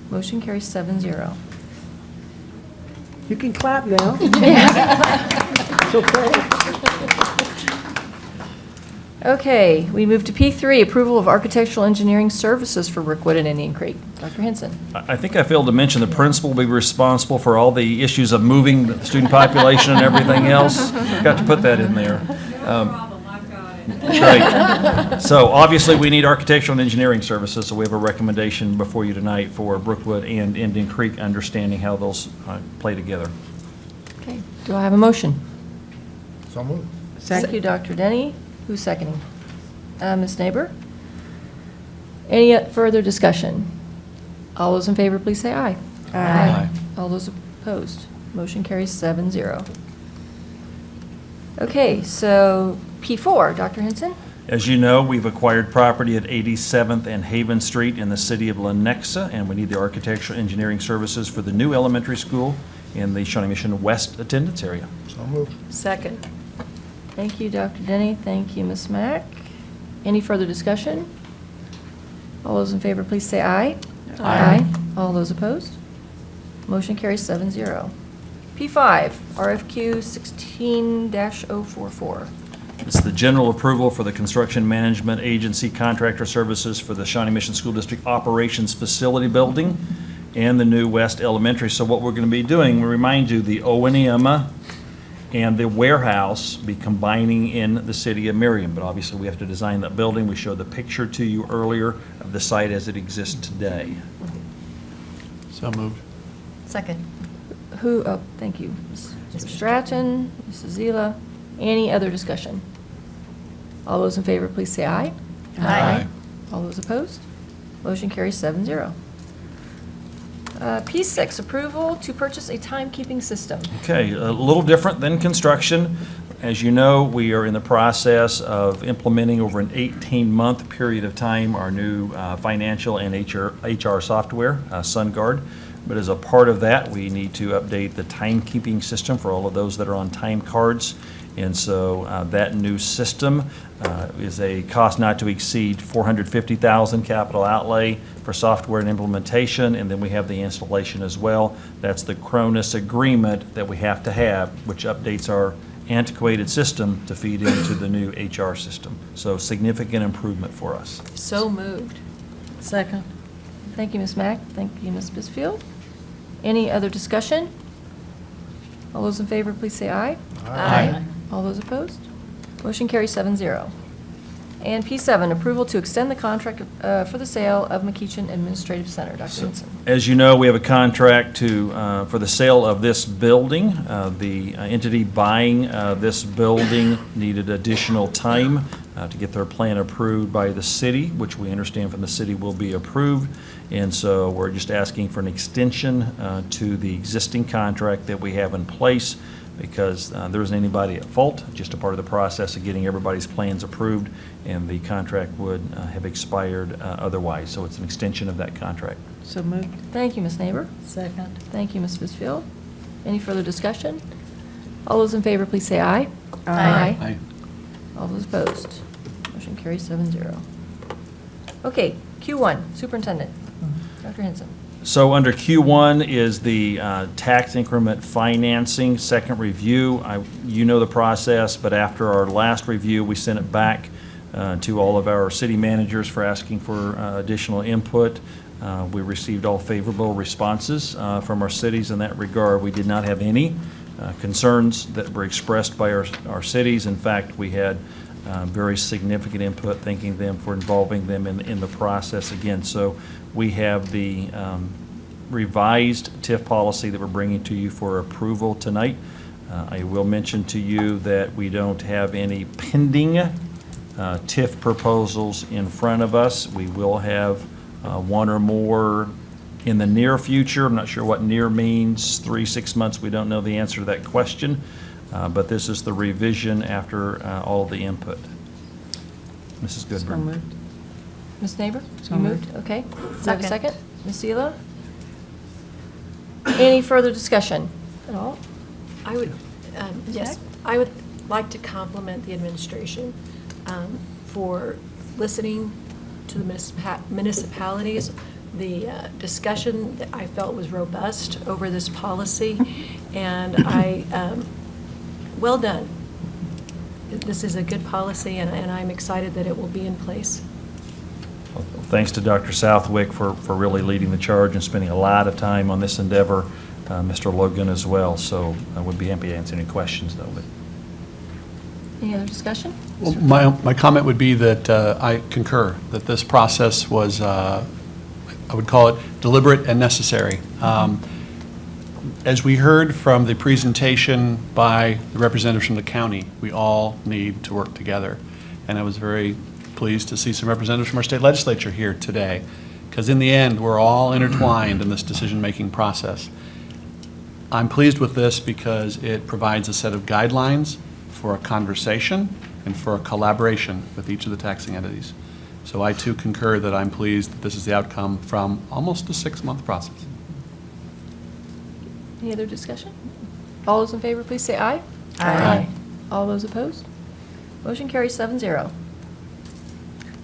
Motion carries 7-0. You can clap now. It's okay. Okay, we move to P3, approval of architectural engineering services for Brookwood and Indian Creek. Dr. Henson. I think I failed to mention the principal will be responsible for all the issues of moving the student population and everything else. Forgot to put that in there. Right. So obviously, we need architectural and engineering services, so we have a recommendation before you tonight for Brookwood and Indian Creek, understanding how those play together. Okay, do I have a motion? So moved. Thank you, Dr. Denny. Who's seconding? Ms. Neighbor? Any further discussion? All those in favor, please say aye. Aye. All those opposed? Motion carries 7-0. Okay, so P4, Dr. Henson? As you know, we've acquired property at 87th and Haven Street in the city of Lenexa, and we need the architectural engineering services for the new elementary school in the Shawnee Mission West attendance area. So moved. Second. Thank you, Dr. Denny. Thank you, Ms. Mack. Any further discussion? All those in favor, please say aye. Aye. All those opposed? Motion carries 7-0. P5, RFQ 16-044. It's the general approval for the Construction Management Agency contractor services for the Shawnee Mission School District Operations Facility Building and the new West Elementary. So what we're going to be doing, we remind you, the O&M and the warehouse be combining in the city of Merion. But obviously, we have to design that building. We showed the picture to you earlier of the site as it exists today. So moved. Second. Thank you. Mr. Stratton, Mrs. Zila. Any other discussion? All those in favor, please say aye. Aye. All those opposed? Motion carries 7-0. P6, approval to purchase a timekeeping system. Okay, a little different than construction. As you know, we are in the process of implementing over an 18-month period of time our new financial and HR software, SunGuard. But as a part of that, we need to update the timekeeping system for all of those that are on time cards. And so that new system is a cost not to exceed $450,000 capital outlay for software and implementation, and then we have the installation as well. That's the Cronus agreement that we have to have, which updates our antiquated system to feed into the new HR system. So significant improvement for us. So moved. Second. Thank you, Ms. Mack. Thank you, Ms. Bisfield. Any other discussion? All those in favor, please say aye. Aye. All those opposed? Motion carries 7-0. And P7, approval to extend the contract for the sale of McEachin Administrative Center. Dr. Hinson. As you know, we have a contract for the sale of this building. The entity buying this building needed additional time to get their plan approved by the city, which we understand from the city will be approved. And so we're just asking for an extension to the existing contract that we have in place, because there isn't anybody at fault, just a part of the process of getting everybody's plans approved, and the contract would have expired otherwise. So it's an extension of that contract. So moved. Thank you, Ms. Neighbor. Second. Thank you, Ms. Bisfield. Any further discussion? All those in favor, please say aye. Aye. All those opposed? Motion carries 7-0. Okay, Q1, Superintendent. Dr. Hinson. So under Q1 is the tax increment financing, second review. You know the process, but after our last review, we sent it back to all of our city managers for asking for additional input. We received all favorable responses from our cities in that regard. We did not have any concerns that were expressed by our cities. In fact, we had very significant input, thanking them for involving them in the process again. So we have the revised TIF policy that we're bringing to you for approval tonight. I will mention to you that we don't have any pending TIF proposals in front of us. We will have one or more in the near future. I'm not sure what near means, 3-6 months. We don't know the answer to that question. But this is the revision after all the input. Mrs. Goodburn. So moved. Ms. Neighbor? So You moved. Okay. Do you have a second? Ms. Sela? Any further discussion at all? I would, yes, I would like to compliment the administration for listening to the municipalities. The discussion that I felt was robust over this policy, and well done. This is a good policy, and I'm excited that it will be in place. Well, thanks to Dr. Southwick for really leading the charge and spending a lot of time on this endeavor, Mr. Logan as well. So I would be happy to answer any questions, though. But Any other discussion? Well, my comment would be that I concur that this process was, I would call it deliberate and necessary. As we heard from the presentation by the representatives from the county, we all need to work together. And I was very pleased to see some representatives from our state legislature here today, because in the end, we're all intertwined in this decision-making process. I'm pleased with this because it provides a set of guidelines for a conversation and for a collaboration with each of the taxing entities. So I too concur that I'm pleased that this is the outcome from almost a 6-month process. Any other discussion? All those in favor, please say aye. Aye. All those opposed? Motion carries 7-0.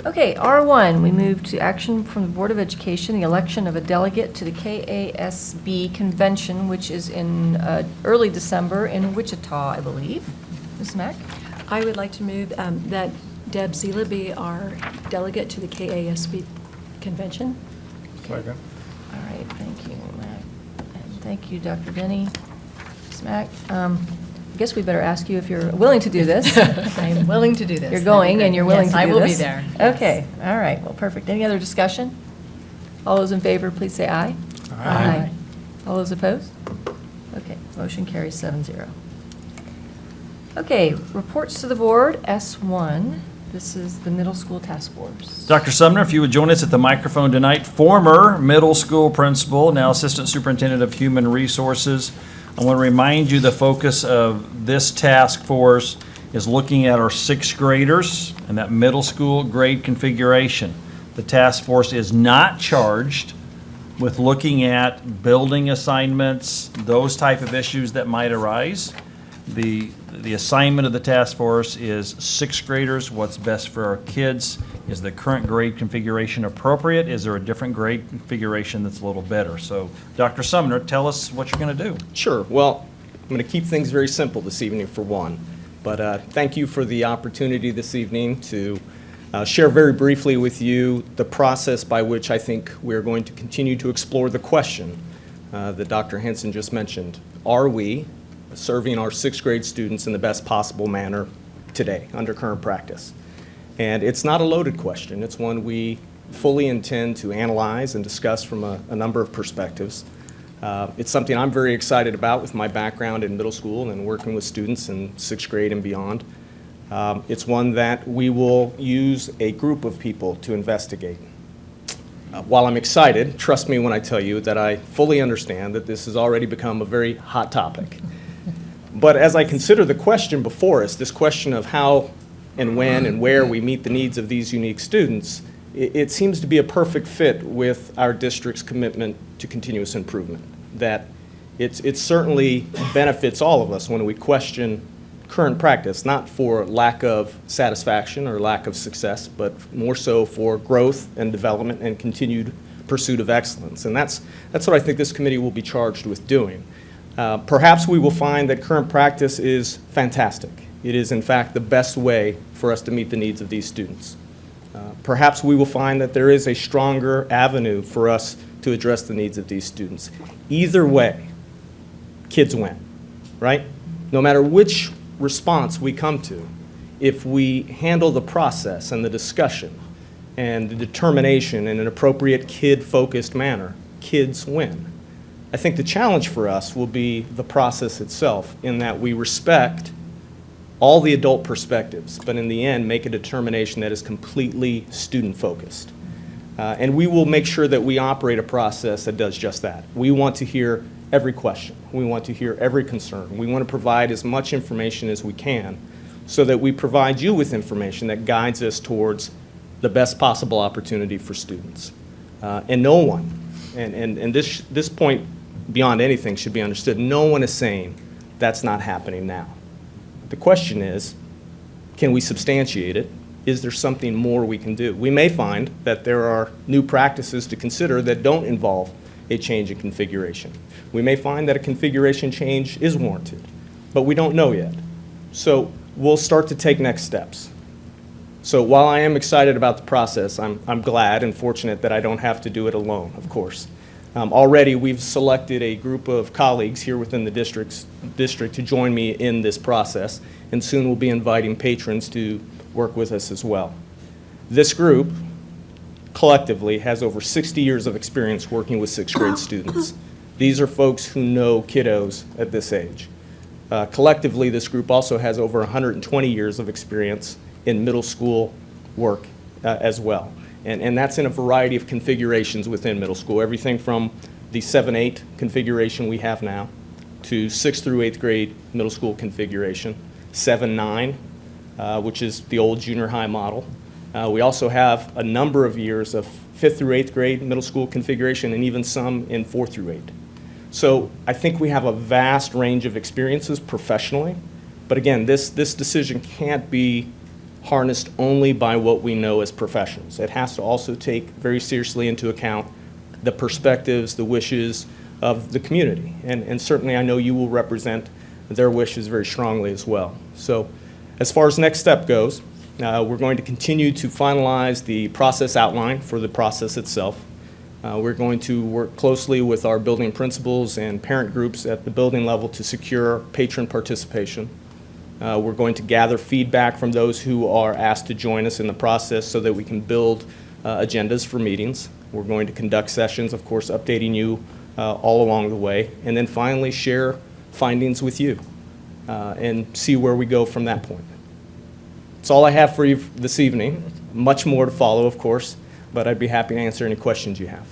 Okay, R1, we move to action from the Board of Education, the election of a delegate to the KASB convention, which is in early December in Wichita, I believe. Ms. Mack? I would like to move that Deb Zila be our delegate to the KASB convention. Second. All right, thank you, Mac. And thank you, Dr. Denny. Ms. Mack, I guess we better ask you if you're willing to do this. I am willing to do this. You're going and you're willing Yes, to do this? I will be there. Yes. Okay, all right, well, perfect. Any other discussion? All those in favor, please say aye. Aye. All those opposed? Okay, motion carries 7-0. Okay, reports to the board, S1. This is the middle school task force. Dr. Sumner, if you would join us at the microphone tonight, former middle school principal, now Assistant Superintendent of Human Resources. I want to remind you the focus of this task force is looking at our 6th graders and that middle school grade configuration. The task force is not charged with looking at building assignments, those type of issues that might arise. The assignment of the task force is 6th graders, what's best for our kids. Is the current grade configuration appropriate? Is there a different grade configuration that's a little better? So, Dr. Sumner, tell us what you're going to do. Sure. Well, I'm going to keep things very simple this evening for one. But thank you for the opportunity this evening to share very briefly with you the process by which I think we're going to continue to explore the question that Dr. Henson just mentioned. Are we serving our 6th grade students in the best possible manner today under current practice? And it's not a loaded question. It's one we fully intend to analyze and discuss from a number of perspectives. It's something I'm very excited about with my background in middle school and working with students in 6th grade and beyond. It's one that we will use a group of people to investigate. While I'm excited, trust me when I tell you that I fully understand that this has already become a very hot topic. But as I consider the question before us, this question of how and when and where we meet the needs of these unique students, it seems to be a perfect fit with our district's commitment to continuous improvement. That it certainly benefits all of us when we question current practice, not for lack of satisfaction or lack of success, but more so for growth and development and continued pursuit of excellence. And that's what I think this committee will be charged with doing. Perhaps we will find that current practice is fantastic. It is, in fact, the best way for us to meet the needs of these students. Perhaps we will find that there is a stronger avenue for us to address the needs of these students. Either way, kids win, right? No matter which response we come to, if we handle the process and the discussion and the determination in an appropriate kid-focused manner, kids win. I think the challenge for us will be the process itself, in that we respect all the adult perspectives, but in the end, make a determination that is completely student-focused. And we will make sure that we operate a process that does just that. We want to hear every question. We want to hear every concern. We want to provide as much information as we can so that we provide you with information that guides us towards the best possible opportunity for students. And no one, and this point beyond anything should be understood, no one is saying that's not happening now. The question is, can we substantiate it? Is there something more we can do? We may find that there are new practices to consider that don't involve a change in configuration. We may find that a configuration change is warranted, but we don't know yet. So we'll start to take next steps. So while I am excited about the process, I'm glad and fortunate that I don't have to do it alone, of course. Already we've selected a group of colleagues here within the district to join me in this process, and soon we'll be inviting patrons to work with us as well. This group collectively has over 60 years of experience working with sixth grade students. These are folks who know kiddos at this age. Collectively, this group also has over 120 years of experience in middle school work as well. And that's in a variety of configurations within middle school, everything from the 7-8 configuration we have now to 6th through 8th grade middle school configuration, 7-9, which is the old junior high model. We also have a number of years of 5th through 8th grade middle school configuration, and even some in 4th through 8. So I think we have a vast range of experiences professionally, but again, this decision can't be harnessed only by what we know as professionals. It has to also take very seriously into account the perspectives, the wishes of the community. And certainly I know you will represent their wishes very strongly as well. So as far as next step goes, we're going to continue to finalize the process outline for the process itself. We're going to work closely with our building principals and parent groups at the building level to secure patron participation. We're going to gather feedback from those who are asked to join us in the process so that we can build agendas for meetings. We're going to conduct sessions, of course, updating you all along the way, and then finally share findings with you and see where we go from that point. That's all I have for you this evening. Much more to follow, of course, but I'd be happy to answer any questions you have.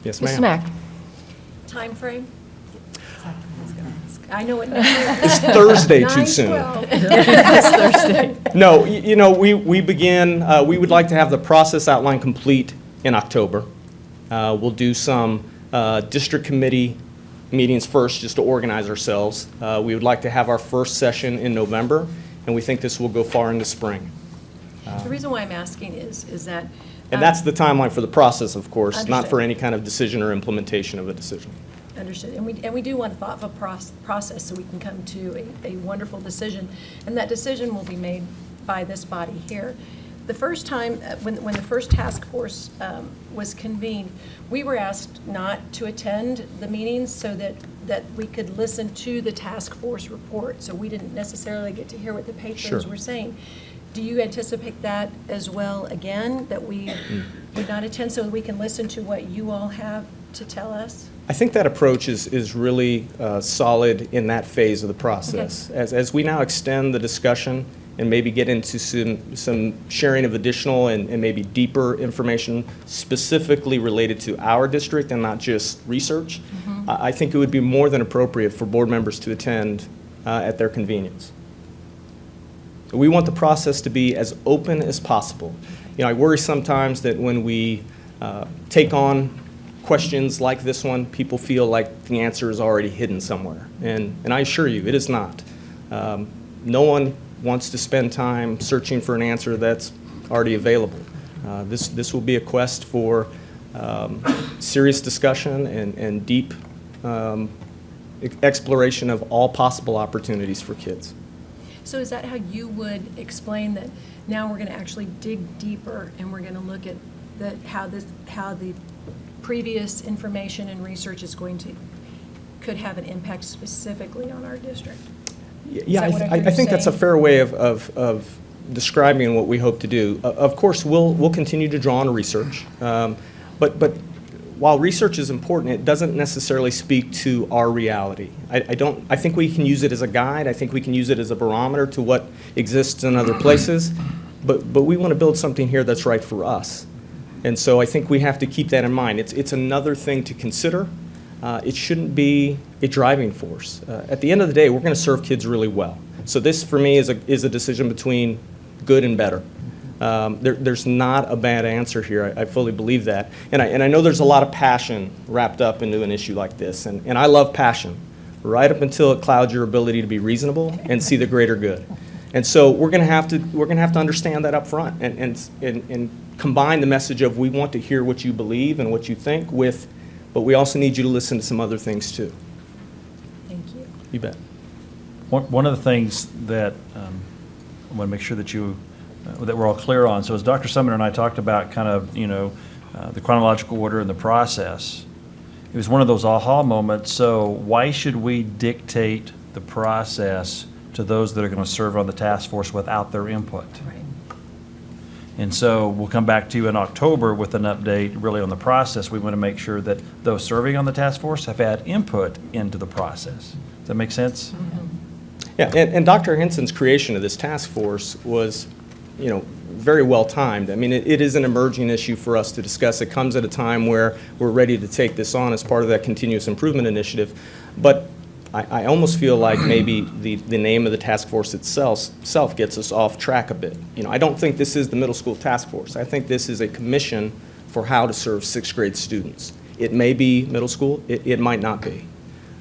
Yes, ma'am. Mr. Mack? Time frame? I know it. It's Thursday too soon. 9/12. It's Thursday. No, you know, we begin, we would like to have the process outline complete in October. We'll do some district committee meetings first just to organize ourselves. We would like to have our first session in November, and we think this will go far into spring. The reason why I'm asking is that. And that's the timeline for the process, of course, not Understood. for any kind of decision or implementation of a decision. Understood. And we do want a thoughtful process so we can come to a wonderful decision. And that decision will be made by this body here. The first time, when the first task force was convened, we were asked not to attend the meetings so that we could listen to the task force report. So we didn't necessarily get to hear what the patrons Sure. were saying. Do you anticipate that as well again, that we would not attend so that we can listen to what you all have to tell us? I think that approach is really solid in that phase of the process. Okay. As we now extend the discussion and maybe get into some sharing of additional and maybe deeper information specifically related to our district and not just research, I think it would be more than appropriate for board members to attend at their convenience. We want the process to be as open as possible. You know, I worry sometimes that when we take on questions like this one, people feel like the answer is already hidden somewhere. And I assure you, it is not. No one wants to spend time searching for an answer that's already available. This will be a quest for serious discussion and deep exploration of all possible opportunities for kids. So is that how you would explain that now we're going to actually dig deeper and we're going to look at how the previous information and research could have an impact specifically on our district? Yeah, Is that what I heard I you think that's a saying? fair way of describing what we hope to do. Of course, we'll continue to draw on research, but while research is important, it doesn't necessarily speak to our reality. I think we can use it as a guide. I think we can use it as a barometer to what exists in other places, but we want to build something here that's right for us. And so I think we have to keep that in mind. It's another thing to consider. It shouldn't be a driving force. At the end of the day, we're going to serve kids really well. So this, for me, is a decision between good and better. There's not a bad answer here. I fully believe that. And I know there's a lot of passion wrapped up into an issue like this. And I love passion, right up until it clouds your ability to be reasonable and see the greater good. And so we're going to have to understand that up front and combine the message of we want to hear what you believe and what you think with, but we also need you to listen to some other things too. Thank you. You bet. One of the things that I want to make sure that that we're all clear on. So as Dr. Sumner and I talked about kind of, the chronological order and the process, it was one of those aha moments. So why should we dictate the process to those that are going to serve on the task force without their input? Right. And so we'll come back to you in October with an update really on the process. We want to make sure that those serving on the task force have had input into the process. Does that make sense? Yeah, and Dr. Henson's creation of this task force was, very well timed. I mean, it is an emerging issue for us to discuss. It comes at a time where we're ready to take this on as part of that continuous improvement initiative. But I almost feel like maybe the name of the task force itself gets us off track a bit. I don't think this is the middle school task force. I think this is a commission for how to serve sixth grade students. It may be middle school, it might not be.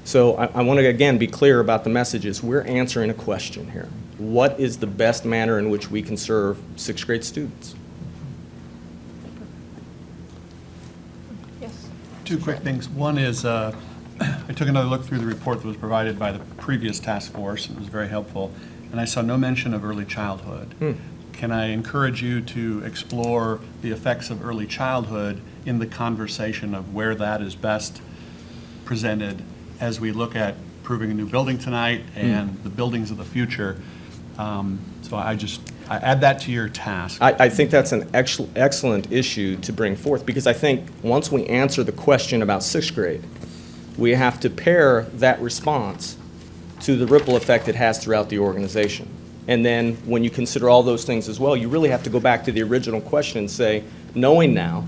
So I want to, again, be clear about the messages. We're answering a question here. What is the best manner in which we can serve sixth grade students? Yes. Two quick things. One is, I took another look through the report that was provided by the previous task force. It was very helpful. And I saw no mention of early childhood. Can I encourage you to explore the effects of early childhood in the conversation of where that is best presented as we look at approving a new building tonight and the buildings of the future? So I add that to your task. I think that's an excellent issue to bring forth, because I think once we answer the question about sixth grade, we have to pair that response to the ripple effect it has throughout the organization. And then when you consider all those things as well, you really have to go back to the original question and say, knowing now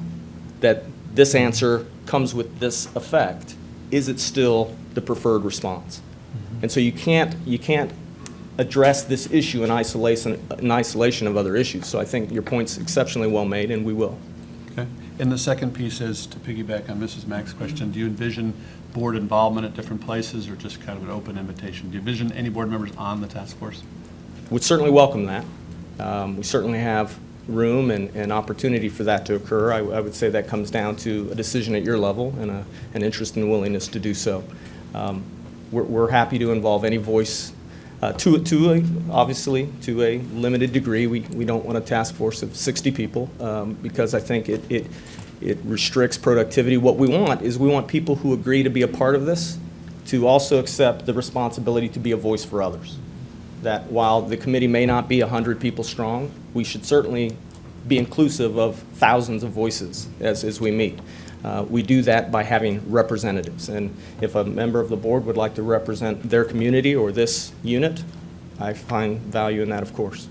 that this answer comes with this effect, is it still the preferred response? And so you can't address this issue in isolation of other issues. So I think your point's exceptionally well made, and we will. Okay. And the second piece is, to piggyback on Mrs. Mack's question, do you envision board involvement at different places or just kind of an open invitation? Do you envision any board members on the task force? Would certainly welcome that. We certainly have room and opportunity for that to occur. I would say that comes down to a decision at your level and an interest and willingness to do so. We're happy to involve any voice obviously to a limited degree. We don't want a task force of 60 people because I think it restricts productivity. What we want is we want people who agree to be a part of this to also accept the responsibility to be a voice for others. That while the committee may not be 100 people strong, we should certainly be inclusive of thousands of voices as we meet. We do that by having representatives. And if a member of the board would like to represent their community or this unit, I find value in that, of course.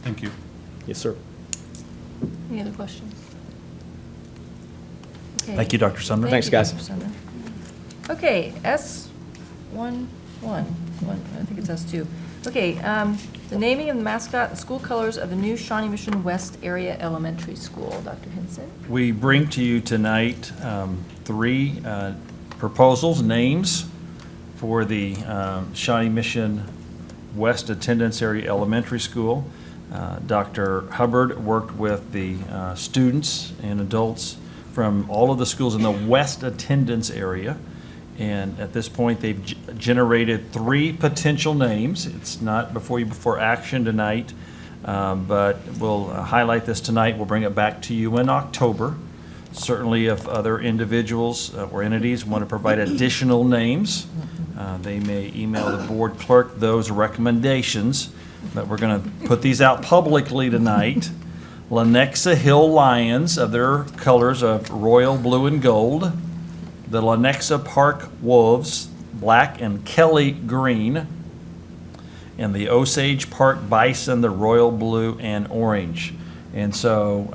Thank you. Yes, sir. Any other questions? Okay. Thank you, Dr. Sumner. Thanks, guys. Dr. Sumner. Okay, S11, I think it's S2. Okay, the naming of the mascot and school colors of the new Shawnee Mission West Area Elementary School. Dr. Henson? We bring to you tonight three proposals, names for the Shawnee Mission West Attendance Area Elementary School. Dr. Hubbard worked with the students and adults from all of the schools in the West attendance area. And at this point, they've generated 3 potential names. It's not before you before action tonight, but we'll highlight this tonight. We'll bring it back to you in October. Certainly, if other individuals or entities want to provide additional names, they may email the board clerk those recommendations. But we're going to put these out publicly tonight. Lenexa Hill Lions, of their colors of royal blue and gold. The Lenexa Park Wolves, black and Kelly green. And the Osage Park Bison, the royal blue and orange. And so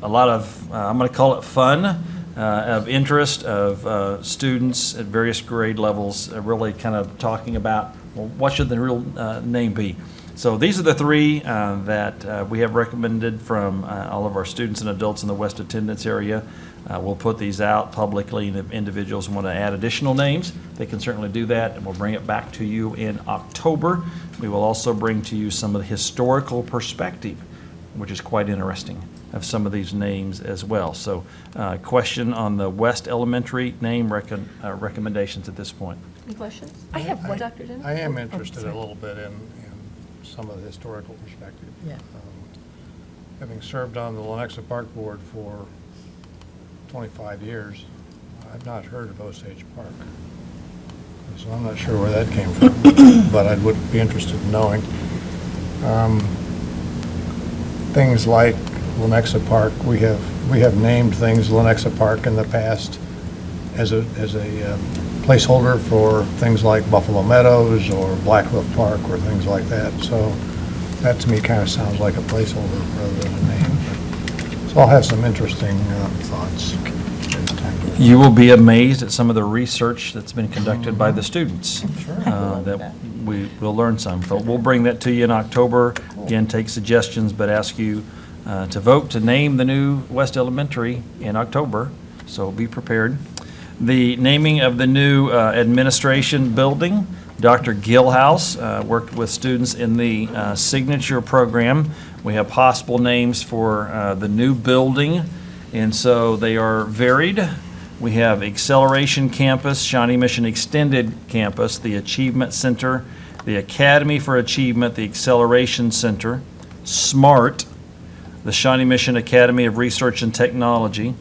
a lot of, I'm going to call it fun, of interest of students at various grade levels, really kind of talking about, well, what should the real name be? So these are the 3 that we have recommended from all of our students and adults in the West attendance area. We'll put these out publicly, and if individuals want to add additional names, they can certainly do that, and we'll bring it back to you in October. We will also bring to you some of the historical perspective, which is quite interesting, of some of these names as well. So question on the West Elementary name recommendations at this point. Any questions? I have one, Dr. Denny. I am interested a little bit in some of the historical perspective. Yeah. Having served on the Lenexa Park Board for 25 years, I've not heard of Osage Park. So I'm not sure where that came from, but I would be interested in knowing. Things like Lenexa Park, we have named things Lenexa Park in the past as a placeholder for things like Buffalo Meadows or Blackhoof Park or things like that. So that to me kind of sounds like a placeholder rather than a name. So I'll have some interesting thoughts. You will be amazed at some of the research that's been conducted by the students. That we will learn some. But we'll bring that to you in October. Again, take suggestions, but ask you to vote to name the new West Elementary in October. So be prepared. The naming of the new administration building, Dr. Gilhouse worked with students in the signature program. We have possible names for the new building, and so they are varied. We have Acceleration Campus, Shawnee Mission Extended Campus, the Achievement Center, the Academy for Achievement, the Acceleration Center, SMART, the Shawnee Mission Academy of Research and Technology,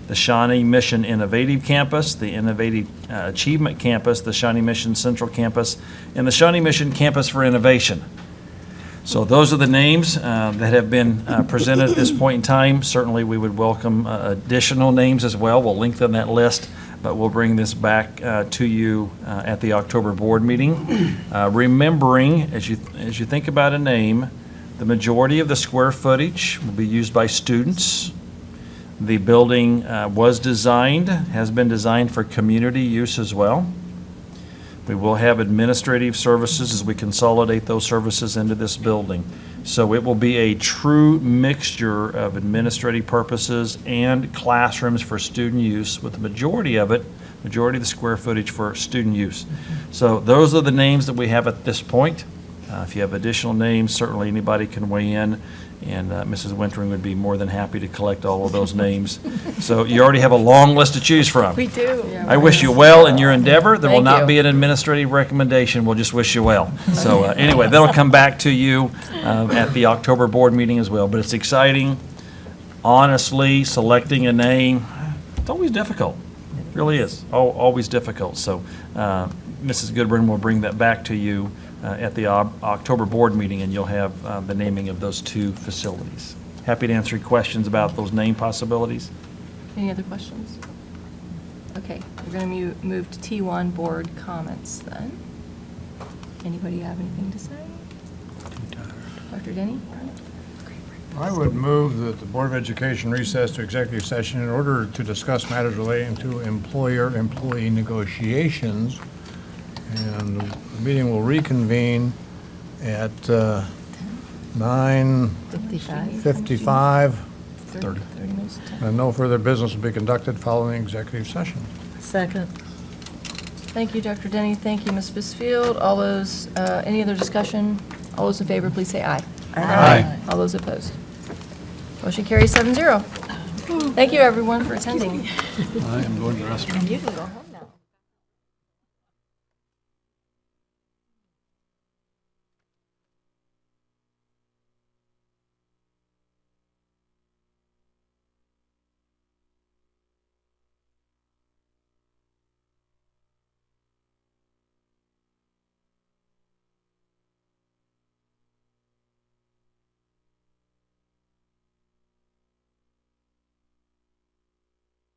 the Shawnee Mission Innovative Campus, the Innovative Achievement Campus, the Shawnee Mission Central Campus, and the Shawnee Mission Campus for Innovation. So those are the names that have been presented at this point in time. Certainly, we would welcome additional names as well. We'll lengthen that list, but we'll bring this back to you at the October board meeting. Remembering, as you think about a name, the majority of the square footage will be used by students. The building has been designed for community use as well. We will have administrative services as we consolidate those services into this building. So it will be a true mixture of administrative purposes and classrooms for student use, with the majority of the square footage for student use. So those are the names that we have at this point. If you have additional names, certainly anybody can weigh in, and Mrs. Wintering would be more than happy to collect all of those names. So you already have a long list to choose from. We do. I wish you well in your endeavor. There will Thank not you. be an administrative recommendation. We'll just wish you well. So anyway, that'll come back to you at the October board meeting as well. But it's exciting. Honestly, selecting a name, it's always difficult. It really is. Always difficult. So Mrs. Goodburn will bring that back to you at the October board meeting, and you'll have the naming of those 2 facilities. Happy to answer questions about those name possibilities. Any other questions? Okay, we're going to move to T1 board comments then. Anybody have anything to say? Dr. Denny? I would move that the Board of Education recess to executive session in order to discuss matters relating to employer-employee negotiations. And the meeting will reconvene at 9:55. 30 minutes to 10. And no further business will be conducted following the executive session. Second. Thank you, Dr. Denny. Thank you, Ms. Bisfield. All those, any other discussion? All those in favor, please say aye. Aye. All those opposed? Motion carries 7-0. Thank you, everyone, for attending. I am going to the restroom. You can go home.